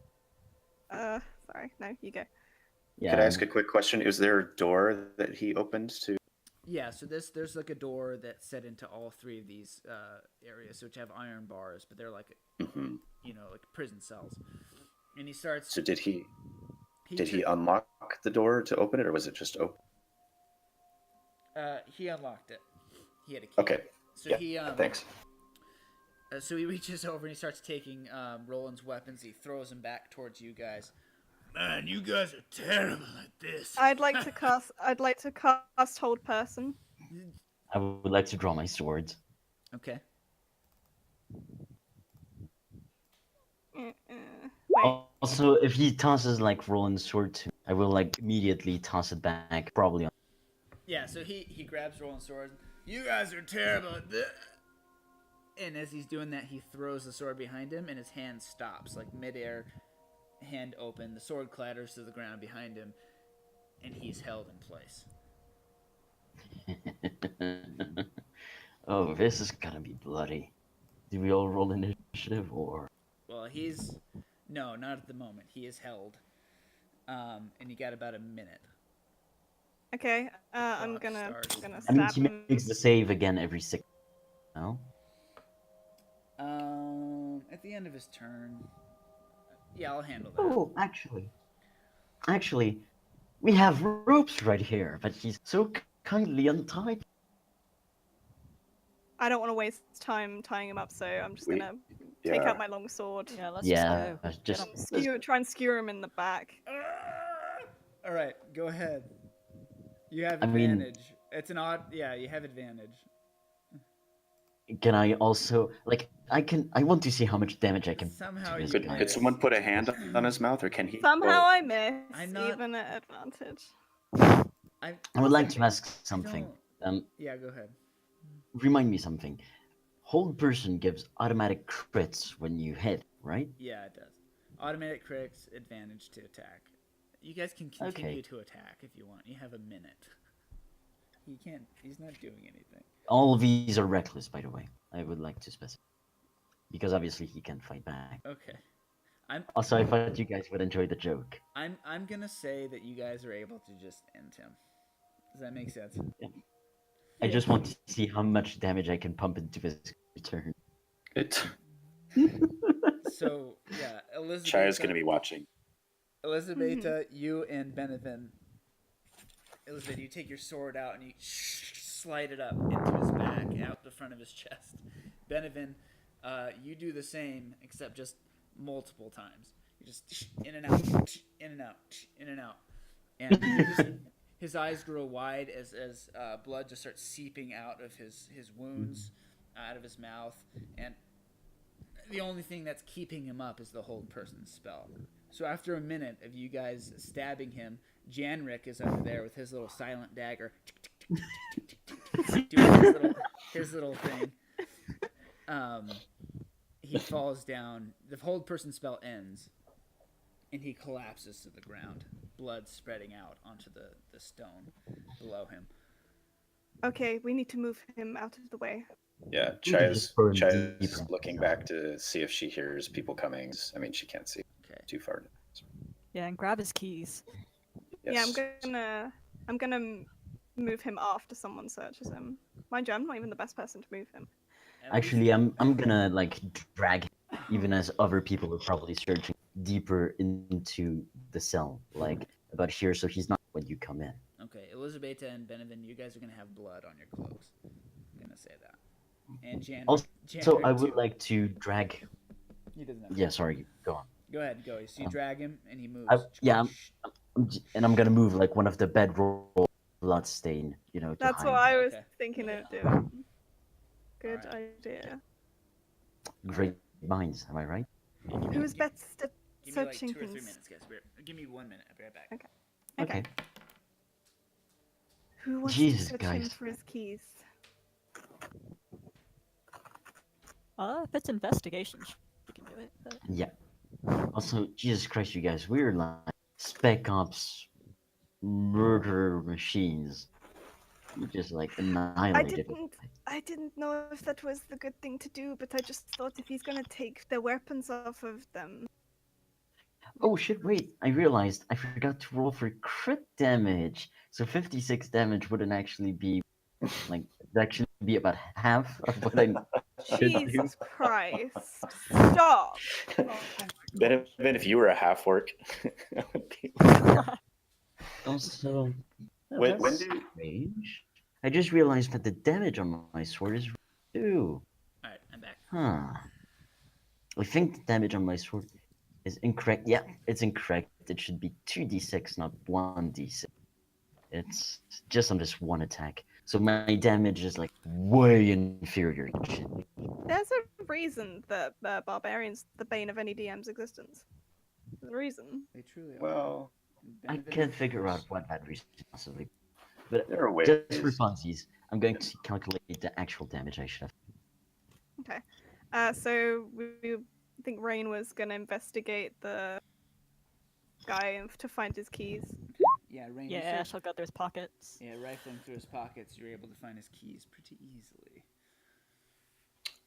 Sorry. No, you go. Yeah. could I ask a quick question? Is there a door that he opened to? Yeah, so there's like a door that's set into all three of these areas, which have iron bars, but they're like, Hmm. like prison cells. And he starts. So did he tur- unlock the door to open it, or was it just open? He unlocked it. He had a key. Okay. So Yeah, he Thanks. So he reaches over and he starts taking Roland's weapons. He throws them back towards you guys. Man, you guys are terrible at this. I'd like to cast. I'd like to cast Hold Person. I would like to draw my swords. Okay. Wait. Also, if he tosses like Roland's sword to, I will like immediately toss it back. Probably. Yeah. So he grabs Roland's sword. You guys are terrible at this. And as he's doing that, he throws the sword behind him, and his hand stops, like midair, hand open. The sword clatters to the ground behind him, and he's held in place. Oh, this is gonna be bloody. Do we all roll initiative or? Well, no, not at the moment. He is held, and you got about a minute. Okay. I'm Clock gonna starts. gonna I mean, stab he him. makes the save again every 6. No. At the end of his turn, yeah, I'll handle that. Oh, actually, we have ropes right here, but he's so kindly untied. I don't want to waste time tying him up, so I'm just We- gonna take Yeah. out my long sword. Yeah, let's Yeah, just go. just Try and skewer him in the back. All right, go ahead. You have I mean- advantage. It's an odd. Yeah, you have advantage. can I also like I want to see how much damage I can Somehow do this you Could, guy. could someone put a hand on his mouth, or can he? Somehow roll? I miss, I'm not- even at advantage. I would like to ask something. don't- Yeah, go ahead. Remind me something. Hold person gives automatic crits when you hit, right? Yeah, it does. Automatic crits, advantage to attack. You guys can continue to attack if you want. You have a minute. He can't. He's not doing anything. All of these are reckless, by the way. I would like to specify. Because obviously he can fight back. Okay. Also, I thought you guys would enjoy the joke. I'm gonna say that you guys are able to just end him. Does that make sense? I just want to see how much damage I can pump into his turn. It. So yeah, Elizabeth. Shire's gonna be watching. Elizabeth, you and Benevin. Elizabeth, you take your sword out and you slide it up into his back, out the front of his chest. Benevin, you do the same, except just multiple times. You just in and out, in and out, in and out, and his eyes grow wide as blood just starts seeping out of his wounds, out of his mouth, and the only thing that's keeping him up is the hold person spell. So after a minute of you guys stabbing him, Janrik is over there with his little silent dagger, doing his little thing. He falls down. The hold person spell ends, and he collapses to the ground, blood spreading out onto the stone below him. Okay, we need to move him out of the way. Yeah, just Chaya's burn deeper. looking back to see if she hears people coming. I mean, she can't see Okay. too far. Yeah, and grab his keys. Yes. Yeah, I'm gonna move him after someone searches him. Mind you, I'm not even the best person to move him. At Actually, least- I'm gonna like drag him, even as other people are probably searching deeper into the cell, like about here, so he's not when you come in. Okay, Elizabeth and Benevin, you guys are gonna have blood on your clothes. I'm gonna say that. And Jan. Also, Janrik I would too. like to drag. He doesn't have. Yeah, sorry, go on. Go ahead, go. So you drag him and he moves. And I'm gonna move like one of the bedroll blood stain, to That's hide. what I was Okay. thinking of doing. Good Alright. idea. Great minds, am I right? Who's best at Give me like searching 2 or 3 things? minutes, guys. Give me 1 minute. I'll be right back. Okay. Okay. Who wants Jesus, to search him guys. for his keys? If it's investigation, you can do it. But... Yeah. Also, Jesus Christ, you guys, we're like spec ops murder machines. You just like annihilated it. I didn't know if that was the good thing to do, but I just thought if he's gonna take the weapons off of them. Oh shit, wait, I realized I forgot to roll for crit damage. So 56 damage wouldn't actually be like it'd actually be about half of what I should do. Jesus Christ! Stop! Ben, if you were a half orc, that would be. Also, When that's do strange. I just realized that the damage on my sword is 2. Alright, I'm back. Huh. I think the damage on my sword is incorrect. Yeah, it's incorrect. It should be 2d6, not 1d6. It's just on this one attack. So my damage is like way inferior to shit. There's a reason that barbarians the bane of any DM's existence. There's a reason. They truly are. well, I can't figure out what that reason is possibly. But there are ways. just for funsies, I'm going to calculate the actual damage I should have. So I think Rain was gonna investigate the guy to find his keys. Yeah, Rain. Yeah, she'll go through his pockets. Yeah, rifling through his pockets, you're able to find his keys pretty easily.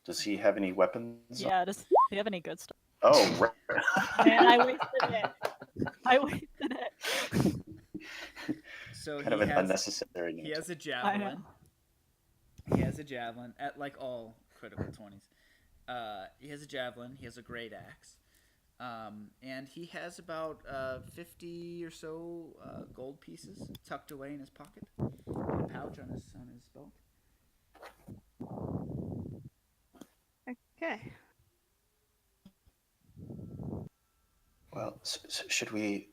Does he have any weapons? Yeah, do you have any good stuff? Oh, right. Man, I wasted it. I wasted it. So Kind of he an has, unnecessary. he has a I javelin. know. He has a javelin at like all critical 20s. He has a javelin. He has a great axe. And he has about 50 or so gold pieces tucked away in his pocket, in a pouch on his belt. Okay. Well, should we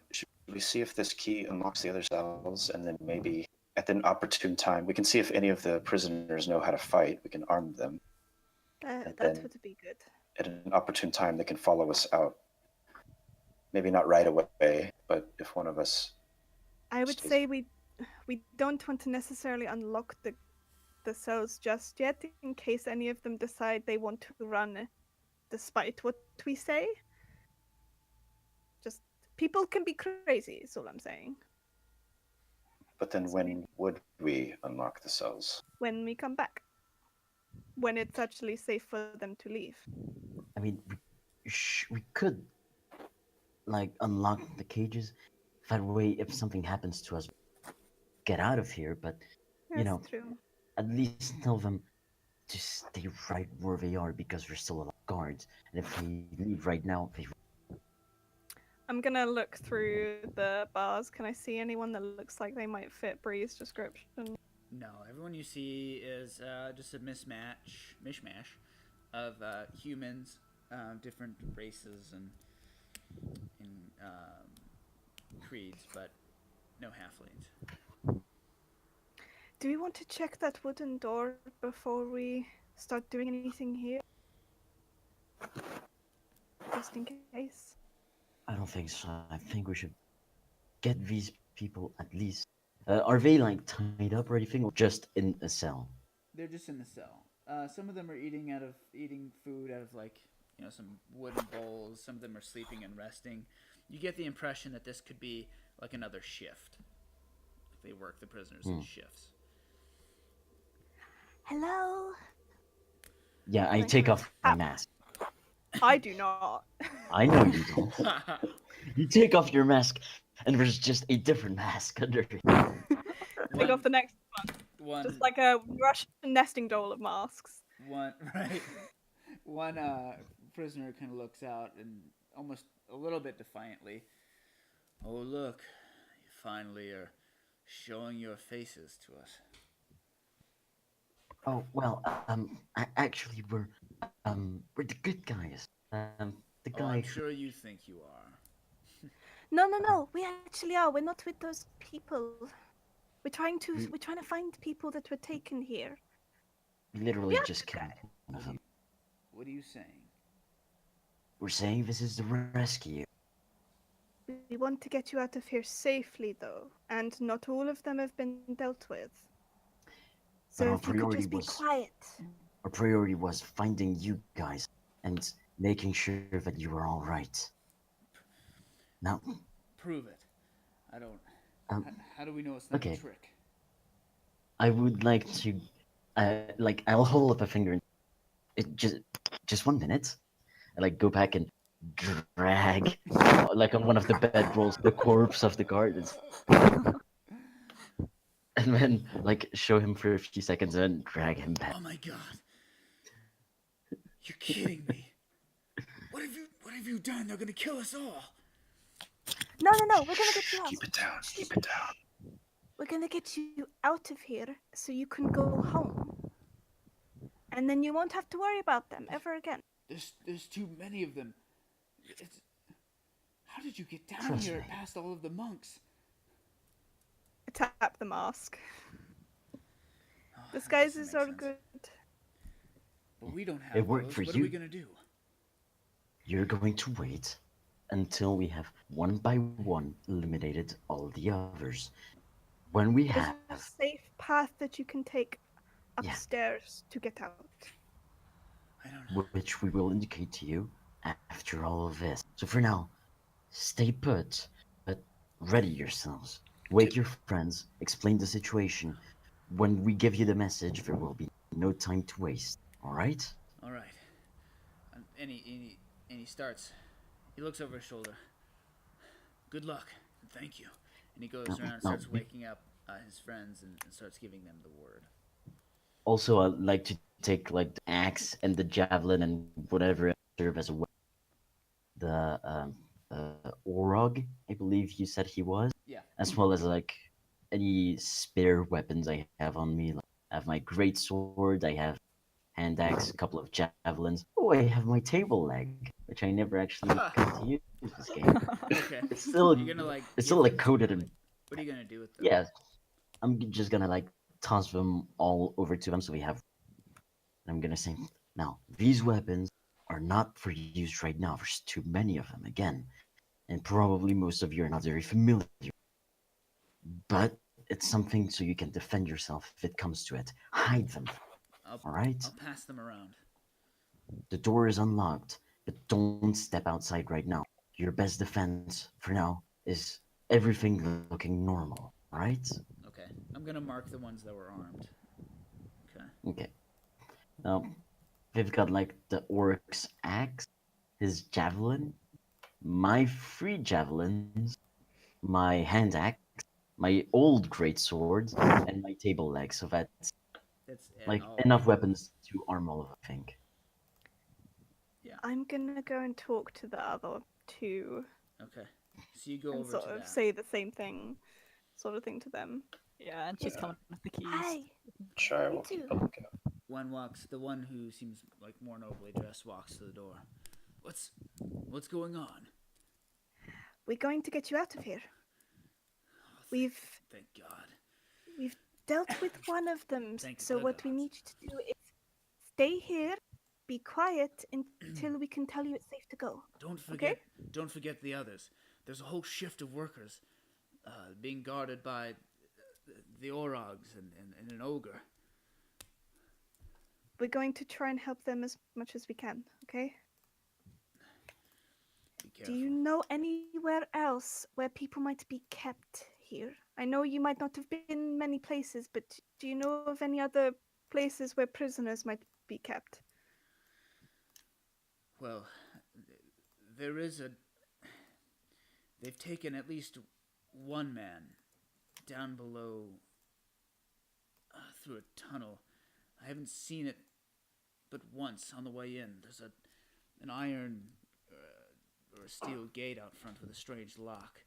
see if this key unlocks the other cells, and then maybe at an opportune time we can see if any of the prisoners know how to fight. We can arm them. And That then- would be good. At an opportune time, they can follow us out. Maybe not right away, but if one of us, I would Stays- say we don't want to necessarily unlock the cells just yet, in case any of them decide they want to run, despite what we say. Just people can be crazy. Is all I'm saying. but then when would we unlock the cells? When we come back, when it's actually safe for them to leave. I mean, we could like unlock the cages. That way, if something happens to us, get out of here. But That's know, true. at least tell them to stay right where they are because there's still a lot of guards. And if they leave right now, they I'm gonna look through the bars. Can I see anyone that looks like they might fit Bree's description? No, everyone you see is just a mishmash of humans, different races and creeds, but no halflings. Do we want to check that wooden door before we start doing anything here? Just in case. I don't think so. I think we should get these people at least. Are they like tied up or anything, or just in a cell? They're just in the cell. Some of them are eating food out of like some wooden bowls. Some of them are sleeping and resting. You get the impression that this could be like another shift. They work the prisoners in shifts. Hello? Yeah, I Like, take off my mask. I do not. I know you don't. You take off your mask, and there's just a different mask under it. Take off the next one. just like a Russian nesting doll of masks. One prisoner kind of looks out and almost a little bit defiantly. Oh look, you finally are showing your faces to us. Oh well, actually we're the good guys. The Oh, guy I'm sure you think you are. No. We actually are. We're not with those people. We're trying to find people that were taken here. who literally Yeah, just killed one of them. What are you saying? We're saying this is the rescue. We want to get you out of here safely, though, and not all of them have been dealt with. So our if you could priority just be was- quiet. Our priority was finding you guys and making sure that you were all right. Now, Prove it. I don't. Um, How do we know it's not okay. a trick? I would like to, I'll hold up a finger. It just 1 minute. I go back and drag, like on one of the bedrolls, the corpse of the guard, and then show him for a few seconds and then drag him back. Oh my god. You're kidding me. What have you done? They're gonna kill us all. No. We're gonna get you out. Keep it down. Keep it down. We're gonna get you out of here so you can go home. And then you won't have to worry about them ever again. There's too many of them. How did you get down Trust here me. past all of the monks? Tap the mask. Oh, that Disguises doesn't are make good. sense. But we don't have It worked those. for What are we you. gonna do? You're going to wait until we have one by one eliminated all the others. When we There's have, a safe path that you can take Yeah. upstairs to get out. I don't know. which we will indicate to you after all of this. So for now, stay put, but ready yourselves. Wake your friends, explain the situation. When we give you the message, there will be no time to waste. All right? All right. And he starts. He looks over his shoulder. Good luck and thank you. And he goes No, around and no, starts we- waking up his friends and starts giving them the word. Also, I'd like to take the axe and the javelin and whatever serve as a weapon. The Orog, I believe you said he was, Yeah. as well as any spare weapons I have on me. I have my great sword, I have hand axe, a couple of javelins. Oh, I have my table leg, which I never actually got to use this game. Okay. It's still You're gonna it's still give them coated something? in. What are you gonna do with them? Yeah, I'm just gonna toss them all over to them so we have. I'm gonna say, Now, these weapons are not for use right now. There's too many of them again, and probably most of you are not very familiar. But it's something so you can defend yourself if it comes to it. Hide them. I'll, All right. I'll pass them around. The door is unlocked, but don't step outside right now. Your best defense for now is everything looking normal. All right. Okay. I'm gonna mark the ones that were armed. Okay. Okay. Now, they've got like the orc's axe, his javelin, my three javelins, my hand axe, my old great sword, and my table leg. So that's That's like all. enough weapons to arm all of them, I think. I'm gonna go and talk to the other two Okay. So you go and over sort to of that. say the same thing, sort of thing to them. Yeah, and she's Yeah. coming with the keys. Hi. Shy Me will keep too. a lookout. The one who seems like more nobly dressed walks to the door. What's going on? We're going to get you out of here. We've Thank God. dealt with one of them, Thank so the what we gods. need you to do is stay here, be quiet until we can tell you it's safe to go. Don't forget the others. There's a whole shift of workers being guarded by the Orogs and an ogre. We're going to try and help them as much as we can, okay? Be Do careful. you know anywhere else where people might be kept here? I know you might not have been many places, but do you know of any other places where prisoners might be kept? Well, there is a. They've taken at least one man down below through a tunnel. I haven't seen it but once on the way in. There's an iron or a steel gate out front with a strange lock.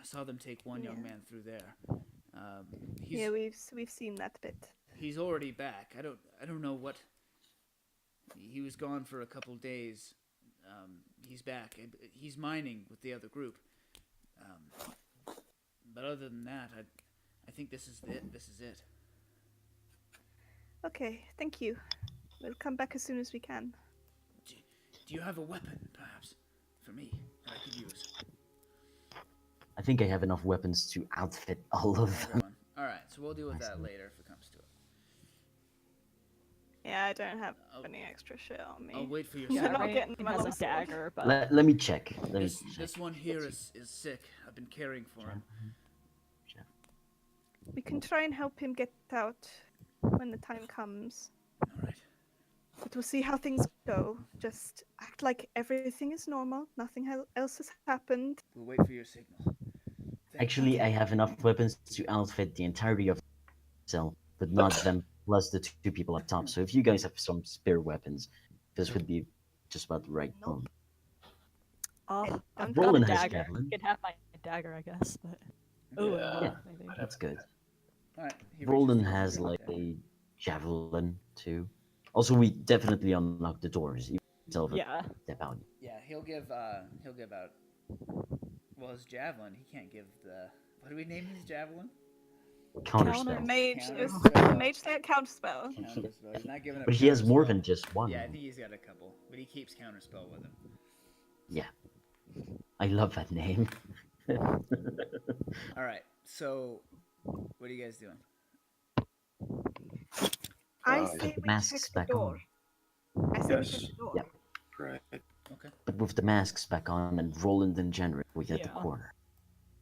I saw them take one young Yeah. man through there. Yeah, we've seen that bit. He's already back. I don't know what. He was gone for a couple days. He's back. He's mining with the other group. But other than that, I think this is it. This is it. Okay, thank you. We'll come back as soon as we can. Do you have a weapon, perhaps, for me that I could use? I think I have enough weapons to outfit all of them. Everyone. All right, so we'll deal with that Excellent. later if it comes to it. Yeah, I don't have Oh. any extra shit on me. I'll wait for your You're Yeah, not signal. getting Rain my has a long sword. dagger, but Let me check. Let me check. This one here is sick. I've been caring for him. We can try and help him get out when the time comes. All right. But we'll see how things go. Just act like everything is normal. Nothing else has happened. We'll wait for your signal. Thank Actually, I have enough weapons to outfit the entirety of the cell, but not them plus the two people up top. So if you guys have some spare weapons, this would be just about the right Nope. one. oh, Don't I've got got a Roland has dagger. javelin. You can have my dagger, I guess. But oh, Yeah. maybe. That's good. All right. he reaches Roland down has and like grabs it. a javelin too. Also, we definitely unlock the doors. You can tell them Yeah. step out. Yeah, he'll give out. Well, his javelin. He can't give the. What do we name his javelin? Counterspell. Mage, Counterspell. mage that counterspell. Counterspell. He's not giving up. But he has more counterspell. than just one. Yeah, I think he's got a couple, but he keeps counterspell with him. Yeah. I love that name. All right. So, what are you guys doing? I Uh, say Put the we masks check the back door. on. I say we Yes. check the door. Yep. Right. Okay. But with the masks back on and Roland and Jenrick, we hit the Yeah. corner.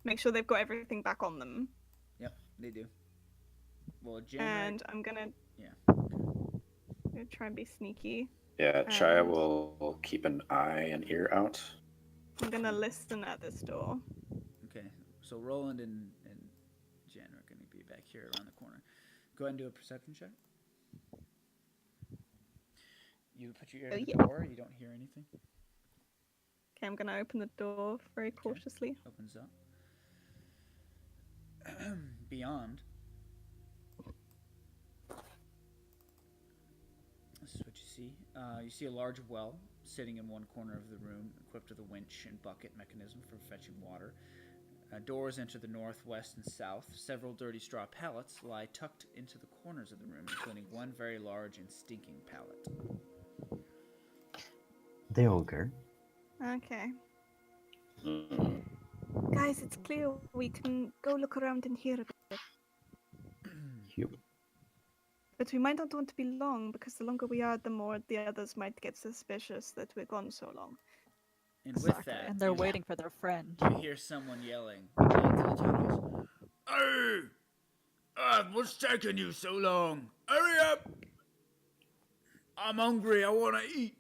Make sure they've got everything back on them. Yep, they do. Well, Jen. And I'm gonna Yeah. try and be sneaky. Yeah, Chaya And- will keep an eye and ear out. I'm gonna listen at this door. Okay. So Roland and Jen are going to be back here around the corner. Go ahead and do a perception check. You put your ear to the Yeah. door. You don't hear anything. Okay, I'm gonna open the door very cautiously. Opens up. Beyond. This is what you see. You see a large well sitting in one corner of the room, equipped with a winch and bucket mechanism for fetching water. Doors enter the north, west, and south. Several dirty straw pallets lie tucked into the corners of the room, including one very large and stinking pallet. the ogre. Okay. Mm. Guys, it's clear we can go look around in here a bit. Yep. But we might not want to be long, because the longer we are, the more the others might get suspicious that we're gone so long. And with Exactly, that, and they're you, waiting for their friend. you hear someone yelling into the tunnels. Hey! What's taking you so long? Hurry up! I'm hungry. I want to eat.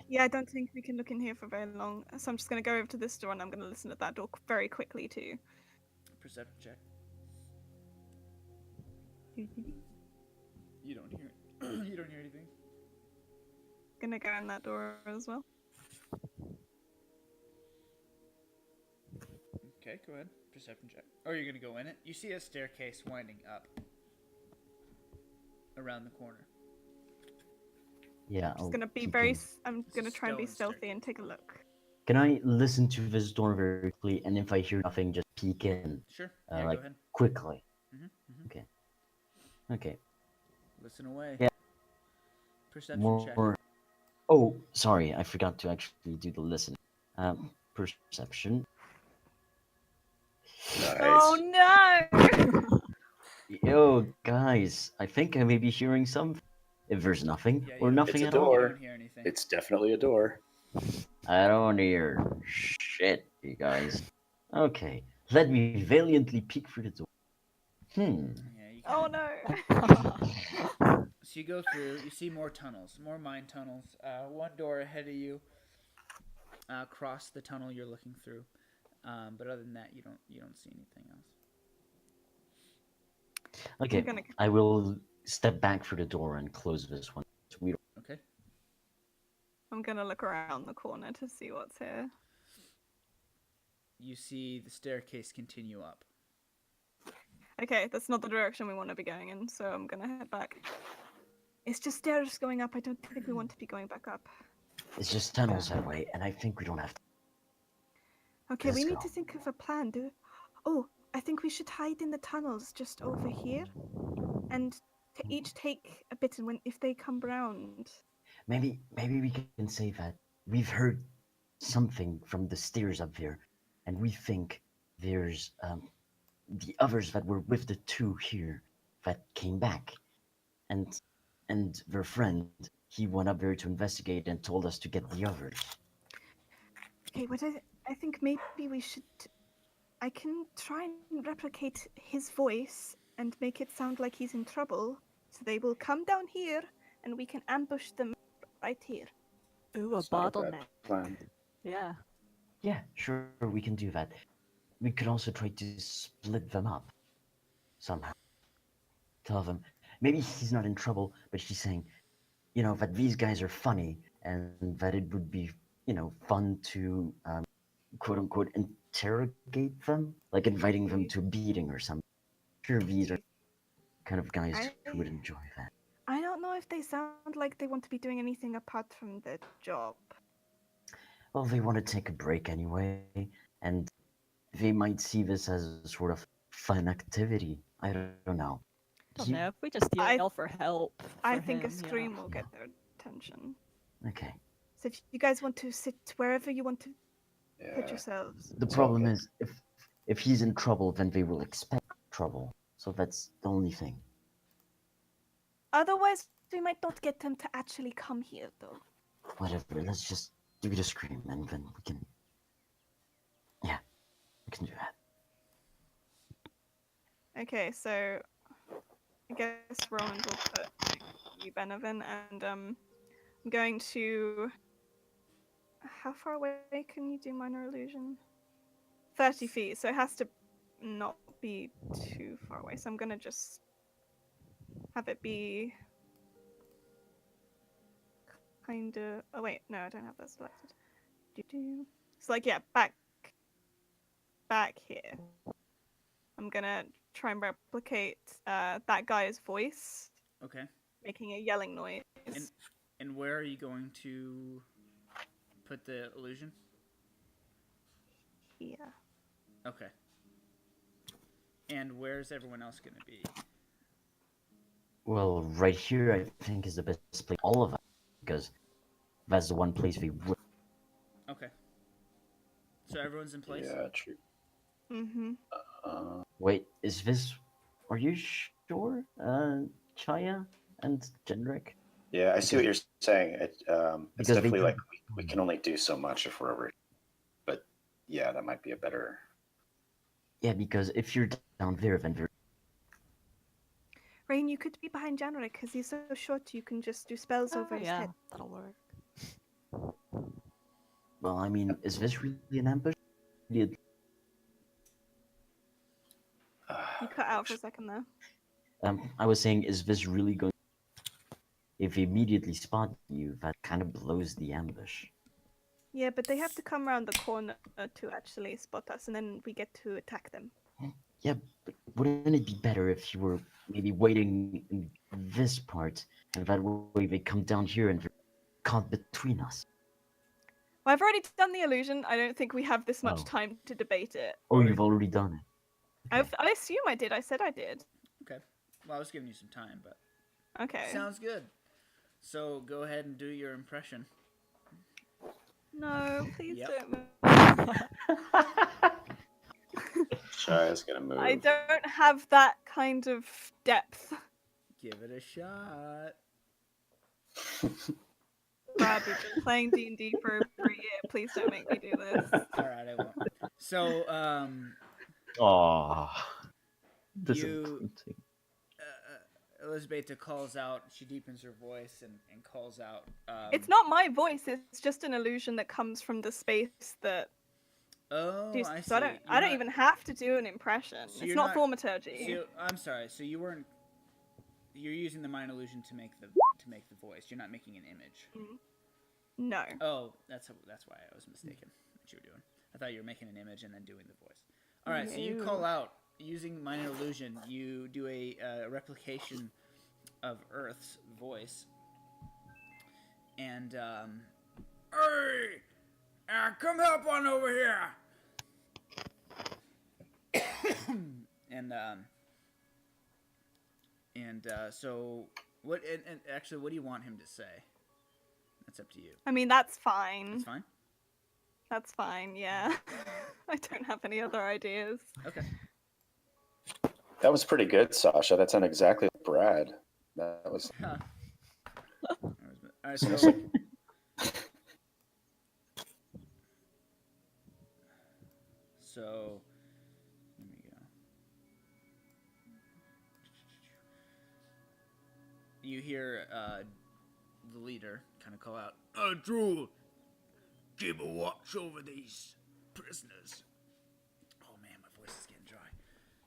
Yeah, I don't think we can look in here for very long, so I'm just going to go over to this door and I'm going to listen at that door very quickly too. Perception check. You don't hear you don't hear anything. Gonna go in that door as well. Okay, go ahead. Perception check. Oh, you're gonna go in it? You see a staircase winding up around the corner. Yeah. Just I'll gonna be keep very. going. I'm gonna try and be Stone stealthy staircase. and take a look. Can I listen to this door very quickly, and if I hear nothing, just peek in, Sure. Yeah, like go ahead. quickly? Mm-hmm. Okay. Okay. Listen away. Yeah. Perception check. More. Oh, sorry, I forgot to actually do the listen. Perception. Nice. Oh no! Yo, guys, I think I may be hearing something. If there's nothing Yeah, or you- nothing It's a at all, door. You don't hear anything. It's definitely a door. I don't hear shit, you guys. Okay, let me valiantly peek through the door. Yeah, you Oh can. no! So you go through, you see more tunnels, more mine tunnels. One door ahead of you. Across the tunnel you're looking through. But other than that, you don't see anything else. Okay, gonna- I will step back through the door and close this one. We Okay. I'm gonna look around the corner to see what's here. You see the staircase continue up. Okay, that's not the direction we want to be going in, so I'm gonna head back. It's just stairs going up. I don't think we want to be going back up. It's just tunnels that way, and I think we don't have to. Okay, we Let's need go. to think of a plan. Oh, I think we should hide in the tunnels just over here, and each take a bit. And if they come round, Maybe we can say that we've heard something from the stairs up there, and we think there's the others that were with the two here that came back, and their friend, he went up there to investigate and told us to get the others. okay. What I think maybe we should. I can try and replicate his voice and make it sound like he's in trouble, so they will come down here, and we can ambush them right here. Ooh, a It's not a bad bottleneck. plan. Yeah. Yeah, sure, we can do that. We could also try to split them up somehow. Tell them maybe he's not in trouble, but she's saying, that these guys are funny and that it would be, fun to quote unquote interrogate them, like inviting them to a beating or something. Sure, these are kind of guys who would enjoy that. I don't know if they sound like they want to be doing anything apart from their job. Well, they want to take a break anyway, and they might see this as a sort of fun activity. I don't know. Don't You- know. If we just I- yell for help. I for think a him, yeah. scream will get their attention. Okay. So if you guys want to sit wherever you want to put Yeah. yourselves. The It's problem okay. is, if he's in trouble, then they will expect trouble. So that's the only thing. Otherwise, we might not get them to actually come here, though. Whatever. Let's just do the scream, and then we can. Yeah, we can do that. Okay, so I guess Roland will put you, Benavin, and I'm going to. How far away can you do minor illusion? 30 feet, so it has to not be too far away. So I'm gonna just have it be kind of. Oh wait, no, I don't have that selected. It's like back here. I'm gonna try and replicate that guy's voice, Okay. making a yelling noise. And where are you going to put the illusion? Here. Okay. And where's everyone else going to be? Well, right here, I think is the best place. All of us. because that's the one place they would. Okay. So everyone's in place. Yeah, true. Mm-hmm. Wait, is this? Are you sure? Chaya and Jendrik? Yeah, I see what you're saying. It's Because they definitely do- like we can only do so much if we're over. But yeah, that might be a better. Yeah, because if you're down there, then they're. Rain, you could be behind January because he's so short. You can just do spells over his yeah, head. that'll work. Well, I mean, is this really an ambush? Really- You cut out for a second there. I was saying, is this really going? If they immediately spot you, that kind of blows the ambush. Yeah, but they have to come around the corner to actually spot us, and then we get to attack them. Yeah, but wouldn't it be better if you were maybe waiting in this part, and that way they come down here and they're caught between us? Well, I've already done the illusion. I don't think we have this much Oh. time to debate it. Oh, you've already done it. I assume I did. I said I did. Okay. Well, I was giving you some time, but Okay. sounds good. So go ahead and do your impression. No, please Yep. don't move. Shaya's gonna move. I don't have that kind of depth. Give it a shot. Brad, we've been playing D&D for over a year. Please don't make me do this. All right, I won't. So, Aww. You- Disappointing. Elizabeth calls out. She deepens her voice and calls out. It's not my voice. It's just an illusion that comes from the space that. Oh, Do, I see. so I don't. I don't even have to do an impression. So it's you're not not- thaumaturgy. So, I'm sorry. So you weren't. You're using the mind illusion to make the voice. You're not making an image. No. Oh, that's why I was mistaken. What you were doing. I thought you were making an image and then doing the voice. All right. So you call out using mind illusion. You do a replication of Earth's voice. And Hey! Come help on over here! so what? And actually, what do you want him to say? That's up to you. I mean, that's fine. That's fine. That's fine. Yeah. I don't have any other ideas. Okay. That was pretty good, Sasha. That sounded exactly like Brad. That was. Huh. All right. It's So almost like- So, here we go. You hear the leader kind of call out, Drool, keep a watch over these prisoners. oh man, my voice is getting dry.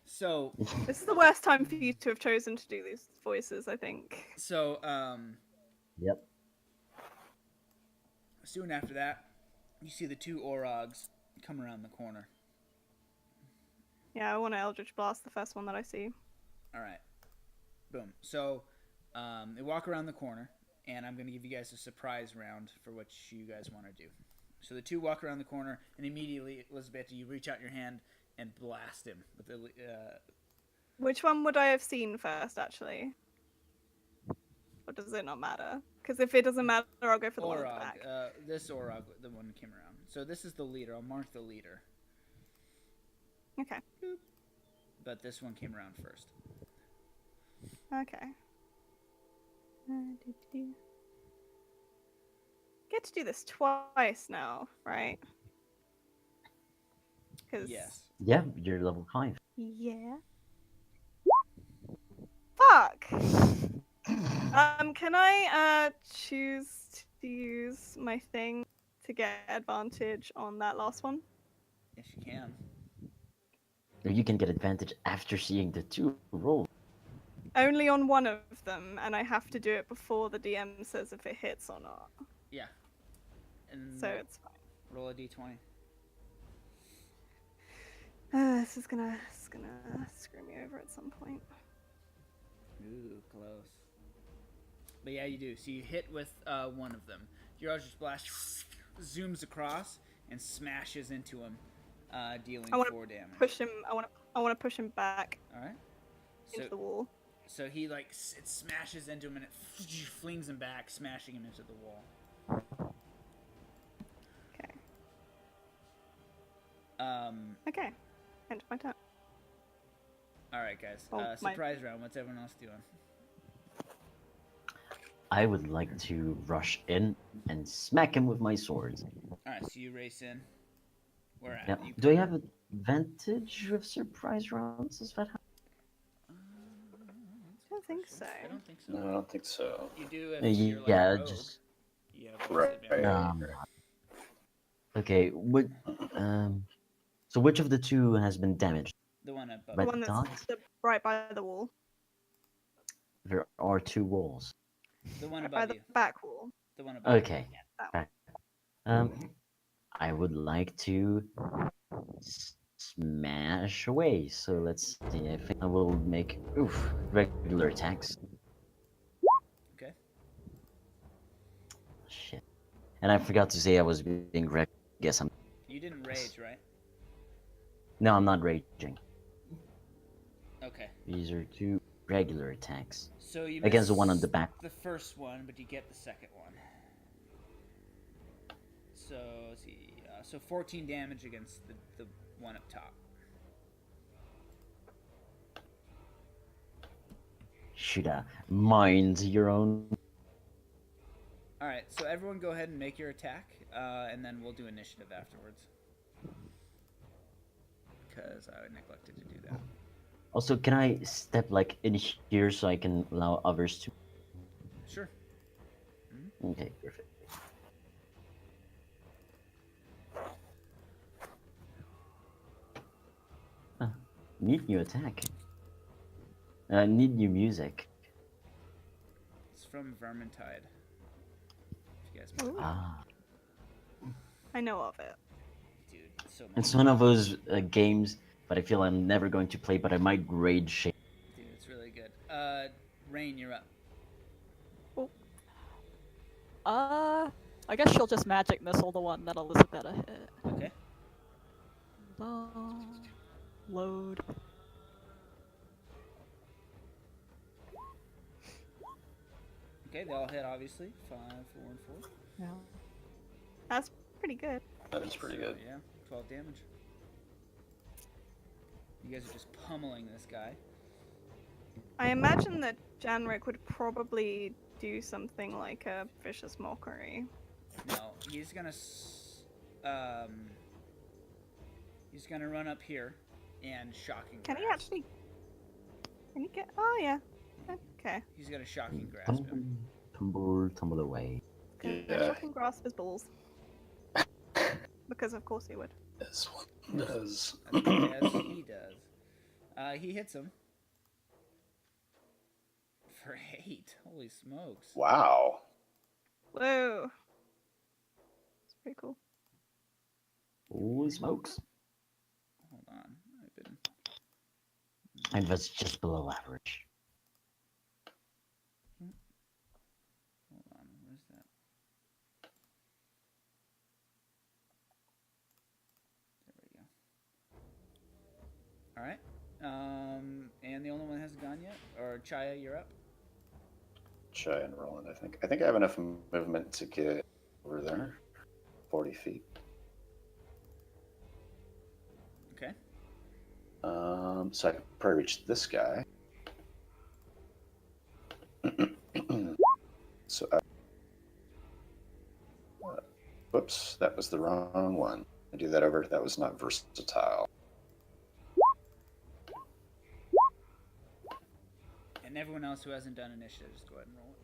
So, This is the worst time for you to have chosen to do these voices, I think. Yep. Soon after that, you see the two Orogs come around the corner. Yeah, I want to Eldritch Blast the first one that I see. All right. Boom. So, they walk around the corner, and I'm going to give you guys a surprise round for what you guys want to do. So the two walk around the corner, and immediately, Elizabeth, you reach out your hand and blast him with the. Which one would I have seen first, actually? Or does it not matter? Because if it doesn't matter, I'll go for the one at the Orog. back. This Orog, the one that came around. So this is the leader. I'll mark the leader. Okay. But this one came around first. Okay. Get to do this twice now, right? 'Cause- Yes. Yeah, you're level 5. Yeah. Fuck. Can I choose to use my thing to get advantage on that last one? Yes, you can. Or you can get advantage after seeing the two roll. Only on one of them, and I have to do it before the DM says if it hits or not. Yeah. And So it's fine. roll a d20. This is gonna screw me over at some point. Ooh, close. But yeah, you do. So you hit with one of them. Your Eldritch Blast zooms across and smashes into him, dealing I wanna 4 damage. Push him. I want to push him back All right. into So the wall. So he like it smashes into him and it flings him back, smashing him into the wall. Okay. Okay. End my turn. All right, guys. Oh, my- Surprise round. What's everyone else doing? I would like to rush in and smack him with my sword. All right, so you race in. Where at? Yep. You Do I have advantage with surprise rounds? Is that how? I don't think so. I don't think so. No, I don't think so. You do if you're like Yeah, a rogue. just You have Right. advantage. no. I'm not. Okay. What? So which of the two has been damaged? The one above. The Red one that's dots? right by the wall. There are two walls. The one Right by above the you. back wall. The one above. Okay. That Back. I would like to smash away. So let's see. I think I will make regular attacks. Okay. Shit. And I forgot to say I was being wrecked. Guess I'm. You didn't rage, right? No, I'm not raging. Okay. These are two regular attacks So you against the one on miss the back. the first one, but you get the second one. So let's see. So 14 damage against the one up top. Should mind your own. All right. So everyone, go ahead and make your attack, and then we'll do initiative afterwards. Because I neglected to do that. Also, can I step like in here so I can allow others to? Sure. Okay, perfect. Need new attack. Need new music. It's from Vermintide. If you guys Ooh, remember. Ah, I know of it. Dude, it's so much. it's one of those games that I feel I'm never going to play, but I might grade shit. Dude, it's really good. Rain, you're up. I guess she'll just magic missile the one that Elizabeth hit. Okay. Load. Okay, they all hit, obviously. 5, 4, and 4. Yeah. That's pretty good. That is pretty good. Yeah, 12 damage. You guys are just pummeling this guy. I imagine that Janrik would probably do something like a vicious mockery. No, he's gonna run up here and shocking Can he grasp. actually? Can he get? Oh yeah. Okay. He's gonna shocking grasp him. Tumble away. Gonna Yeah. fucking grasp his balls. Because of course he would. This one does. As he does. He hits him. For 8. Holy smokes. Wow. Whoa. It's pretty cool. Holy smokes! Hold on. I've been. And that's just below average. Hold on. Where's that? There we go. Alright. And the only one that hasn't gone yet? Or Chaya, you're up? Chai and Roland, I think. I think I have enough movement to get over there. 40 feet. Okay. So I could probably reach this guy. So, whoops, that was the wrong one. I do that over. That was not versatile. And everyone else who hasn't done initiative, just go ahead and roll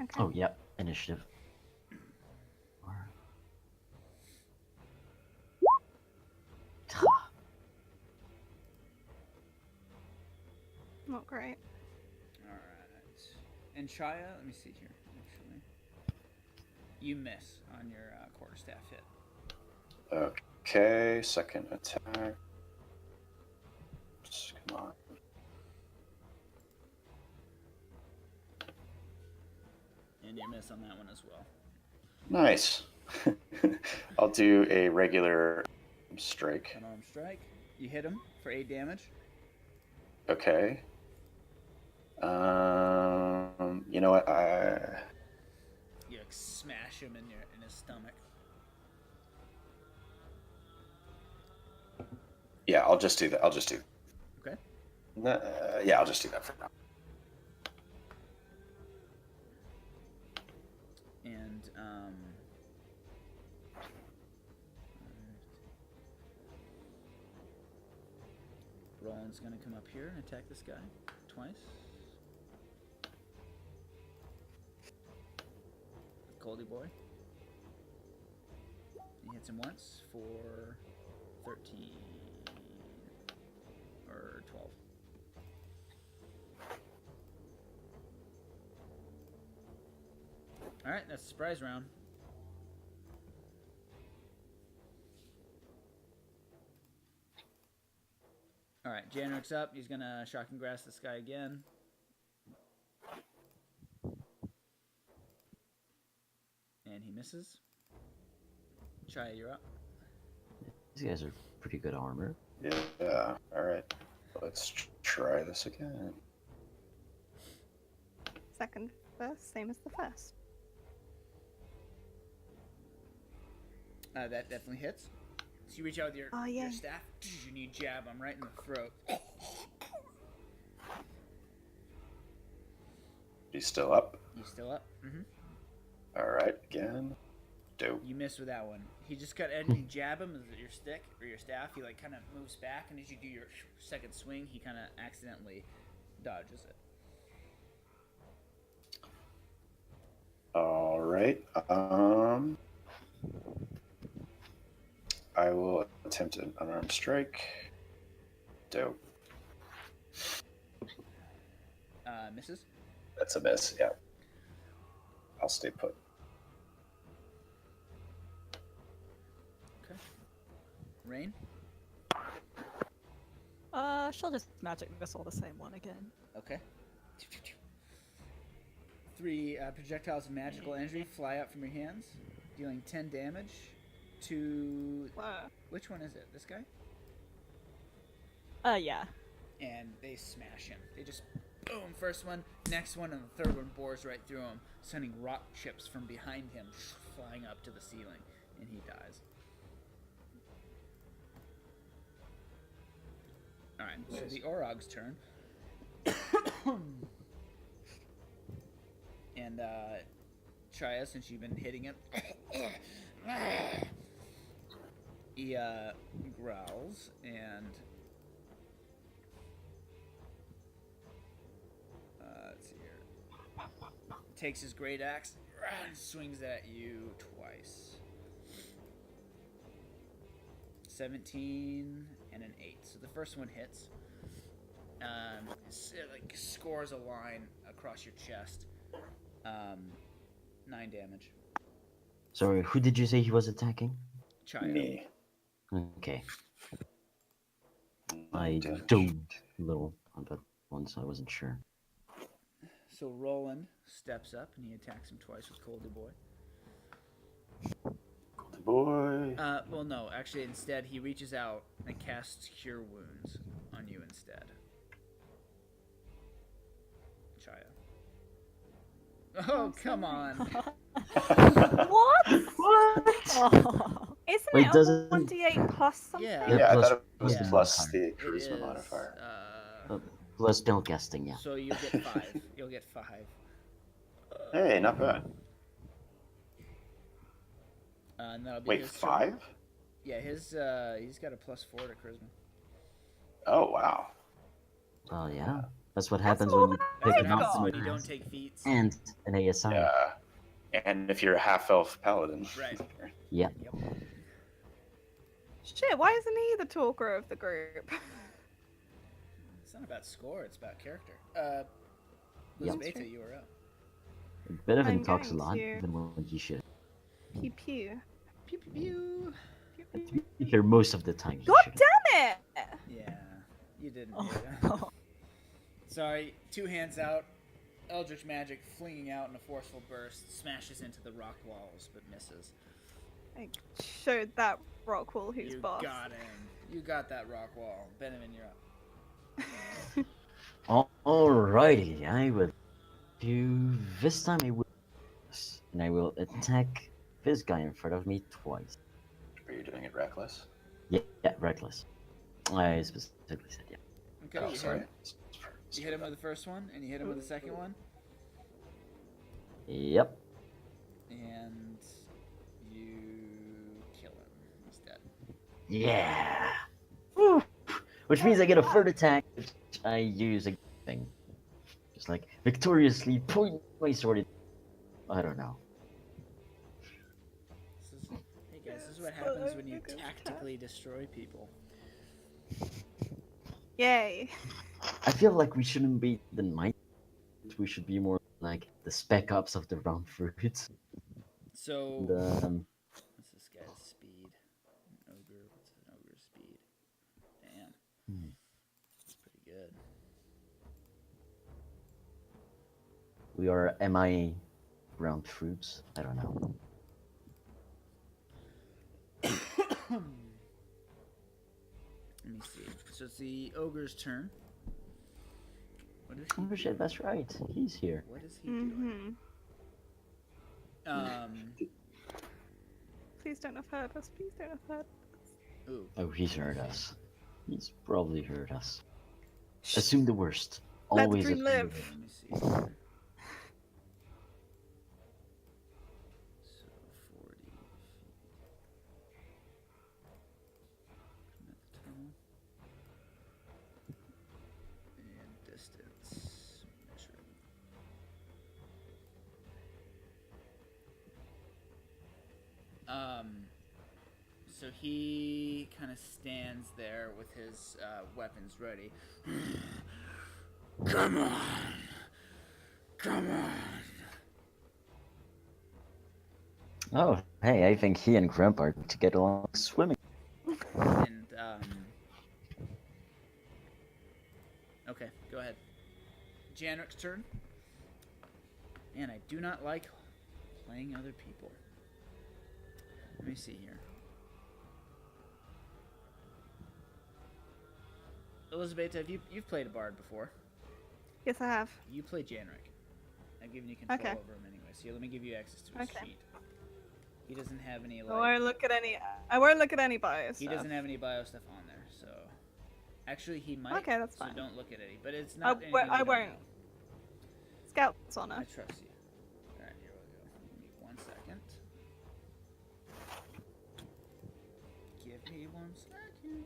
it. Okay. Oh, yep, initiative. Not great. Alright. And Chaya, let me see here, actually. You miss on your quarterstaff hit. Okay, second attack. Oops, come on. And you miss on that one as well. Nice. I'll do a regular strike. Unarmed strike. You hit him for 8 damage. Okay. You know what? You like smash him in his stomach. Yeah, I'll just do that. I'll just do. Okay. Yeah, I'll just do that for now. And Roland's gonna come up here and attack this guy twice. Goldie boy. He hits him once for 13 or 12. All right, that's a surprise round. All right, Janrik's up. He's gonna shocking grass this guy again. And he misses. Chaya, you're up. These guys are pretty good armor. Yeah. All right. Let's try this again. Second, first, same as the first. That definitely hits. So you reach out with your, your staff, and you jab him right in the throat. He's still up. He's still up. Mm-hmm. All right, again. Dope. You miss with that one. He just cut, and you jab him with your stick or your staff. He like kind of moves back, and as you do your second swing, he kind of accidentally dodges it. All right. I will attempt an unarmed strike. Dope. Misses. That's a miss. Yeah. I'll stay put. Okay. Rain. She'll just magic missile the same one again. Okay. 3 projectiles of magical energy fly out from your hands, dealing 10 damage to... Which one is it? This guy? Yeah. And they smash him. They just... Boom! First one, next one, and the third one bores right through him, sending rock chips from behind him flying up to the ceiling, and he dies. Alright, so the Orog's turn. And, Chaya, since you've been hitting him, he, growls and, let's see here, takes his great axe and swings at you twice. 17 and an 8. So the first one hits. It, like, scores a line across your chest. 9 damage. Sorry, who did you say he was attacking? Chaya. Me. Okay. I dove a little on that one, so I wasn't sure. So Roland steps up and he attacks him twice with Coldy Boy. Coldy Boy. Well, no, actually, instead he reaches out and casts Cure Wounds on you instead. Chaya. Oh, come on. What? Oh. Isn't Wait, it a doesn't- 1d8 plus something? Yeah. Yeah, I plus- thought it was yeah. plus the It charisma is, modifier. Plus spellcasting, yeah. So you get 5. You'll get 5. Hey, not bad. And that'll be Wait, his turn. 5? Yeah, his he's got a +4 to charisma. Oh, wow. Oh yeah, that's what happens all when you that pick I've an got. optimal When you don't class take feats. and an ASI. Yeah. And if you're a half-elf paladin. Right. Yeah. Yep. Shit, why isn't he the talker of the group? It's not about score, it's about character. Yep. Elizabeth, you are up. Bit of I'm him talks a going lot, to- even when he should. Pew pew. Pew pew pew. You hear most of the time. He God should. damn it! Yeah, you didn't. Oh. hear that. Sorry, 2 hands out. Eldritch magic flinging out in a forceful burst, smashes into the rock walls but misses. I showed that rock wall who's You boss. got him. You got that rock wall. Benjamin, you're up. Alrighty, I will do this time. And I will attack this guy in front of me twice. Are you doing it reckless? Yeah, reckless. I specifically said yeah. Okay, Oh, you hit sorry. him. You hit him with the first one, and you hit him with the second one, Yep. and you kill him. He's dead. Yeah. Woo. Which means I get a third attack, which I use a thing. Just like victoriously point my sword. I don't know. Hey guys, this is what happens when you tactically destroy people. Yay. I feel like we shouldn't be the knight. We should be more like the spec ops of the round fruits. So, And, what's this guy's speed? An ogre. What's an ogre's speed? Damn. Hmm. That's pretty good. we are MIA round fruits. I don't know. Let me see. So it's the ogre's turn. What is he? Oh shit, that's right. He's here. What is he doing? Please don't have hurt us. Please don't have hurt us. Ooh. Oh, he's heard us. He's probably heard us. Assume the worst. Let the Always dream assume live. the worst. Let me see. Here. So 40 feet. Come at the tunnel. And distance. Measure. So he kind of stands there with his weapons ready. Come on. Come on. Oh, hey, I think he and Grump are to get along swimming. And okay, go ahead. Janric's turn. Man, I do not like playing other people. Let me see here. Elizabeth, you've played a bard before? Yes, I have. You play Janric. I've given you control Okay. over him anyway. So let me give you access to his Okay. sheet. He doesn't have any I like. won't look at any. I won't look at any bios. He doesn't have any bio stuff on there, so actually he might. Okay, that's so fine. don't look at any. But it's not. anything I you don't won't. know. Scout's I honor. trust you. Alright, here we go. Give me 1 second. Give me 1 second.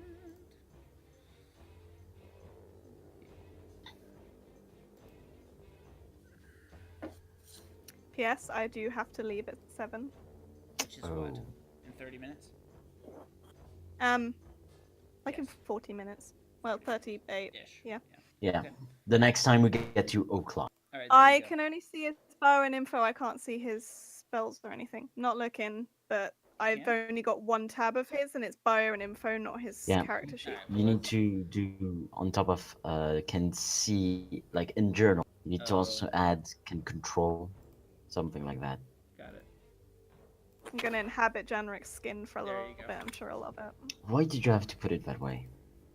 P.S. I do have to leave at 7. Which is what? Oh. In 30 minutes? Like in Yes. 40 minutes. Well, 38. Ish. Yeah. Yeah. Okay. The next time we get to o'clock. Alright, I can only see his bio and info. I can't see his spells or anything. Not looking, but I've can? only got one tab of his, and it's bio and info, not his Yeah. character sheet. Alright, You well, need to do on top of can see like in journal. You need to also add can control, something like that. got it. I'm gonna inhabit Janric's skin for a There little you go. bit. I'm sure I'll love it. Why did you have to put it that way?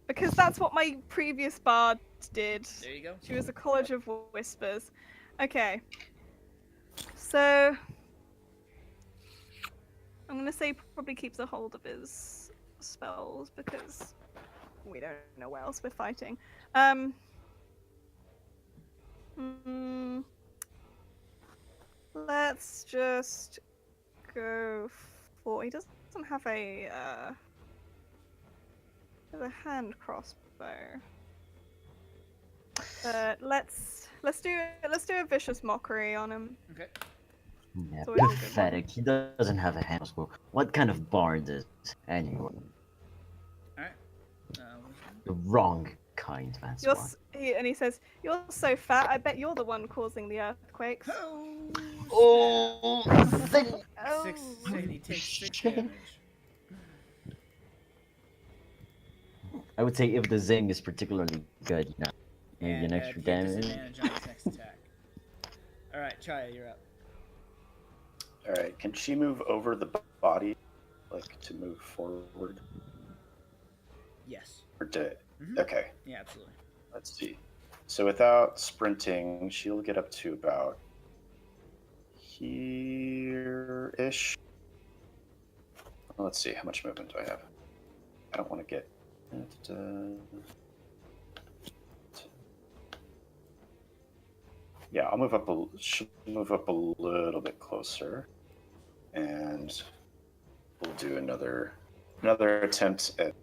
Because that's what my previous bard did. There you go. She was a College of Whispers. Okay. So I'm gonna say probably keeps a hold of his spells because we don't know where else we're fighting. Let's just go for. He doesn't have a hand crossbow. But let's do a vicious mockery on him. Okay. Yeah, It's always a good one. pathetic. He doesn't have a hand crossbow. What kind of bard is it anyway? Alright. The wrong kind, that's You're why. and he says, "You're so fat. I bet you're the one causing the earthquakes." Oh, zing! Oh. And he takes 6 Shit. damage. I would say if the zing is particularly good, you know, maybe And an extra he had damage. disadvantage on his next attack. Alright, Chaya, you're up. All right. Can she move over the body, like to move forward, Yes. or to? Mhm. Okay. Yeah, absolutely. Let's see. So without sprinting, she'll get up to about here-ish. Let's see, how much movement do I have? I don't want to get... Yeah, I'll move up she'll move up a little bit closer. And we'll do another attempt at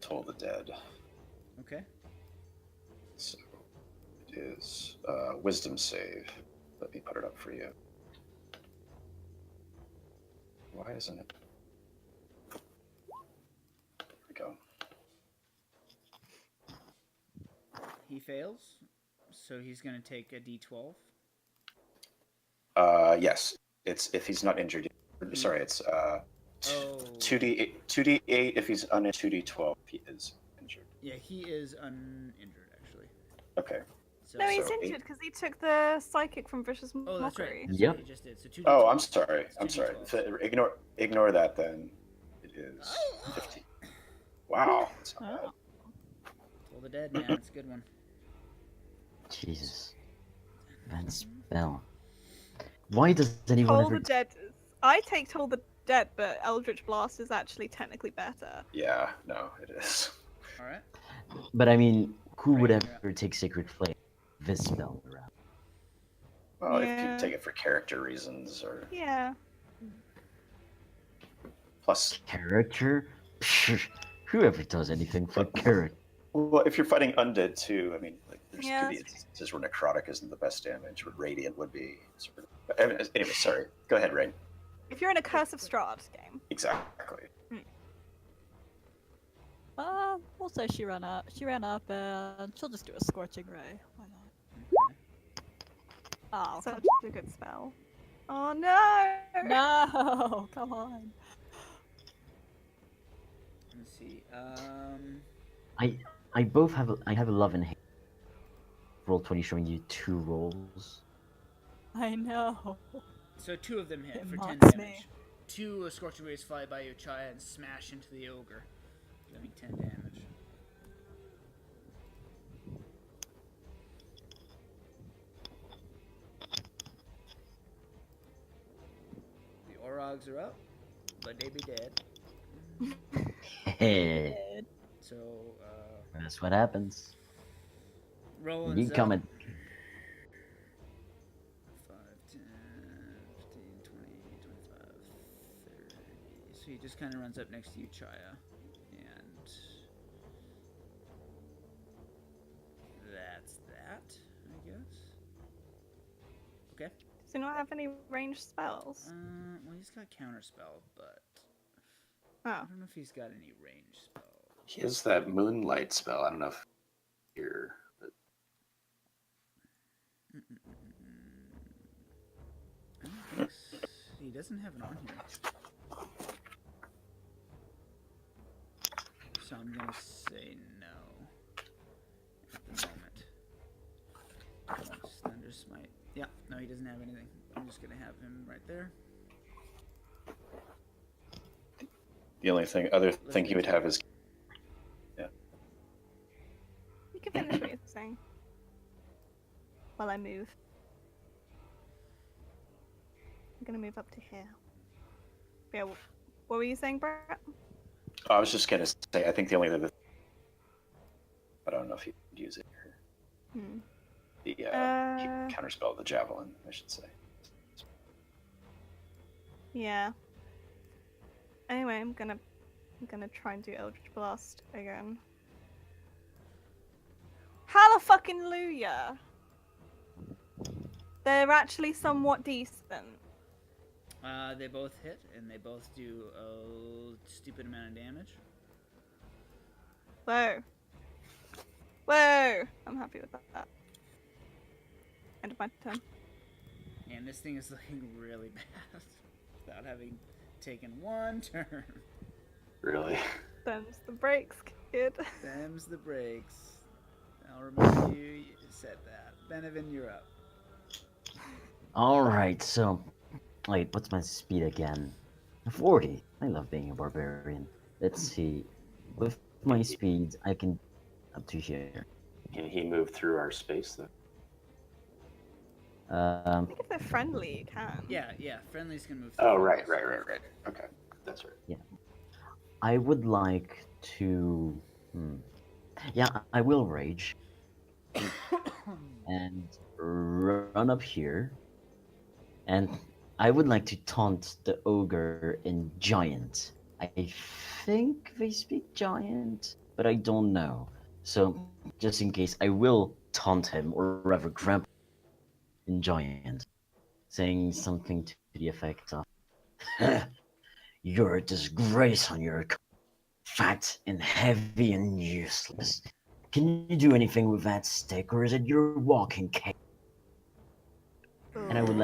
Toll the Dead. Okay. So it is wisdom save. Let me put it up for you. Why isn't it? There we go. He fails, so he's going to take a d12. Yes. It's if he's not injured. Sorry, it's Oh. 2d8 if he's uninjured, 2d12 if he is injured. Yeah, he is uninjured, actually. Okay. So, No, he's So injured because he took the psychic from Vicious Oh, that's right. Mockery. That's Yep. what he just did. So 2d12. Oh, I'm sorry. It's I'm sorry. 2d12. Ignore that then. It is 15. Wow. That's not bad. Oh. Toll the Dead, man. It's a good one. Jesus. That spell. Why does anyone Toll ever... the Dead. I take Toll the Dead, but Eldritch Blast is actually technically better. Yeah, no, it is. All right. But I mean, who would Right, ever take Sacred Flame? This spell around. Well, if Yeah. you take it for character reasons or Yeah. plus Character? Psh, whoever does anything for character. well, if you're fighting undead too, I mean, like there's Yeah, could be that's instances where necrotic isn't the best damage, but radiant would be. But anyway, sorry. Go ahead, Rain. If you're in a Curse of Strahd game. Exactly. We'll say she ran up. She ran up, and she'll just do a scorching ray. Why not? Oh, Such a good spell. Oh no! no! Come on. Let's see. I both have I have a love and hate. Roll 20 showing you 2 rolls. I know. So 2 of them hit It for 10 mocks damage. me. 2 scorching rays fly by your Chaya and smash into the ogre, doing 10 damage. The Orogs are up, but they be dead. Hehe. So, That's what happens. Roland's You coming? 5, 10, 15, 20, 25, 30. So he just kind of runs up next to you, Chaya. And that's that, I guess. Okay. Does he not have any ranged spells? Well, he's got counterspell, but Oh. I don't know if he's got any range spell. He has that moonlight spell. I don't know if you're. But... I don't think he doesn't have it on here. So I'm gonna say no at the moment. Thunder Smite. Yeah, no, he doesn't have anything. I'm just gonna have him right there. The only other thing he would have is. You can finish what you're saying. While I move. I'm gonna move up to here. Yeah, what were you saying, Brett? I was just gonna say, I think the only other. I don't know if you could use it here. Hmm. The counterspell, the javelin, I should say. Yeah. Anyway, I'm gonna try and do Eldritch Blast again. Hallelujah! They're actually somewhat decent. They both hit, and they both do a stupid amount of damage. Whoa. Whoa! I'm happy with that. End of my turn. And this thing is looking really bad without having taken one turn. Really? Them's the breaks, kid. Them's the breaks. I'll remember you said that. Benevin, you're up. Alright, so... Wait, what's my speed again? 40. I love being a barbarian. Let's see. With my speed, I can... Up to here. Can he move through our space though? I think if they're friendly, you can. Yeah. Friendlies can move through. Oh, walls. right. Okay, that's right. I would like to. Yeah, I will rage and run up here, and I would like to taunt the ogre in giant. I think they speak giant, but I don't know. So, just in case, I will taunt him, or rather, grab in giant, saying something to the effect of, "You're a disgrace on your fat and heavy and useless. Can you do anything with that stick, or is it your walking cane?" And I would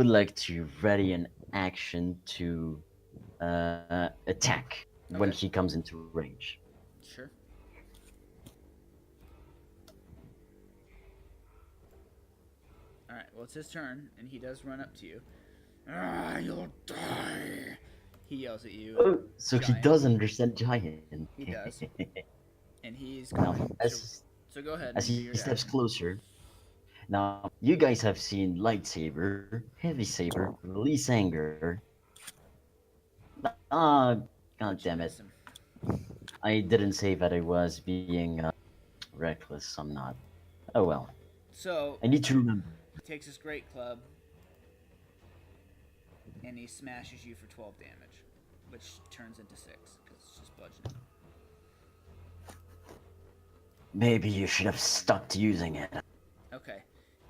like to ready an action to attack when Okay. he comes into range. Sure. All right. Well, it's his turn, and he does run up to you. You'll die. He yells at you. Oh, so he Giant. does understand giant. He does. And he's Now, going. as So go ahead. as and do he your steps action. closer. Now, you guys have seen lightsaber, heavy saber, release anger. Ah, god But you damn it! miss him. I didn't say that I was being reckless. I'm not. Oh well. So I need to remember. he takes his great club, and he smashes you for 12 damage, which turns into 6 because it's just bludgeoning. Maybe you should have stuck to using it. Okay.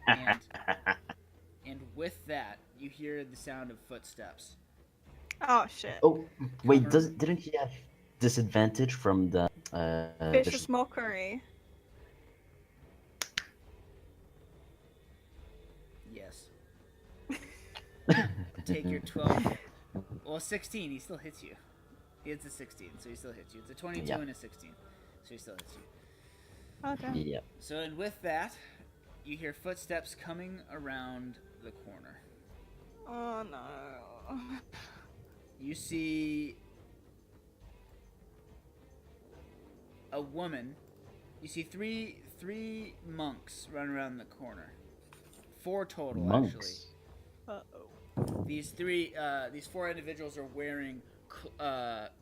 And with that, you hear the sound of footsteps. Oh shit. Oh, wait, Cover- didn't he have disadvantage from the Vicious mockery. Yes. Take your 12. Well, 16. He still hits you. It's a 16, so he still hits you. It's a 22 Yeah. and a 16, so he still hits you. Okay. Yeah. So, and with that, you hear footsteps coming around the corner. Oh no. You see a woman. You see three monks run around the corner. 4 total, actually. Monks. Uh-oh. These 4 individuals are wearing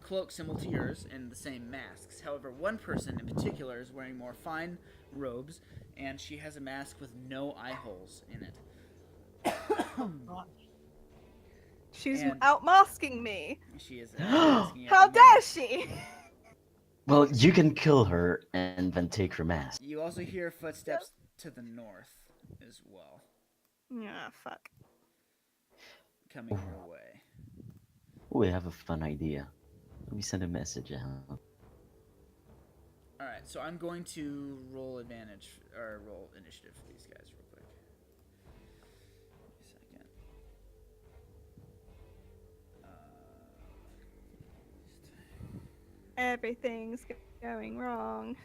cloaks similar to yours and the same masks. However, one person in particular is wearing more fine robes, and she has a mask with no eye holes in it. She's And- outmasking me. She is masking you at How the dare moment. she? Well, you can kill her and then take her mask. You also hear footsteps to the north as well, Yeah, fuck. coming your way. Oh, I have a fun idea. Let me send a message out. Alright, so I'm going to roll advantage, or roll initiative for these guys real quick. Give me a second. Everything's going wrong.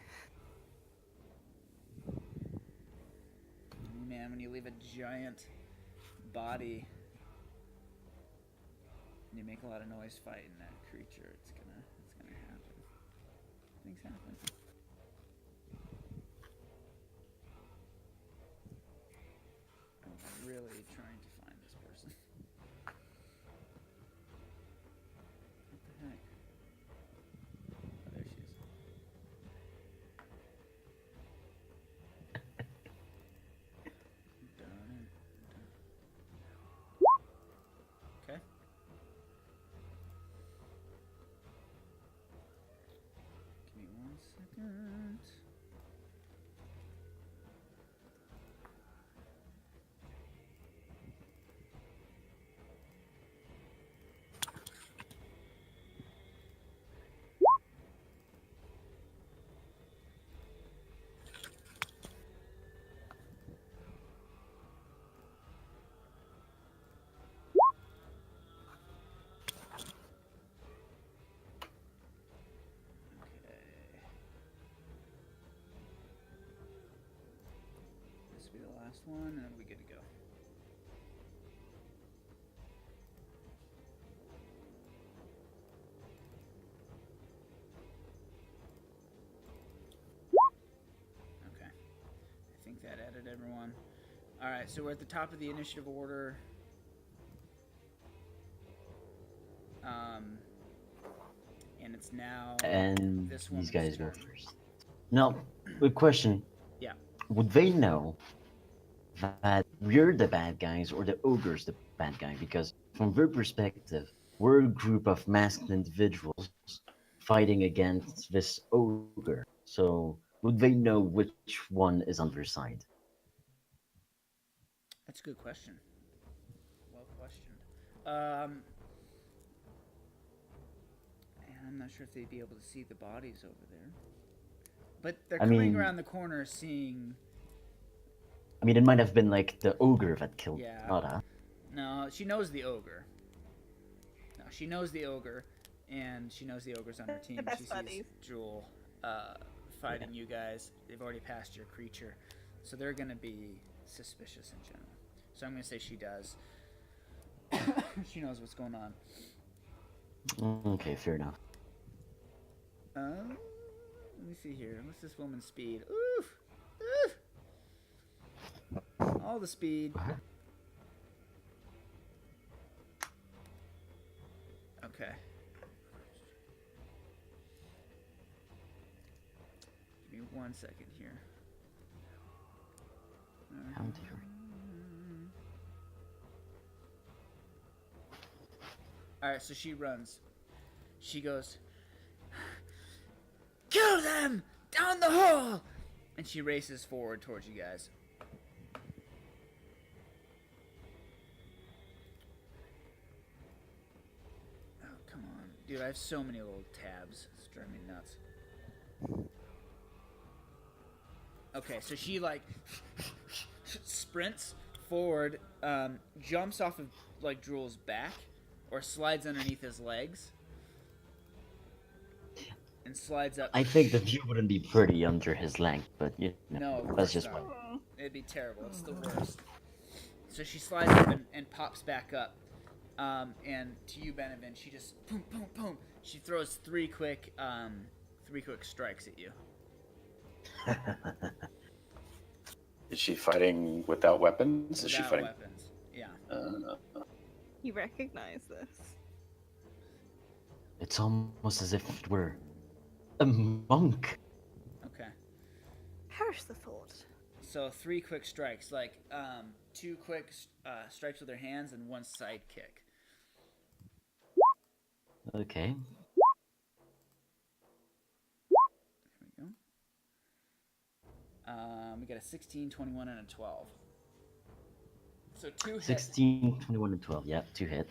Man, when you leave a giant body and you make a lot of noise fighting that creature, it's gonna happen. Things happen. I'm really trying to find this person. What the heck? Oh, there she is. Okay. Give me 1 second. This will be the last one, and then we good to go. think that added everyone. All right, so we're at the top of the initiative order. And it's now And this these woman's guys go turn. first. Now, quick question. Yeah. Would they know that we're the bad guys or the ogre's the bad guy? Because from their perspective, we're a group of masked individuals fighting against this ogre. So would they know which one is on their side? That's a good question. Well questioned. And I'm not sure if they'd be able to see the bodies over there. But they're I coming mean- around the corner seeing... I mean, it might have been like the ogre that killed Yeah. Nada. No, she knows the ogre. No, she knows the ogre, and she knows the ogre's on her team. best She sees buddies. Jewel fighting you guys. They've already passed your creature, so they're going to be suspicious in general. So I'm going to say she does. She knows what's going on. Okay, fair enough. Let me see here. What's this woman's speed? Oof! Oof! All the speed. Okay. Give me 1 second here. How dare Alright, so she runs. She goes, "Kill them! Down the hole!" And she races forward towards you guys. Oh, come on. Dude, I have so many little tabs. It's driving me nuts. Okay, so she, like, sprints forward, jumps off of, like, Drool's back, or slides underneath his legs, and slides up. I think the view wouldn't be pretty under his length, but you know, No, of that's course just not. one. It'd be terrible. It's the worst. So she slides up and pops back up. And to you, Benevin, she just boom, boom, boom. She throws three quick strikes at you. Is she fighting without weapons? Is she Without fighting? weapons. Yeah. You recognize this? It's almost as if it were a monk. Okay. Perish the thought. So three quick strikes, like two quick strikes with her hands and one side kick. Okay. There we go. We got a 16, 21, and a 12. So two hits. 16, 21, and 12. Yep, 2 hit.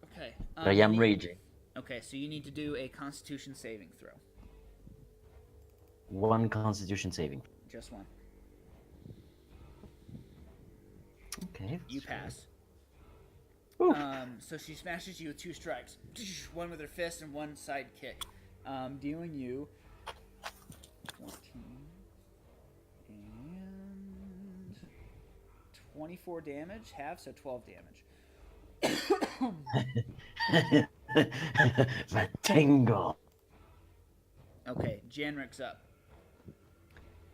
Okay. But I am raging. Okay, so you need to do a Constitution saving throw. 1 Constitution saving. Just one. Okay. You that's fair. pass. Oof. So she smashes you with 2 strikes. One with her fist and one side kick. Dealing you 14 and 24 damage, half, so 12 damage. The tingle. Okay, Janrik's up.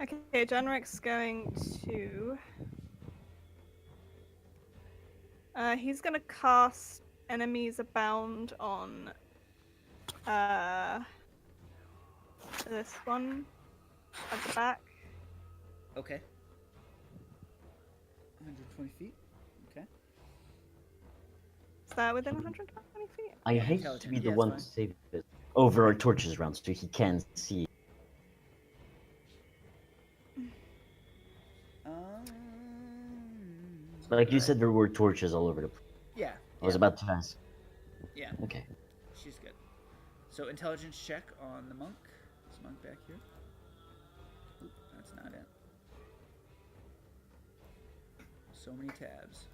Okay, Janrik's going to. He's gonna cast Enemies Abound on this one at the back. Okay. 120 feet. Okay. Is that within 120 feet? I hate to Intelligent. be the Yeah, it's one fine. to save this. Over our torches around so he can't see. Like you said, there were torches all over the place. Yeah. I was about to ask. Yeah. Okay. She's good. So intelligence check on the monk. This monk back here. Oop, that's not it. So many tabs.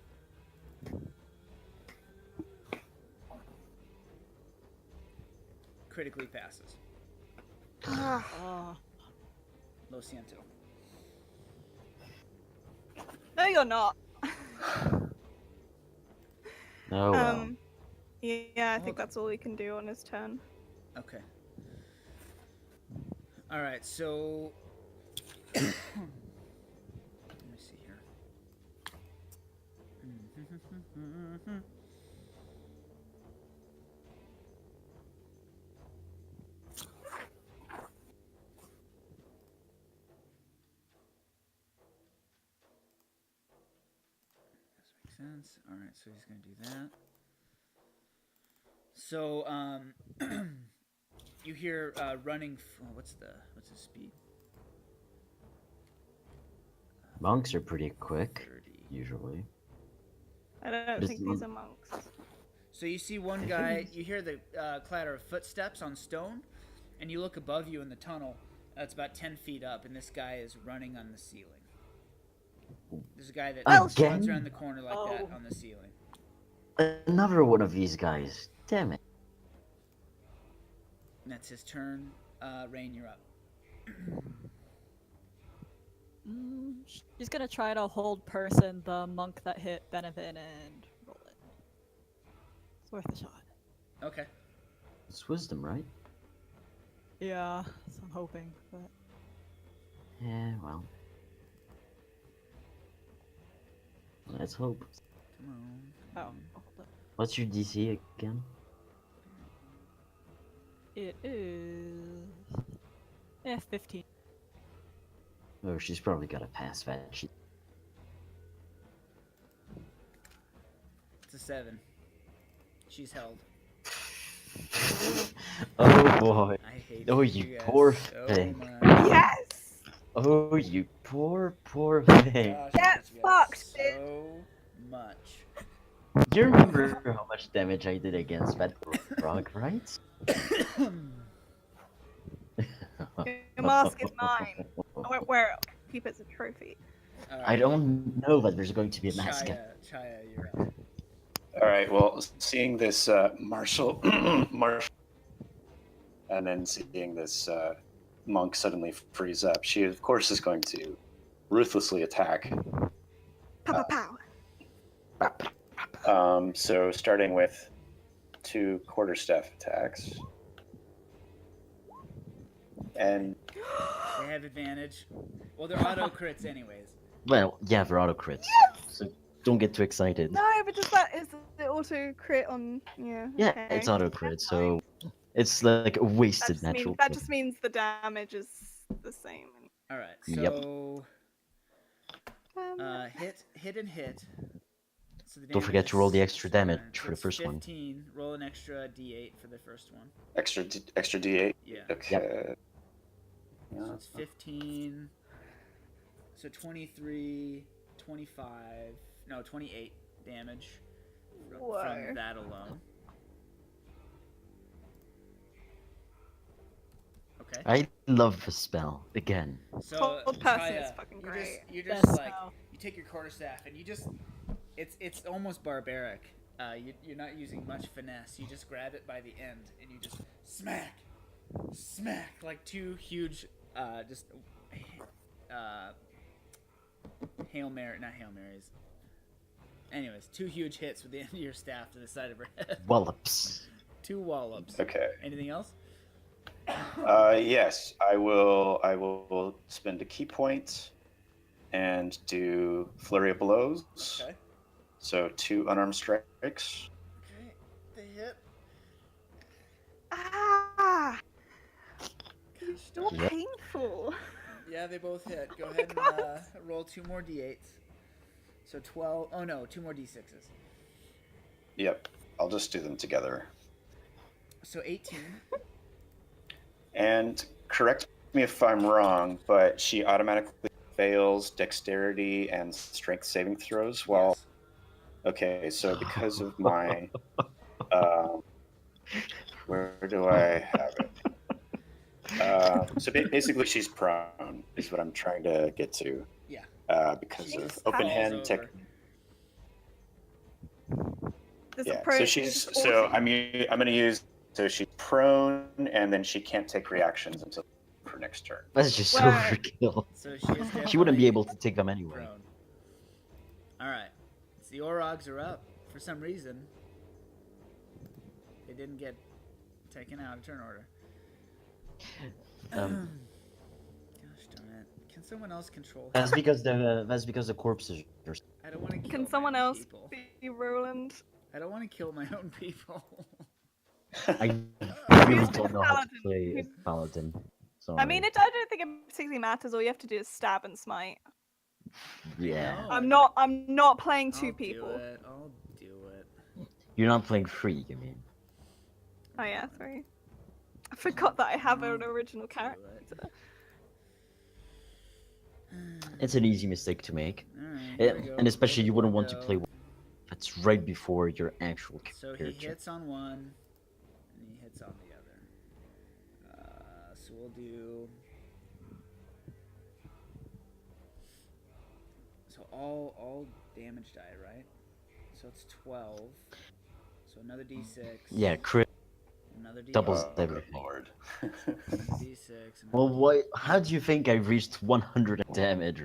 Critically passes. Oh, Lo siento. No, you're not. Oh well. Yeah, I think Okay. that's all we can do on his turn. Okay. Alright, so Mm-hmm. Makes sense. All right, so he's gonna do that. So, you hear running. What's his speed? Monks are pretty quick, 30. usually. I don't Does think the these monk- are monks. So you see one I guy. think You hear the clatter of footsteps on stone, and you look above you in the tunnel. It's about 10 feet up, and this guy is running on the ceiling. There's a guy that Well, runs Again? around the corner like that Oh. on the ceiling. Another one of these guys. Damn it. And that's his turn. Rain, you're up. She's gonna try to hold person the monk that hit Benevin and roll it. It's worth a shot. Okay. It's wisdom, right? Yeah, so I'm hoping, but Yeah, well. Let's hope. Come on. oh, hold up. What's your DC again? It is 15. Oh, she's probably got to pass that. She... It's a 7. She's held. Oh boy. I hate Oh, you guys poor so thing. much. Yes! Oh, you poor thing. Gosh, I Get hate you guys fucked, so much. Do you remember how much damage I did against that frog, right? Your mask is mine. I won't wear it. Keep it as a trophy. I don't know that there's going to be a mask. Chaya, you're up. All right. Well, seeing this martial, and then seeing this monk suddenly freeze up, she of course is going to ruthlessly attack. Pow, pow, pow. So starting with 2 quarterstaff attacks, and They have advantage. Well, they're auto crits anyways. Well, yeah, they're auto crits. So don't get too excited. No, but does that is it auto crit on? Yeah. Yeah, okay. it's auto crit, so it's like a wasted natural. That just means the damage is the same. All right. Yep. So hit and hit. So the Don't forget damage to roll is the extra damage 6 for the it's first one. 15. Roll an extra D8 for the first one. extra D8. Yeah. Okay. So it's 15. So 23, 25, no, 28 damage Whoa. from that alone. Okay. I love the spell again. So Cold person Chaya, is fucking you great. Just Best like spell. you take your quarterstaff and you just it's almost barbaric. You're not using much finesse. You just grab it by the end and you just smack like 2 huge just not Hail Marys. Anyways, 2 huge hits with the end of your staff to the side of her head. Wallops. 2 wallops. Okay. Anything else? Yes, I will spend a key point and do flurry of blows. Okay. So 2 unarmed strikes. Okay. They hit. Ah, so Yep. painful. Yeah, they both hit. Go ahead and roll 2 more d8s. So 12. Oh no, 2 more d6s. Yep, I'll just do them together. So 18. And correct me if I'm wrong, but she automatically fails dexterity and strength saving throws while. Yes. Okay, so because of my, where do I have it? So basically, she's prone, is what I'm trying to get to. Yeah. Because She of just open falls hand over. tech. There's Yeah. a pro. So she's I'm going to use. So she's prone, and then she can't take reactions until her next turn. That's just so Well- overkill. So she is She wouldn't be definitely able to take them anyway. prone. All right. So the Orogs are up for some reason. They didn't get taken out of turn order. Gosh darn it! Can someone else control? That's because the corpses are. I don't want to. Can someone else be Roland. I don't want to kill my own people. I Who's really the don't know how to paladin? play a Who's- paladin. I mean, Sorry. I don't think it particularly matters. All you have to do is stab and smite. Yeah. know. I'm not playing two I'll people. do it. I'll do it. You're not playing free, you mean? Oh yeah, sorry. I forgot that I have an I'll original do character. it. It's an easy mistake to make. Alright, Eh, here we go. and especially Roll you the wouldn't want to window. play one that's right before your actual So he character. hits on one, and he hits on the other. So we'll do. So all damage die, right? So it's 12. So another d6. Yeah, crit Another d6. doubles Oh, good everything. lord. Another d6. Well, another why? How do you think I reached 100 damage?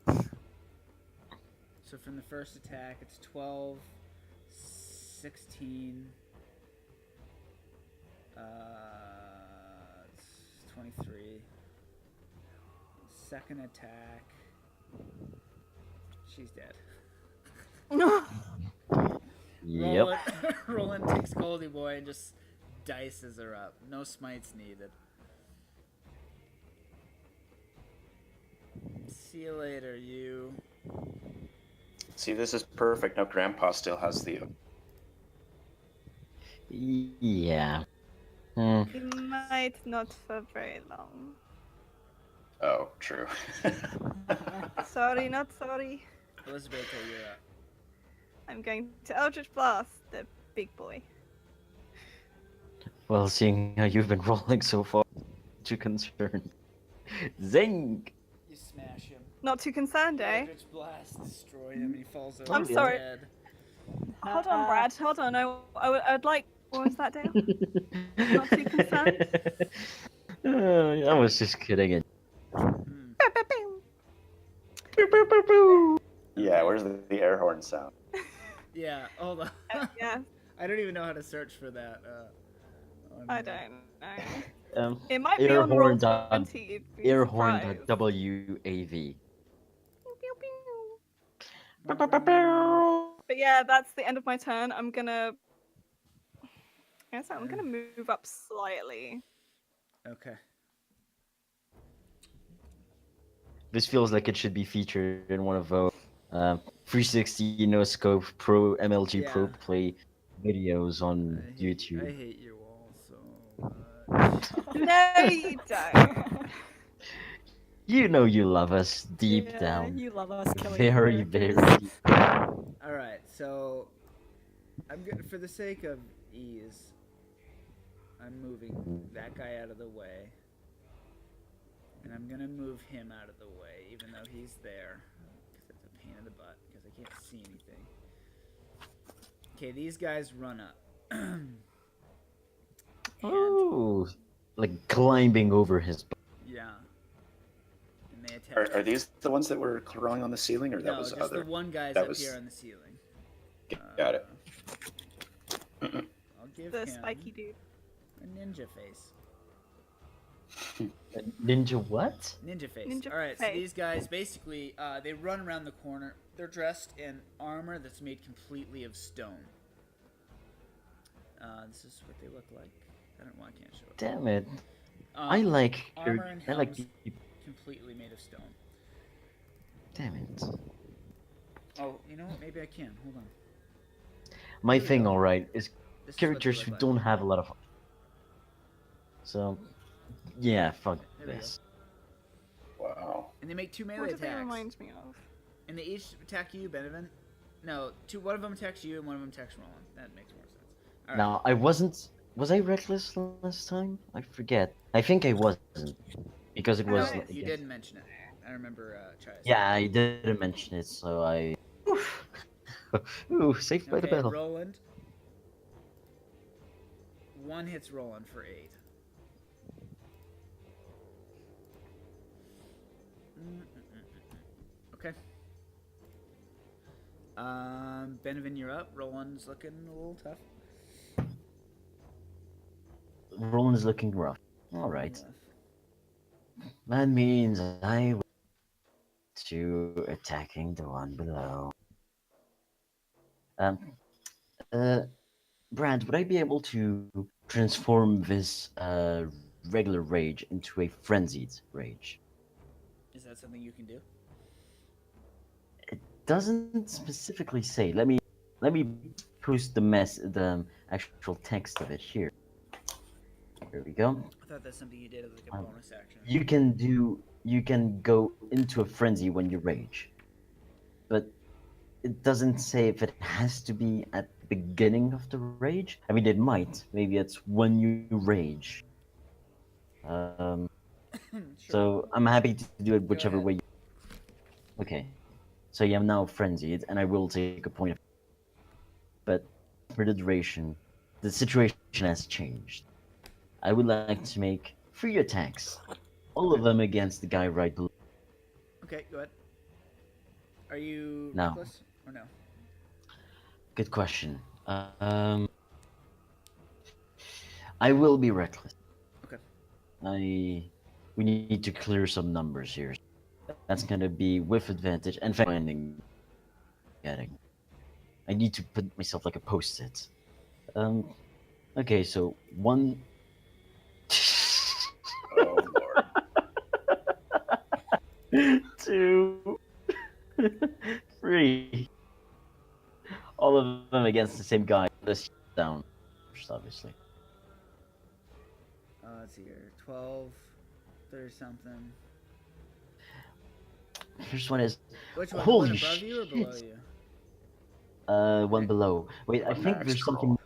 So from the first attack, it's 12, 16, it's 23. Second attack, she's dead. Yep. Roland, Roland takes Goldie Boy and just dices her up. No smites needed. See you later, you. See, this is perfect. Now Grandpa still has the. Yeah. Hmm. He might not for very long. Oh, true. Sorry, not sorry. Elizabeth, you're up. I'm going to Eldritch Blast, the big boy. Well, seeing how you've been rolling so far, too concerned. Zing! You smash him. Not too concerned, eh? Eldritch Blast, destroy him, and he falls over. I'm yeah. sorry. Dead. Hold on, Brad. Hold on. I'd like. What was that, Dale? Not too concerned? I was just kidding. Hmm. Yeah, where's the air horn sound? Yeah, hold on. Yeah, I don't even know how to search for that. I don't know. It might be Air on horn roll dot- 20. you'd be surprised. Airhorn.wav. Pew, pew, pew. But yeah, that's the end of my turn. I'm gonna move up slightly. Okay. This feels like it should be featured in one of those 360 no scope pro MLG pro Yeah. play videos on I YouTube. hate your wall so much. No, you don't. You know you love us deep Yeah, down. You love us killing Very, characters. very deep. Alright, so I'm gonna, for the sake of ease, I'm moving that guy out of the way. And I'm gonna move him out of the way, even though he's there. Because it's a pain in the butt, because I can't see anything. Okay, these guys run up. And, Ooh, like climbing over his. yeah. And they attack. Are these the ones that were crawling on the ceiling, or that No, was just other? the one guy's that up was- here on the ceiling. Got it. I'll give The him spiky dude. a ninja face. Ninja what? Ninja face. Ninja Alright, so face. these guys basically they run around the corner. They're dressed in armor that's made completely of stone. This is what they look like. I don't know why I can't show it. Damn it! I Um, like. armor and I like. helms completely made of stone. Damn it! Oh, you know what? Maybe I can. Hold on. My Here we thing, go. alright, is This is what they characters look who like. don't have a lot of. So, yeah, fuck There we go. this. Wow. And they make 2 melee What do they attacks. remind me of? And they each attack you, Benevin. No, one of them attacks you and one of them attacks Roland. That makes more sense. Alright. Now, I wasn't. Was I reckless last time? I forget. I think I wasn't. Because it I was. know like, You yeah. didn't mention it. I remember Chai. Yeah, I didn't mention it, so I. Ooh, saved by the Okay, bell. Roland. 1 hits Roland for 8. Okay. Benevin, you're up. Roland's looking a little tough. Roland's looking rough. Alright. Rough. That means I will to attacking the one below. Um, uh, Brad, would I be able to transform this regular rage into a frenzied rage? Is that something you can do? Doesn't specifically say. Let me post the actual text of it here. Here we go. I thought that's something you did as like a Um, bonus action. you can go into a frenzy when you rage, but it doesn't say if it has to be at the beginning of the rage. I mean, it might. Maybe it's when you rage. Um, Sure. so I'm happy to do it Go whichever ahead. way. Okay. So yeah, I'm now frenzied, and I will take a point of. But for the duration, the situation has changed. I would like to make 3 attacks, all of them against the guy right below. Okay, go ahead. Are you No. reckless or no? Good question. I will be reckless. Okay. We need to clear some numbers here. That's gonna be with advantage and finding getting. I need to put myself like a post-it. Okay, so 1 Oh Lord. 2 3. All of them against the same guy. This down, obviously. Let's see here. 12, 30 something. First one is Which one? holy The one above you or below shit. you? One below. Wait, I One think max there's roll. something.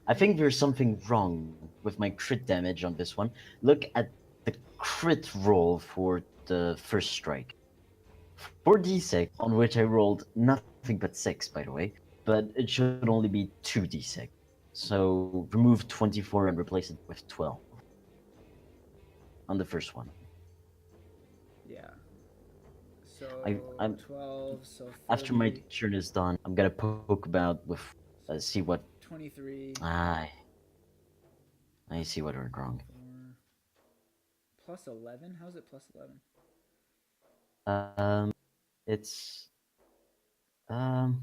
I think there's something wrong with my crit damage on this one. Look at the crit roll for the first strike. 4d6, on which I rolled nothing but 6, by the way, but it should only be 2d6. So remove 24 and replace it with 12 on the first one. Yeah. So I'm 12, so 30, after my turn is done, I'm gonna poke about with see what 23, I see what went wrong. 4, plus 11? How's it plus 11? It's oh,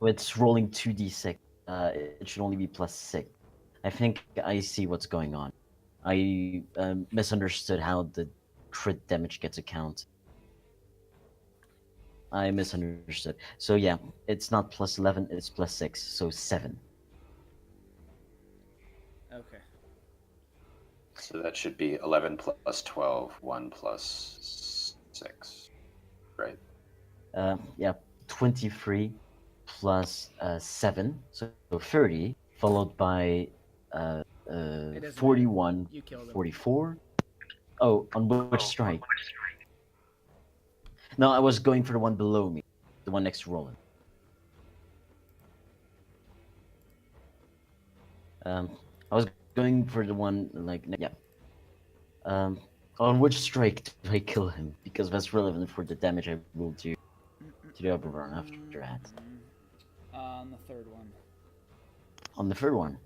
it's rolling 2d6. It should only be plus 6. I think I see what's going on. I misunderstood how the crit damage gets accounted. I misunderstood. So yeah, it's not plus 11, it's plus 6, so 7. Okay. So that should be 11 plus 12, 1 plus 6, right? Yeah, 23 plus 7, so 30, followed by It doesn't matter. 41, You killed him. 44. Oh, on which strike? No, I was going for the one below me, the one next to Roland. I was going for the one like yeah. On which strike did I kill him? Because that's relevant for the damage I will do to the upper run after that. On the third one. On the third one.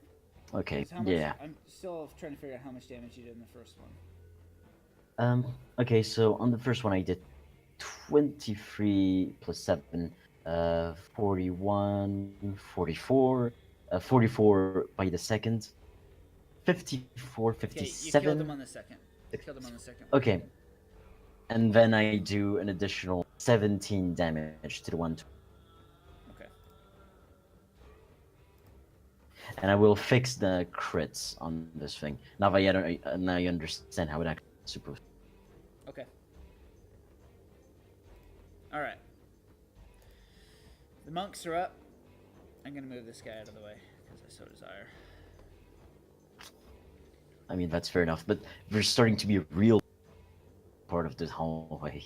Okay, 'Cause how much, yeah. I'm still trying to figure out how much damage you did in the first one. Okay, so on the first one I did 23 plus 7, 41, 44, 44 by the second, 54, Okay, you 57. killed him on the second. Killed him on the second one. Okay. And then I do an additional 17 damage to the one. Okay. And I will fix the crits on this thing. Now I understand how it actually is supposed. Okay. Alright. The monks are up. I'm gonna move this guy out of the way, because I so desire. I mean, that's fair enough, but we're starting to be a real part of this hallway.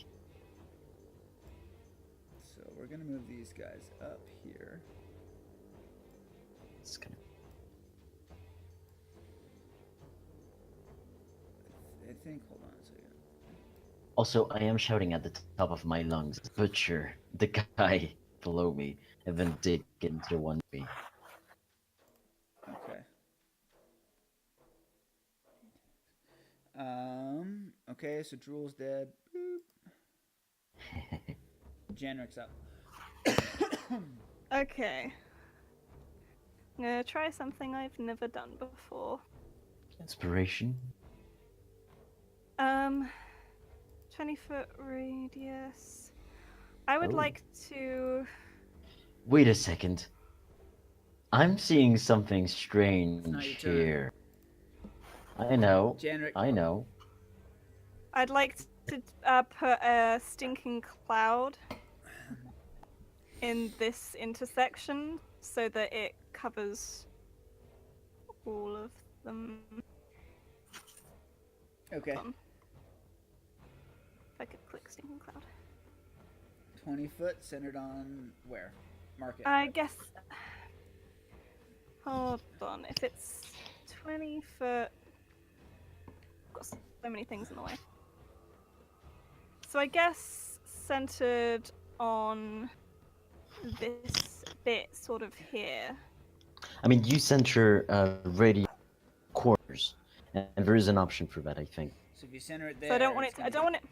So we're gonna move these guys up here. It's gonna... I think, hold on a second. Also, I am shouting at the top of my lungs, butcher the guy below me, and then dig into the one me. Okay. Okay, so Drool's dead. Boop. Janric's up. Okay. I'm gonna try something I've never done before. Inspiration. 20-foot radius. I would Oh. like to. Wait a second. I'm seeing something not strange your turn. here. I know. Janrik, I know. I'd like to put a stinking cloud in this intersection so that it covers all of them. okay. Hold on. If I could click stinking cloud. 20 foot centered on where? Mark it. I guess. Hold on. If it's 20 foot. Got so many things in the way. So I guess centered on this bit sort of here. I mean, you center radio corners, and there is an option for that, I think. So if you center it there, So I don't want it's it. I gonna don't want it.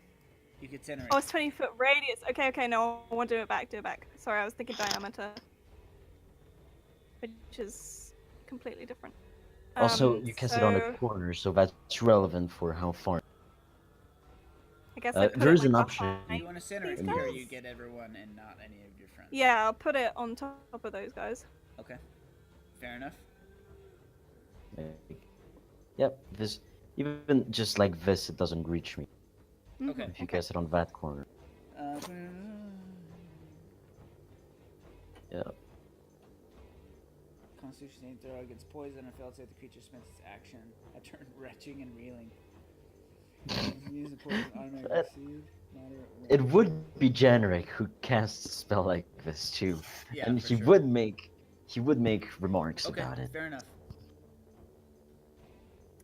You could center it. Oh, it's 20-foot radius. Okay, no, I want to do it back. Do it back. Sorry, I was thinking diameter, which is completely different. Also, you cast it on the so corner, so that's relevant for how far. I guess I put there it is an like option. behind You want to center it these here, guys? you get everyone and not any of your friends. Yeah, I'll put it on top of those guys. Okay. Fair enough. Yep, this even just like this, it doesn't reach me. Okay. If you cast it on that corner. Yep. Constitution saving throw against poison. I failed to save the creature spends its action. I turned retching and reeling. Use the poison automatically received. It would be Janrik who casts a spell like this too, Yeah, and for he sure. would make remarks Okay, about it. fair enough.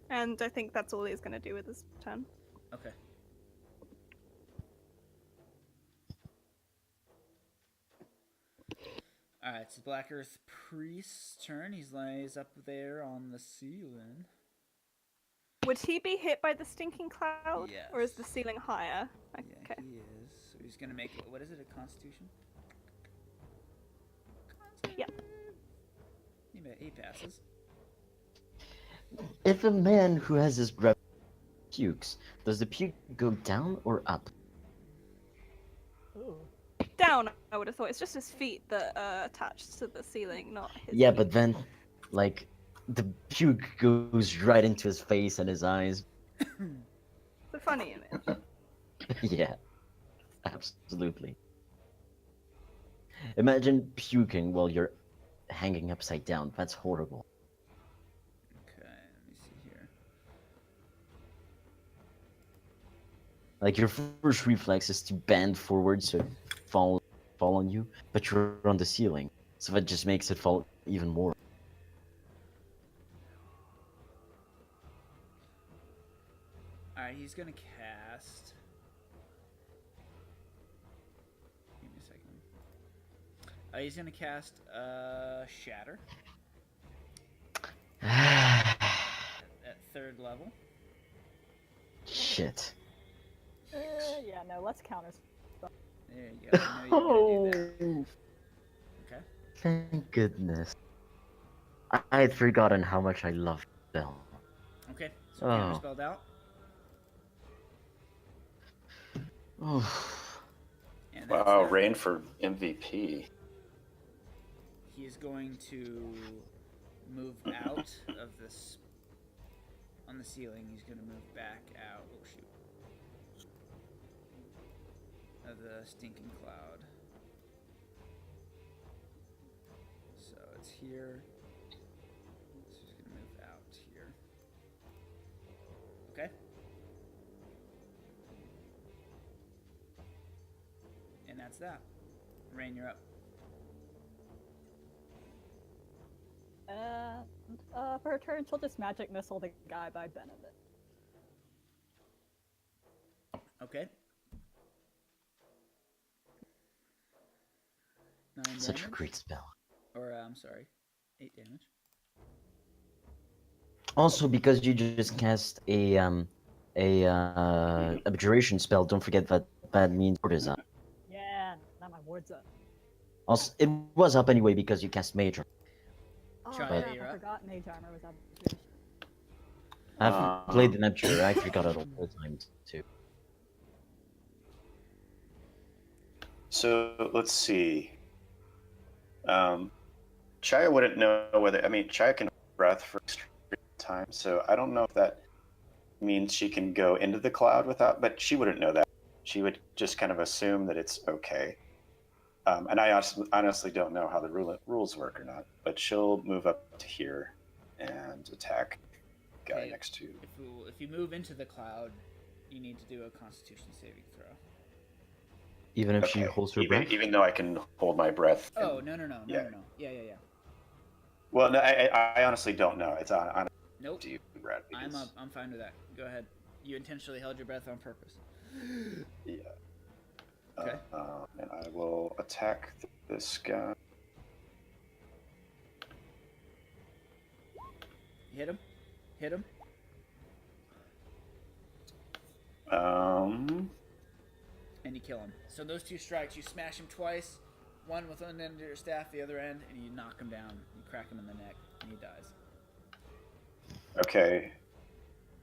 And I think that's all he's going to do with his turn. Okay. Alright, it's Black Earth Priest's turn. He's lays up there on the ceiling. Would he be hit by the stinking cloud? Or is the Yes. ceiling higher? Okay. Yeah, he is. So he's gonna make what is it, a constitution? Yep. He passes. If a man who has his breath pukes, does the puke go down or up? Ooh. Down, I would have thought. It's just his feet that are attached to the ceiling, not his Yeah, feet. but then, like, the puke goes right into his face and his eyes. It's a funny image. Yeah, absolutely. Imagine puking while you're hanging upside down. That's horrible. Okay, let me see here. Like, your first reflex is to bend forward so it fall on you, but you're on the ceiling, so that just makes it fall even more. Alright, he's gonna cast. Give me a second. He's gonna cast Shatter at third level. Shit. Yeah, no, let's counter. There you go. I know you're gonna do that. Okay. Thank goodness. I had forgotten how much I loved Bell. Okay. So counter Oh. spelled out. Oh. And that's Wow, that. Rain for MVP. He is going to move out of this on the ceiling. He's going to move back out. Oh shoot! Of the stinking cloud. So it's here. So he's going to move out here. Okay. And that's that. Rain, you're up. And for her turn, she'll just magic missile the guy by Benefit. Okay. 9 Such a damage. great spell. Or, I'm sorry, 8 damage. Also, because you just cast a abjuration spell, don't forget that that means ward is up. Yeah, now my ward's up. Also, it was up anyway because you cast Mage Armor. Oh, Charlie, crap, you're I up. forgot Mage Armor was up. I've played the Neptune, I forgot it all the time too. So let's see. Chaya wouldn't know whether. I mean, Chaya can hold breath for extreme time, so I don't know if that means she can go into the cloud without. But she wouldn't know that. She would just kind of assume that it's okay. And I honestly don't know how the rules work or not. But she'll move up to here and attack the guy Okay, next to. If you move into the cloud, you need to do a Constitution saving throw. Even if she Okay, holds her even, breath? even though I can hold my breath. Oh and- no. yeah. Yeah. Well, no, I honestly don't know. It's on Nope. to you, Brad. I'm because- I'm fine with that. Go ahead. You intentionally held your breath on purpose. Yeah. Okay. And I will attack this guy. Hit him. Hit him. And you kill him. So those two strikes, you smash him twice. One with one end of your staff, the other end, and you knock him down. You crack him in the neck, and he dies. Okay.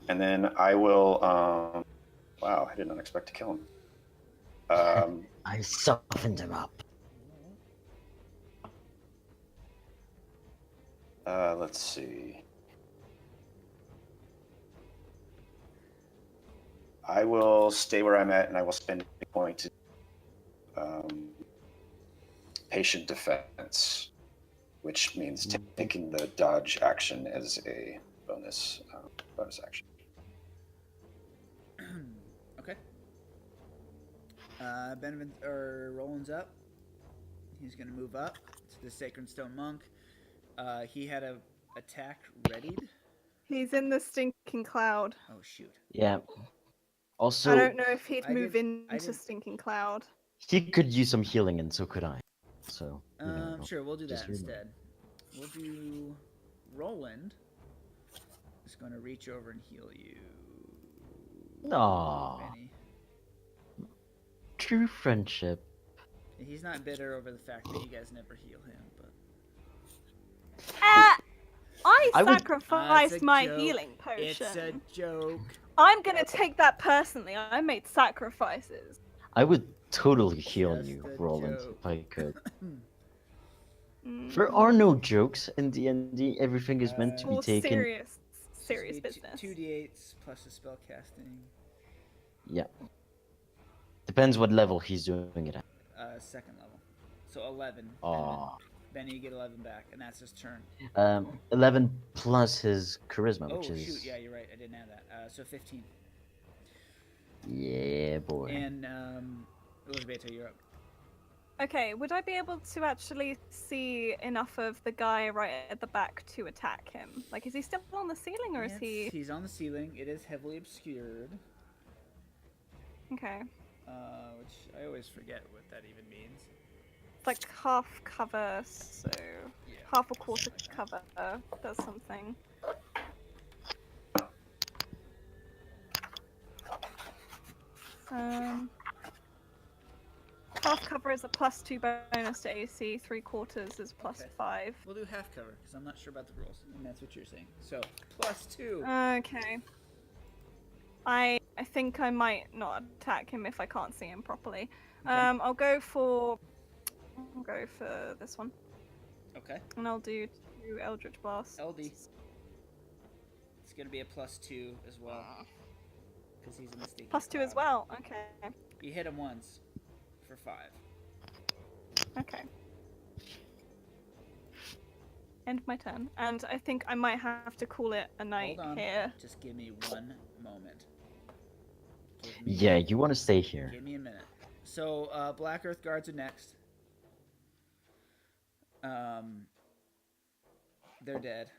And then I will. Wow, I did not expect to kill him. I softened him up. Let's see. I will stay where I'm at, and I will spend a point to patient defense, which means taking the dodge action as a bonus action. Okay. Roland's up. He's gonna move up to the Sacred Stone Monk. He had a attack readied. He's in the stinking cloud. Oh shoot. Yeah. Also, I don't know if he'd I move did- I into did- stinking cloud. he could use some healing, and so could I. So, you know, Sure, we'll do just that hear me. instead. We'll do Roland. Is gonna reach over and heal you. Aw, Benny. true friendship. He's not bitter over the fact that you guys never heal him, but I I would- sacrificed It's a my joke. healing it's a potion. joke. I'm gonna take that personally. I made sacrifices. I would totally heal Just you, a Roland, joke. if I could. Mm. There are no jokes in D&D. Everything is meant to be Well, taken. serious It's gonna be business. 2d8s plus a spell casting. Yeah. Depends what level he's doing it at. Second level. So 11. Aw. Benny, you get 11 back, and that's his turn. 11 plus his charisma, Oh which is shoot, yeah, you're right. I didn't add that. So 15. yeah, boy. And Elizabeth, you're up. Okay, would I be able to actually see enough of the guy right at the back to attack him? Like, is he still on the ceiling, or is he? He's on the ceiling. It is heavily obscured. Okay, Which I always forget what that even means. it's like half cover, so Yeah. half a quarter cover does something. Half cover is a +2 bonus to AC. 3/4 is +5. We'll do half cover because I'm not sure about the rules, and that's what you're saying. So +2. Okay. I think I might not attack him if I can't see him properly. Okay. I'll go for this one, Okay. and I'll do 2 Eldritch Blasts. LD. It's gonna be a +2 as well because he's in the sneaky +2 as cloud. well. Okay. You hit him once for 5. Okay. End my turn, and I think I might have to call it a night Hold on. here. Just give me one moment. Give me- Yeah, you want to stay here. Give me a minute. So, Black Earth Guards are next. They're dead.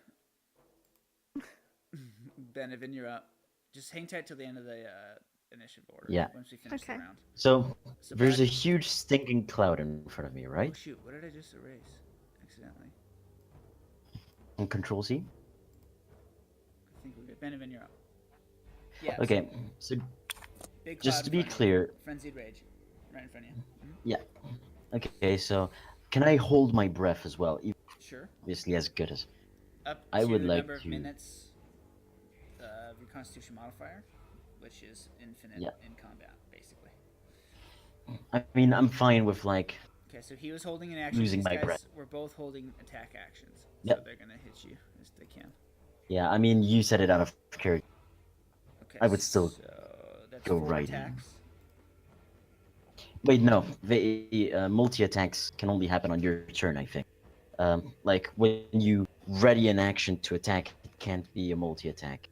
Benevin, you're up. Just hang tight till the end of the initiative order. Yeah. Once we finish Okay. the round. So, So there's a Black- huge stinking cloud in front of me, Oh right? shoot! What did I just erase? Accidentally. On Control C? I think we're good. Benevin, you're up. Yeah. Okay, so Big just cloud to in be front of you. clear, Frenzied Rage, right in front of you. Mhm. okay, so can I hold my breath as well? Sure. Obviously, as good as Up I to would the like number of to- minutes of your Constitution modifier, which is infinite Yeah. in combat, basically. I mean, I'm fine with like. Okay, so he was holding an action. Losing These my guys breath. were both holding attack actions, so Yep. they're gonna hit you as they can. Yeah, I mean, you said it out of character. Okay, I would still so that's go 4 right in. attacks. Wait, no. The multi attacks can only happen on your turn, I think. Like when you ready an action to attack, it can't be a multi attack.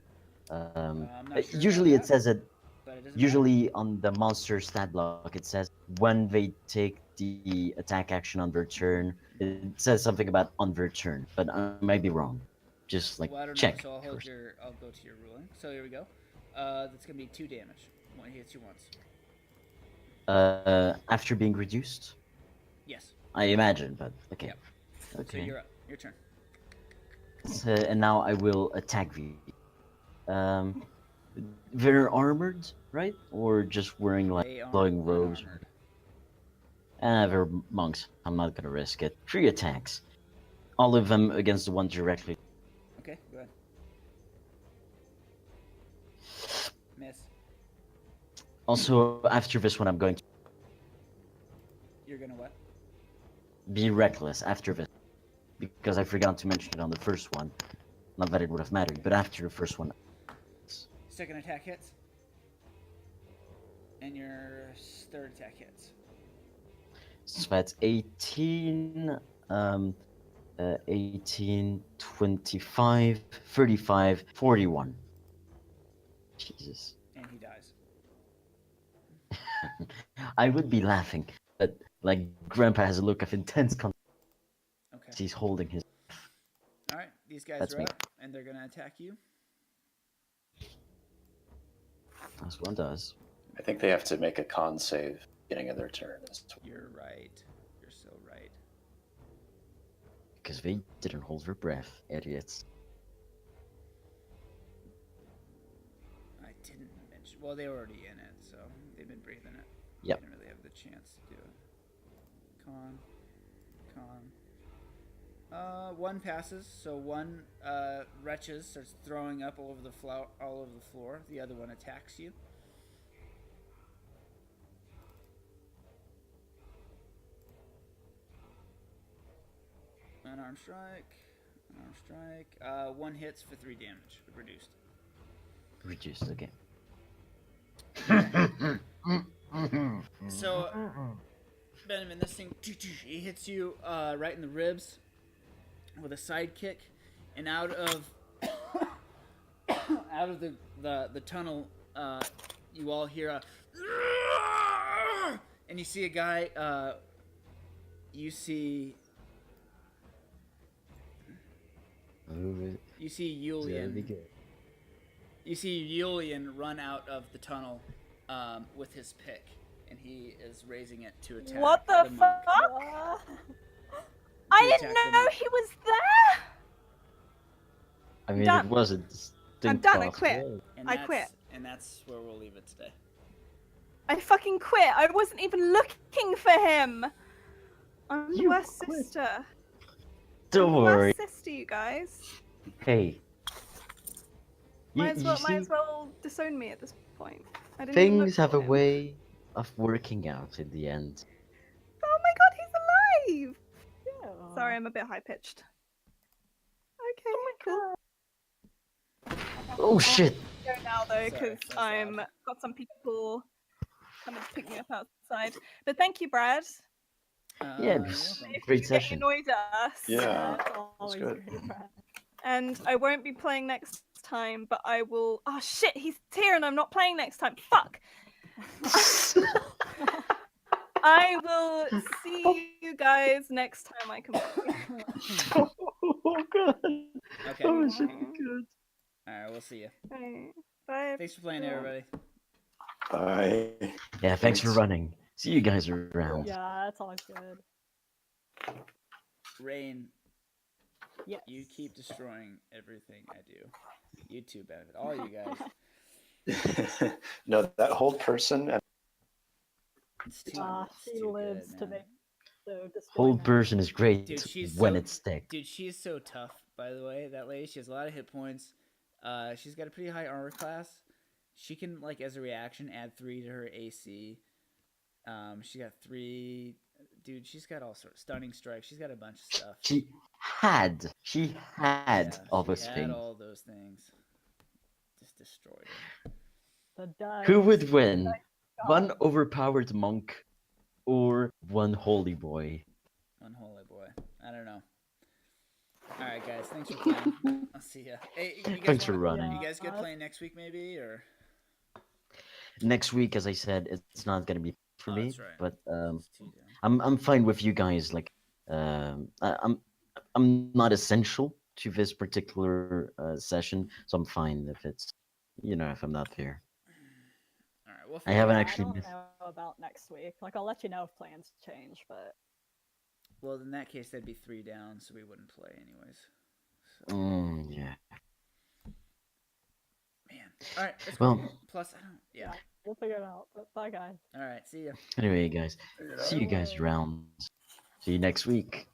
I'm not sure Usually about it that, says it. but it doesn't Usually on the monster stat block, it says when they take the attack action on their turn. It says something about on their turn, but I might be wrong. Just like Well, I don't check. know, so first. I'll go to your ruling. So here we go. That's gonna be 2 damage. One hits you once. After being reduced, Yes. I imagine, but okay. Yep. So Okay. you're up. Your turn. And now I will attack the. They're armored, right? Or just wearing like They are glowing robes? unarmored. They're monks. I'm not gonna risk it. 3 attacks. All of them against the one directly. Okay, go ahead. Miss. Also, after this one, I'm going to You're gonna what? be reckless after this. Because I forgot to mention it on the first one. Not that it would have mattered, but after the first one. Second attack hits. And your third attack hits. So that's 18, 18, 25, 35, 41. Jesus. And he dies. I would be laughing, but like Grandpa has a look of intense concern. Okay. He's holding his. Alright, these guys That's are me. up, and they're gonna attack you. That's one does. I think they have to make a con save beginning of their turn. You're right. You're so right. Because they didn't hold their breath, idiots. I didn't mention. Well, they were already in it, so they've been breathing it. Yep. Didn't really have the chance to do it. Con. One passes, so one retches, starts throwing up all over the floor. The other one attacks you. Unarmed strike. One hits for 3 damage, reduced. Reduced again. So, Benjamin, this thing, he hits you right in the ribs with a side kick, and out of the tunnel, you all hear a, and you see a guy. You see Yulian. You see Yulian run out of the tunnel with his pick, and he is raising it to attack. What the monk. fuck? I didn't attack the know monk. he was there. I mean, done. it was a distinct I'm done, I quit. possibility. And I that's- quit. And that's where we'll leave it today. I fucking quit. I wasn't even looking for him. I'm the You worst quit. sister. Don't I'm the worry. worst sister, you guys. Hey. Might as you well see, disown me at this point. I didn't even look things have for a him. way of working out in the end. Oh my god, he's alive! Yeah. Sorry, I'm a bit high pitched. Okay, cool. Oh shit! Go now though, Sorry, because that's I'm loud. got some people coming to pick me up outside. But thank you, Brad. Yeah, You're it was welcome. a great You're getting session. annoyed at us. Yeah, That's always good. great, Brad. And I won't be playing next time, but I will. Oh shit, he's here and I'm not playing next time. Fuck. I will see you guys next time I can play. Oh god! Okay. Oh, it should be good. Alright, we'll see you. Bye. Bye. Thanks for playing, everybody. Bye. Yeah, thanks for Thanks. running. See you guys around. Yeah, that's always good. Rain, Yes. you keep destroying everything I do. You too, Benefit. All you guys. No, that whole person. It's too, Ah, it's she too lives good, to man. make So destroy Whole magic. person is great Dude, she's when so it's stick. dude, she is so tough. By the way, that lady, she has a lot of hit points. She's got a pretty high armor class. She can like as a reaction add 3 to her AC. She got 3. Dude, she's got all sorts stunning strike. She's got a bunch of stuff. She had Yeah, all she those had things. all those things. Just destroyed her. The dice. Who would win? God. One overpowered monk or one holy boy? Unholy boy. I don't know. All right, guys. Thanks for playing. I'll see ya. Hey, you guys Thanks for wanna- running. You guys good playing next week, maybe, or? Next week, as I said, it's not gonna be for Oh, me, that's right. but It's too down. I'm fine with you guys. Like, I'm not essential to this particular session, so I'm fine if it's, if I'm not there. All right. Well, I haven't Yeah, actually I don't missed. know about next week. Like, I'll let you know if plans change, but Well, in that case, that'd be 3 down, so we wouldn't play anyways. So, Yeah. man. All right. Let's Well, go. Plus, I don't. Yeah. we'll figure it out. But bye, guys. All right. See ya. anyway, guys, see you guys around. See you next week.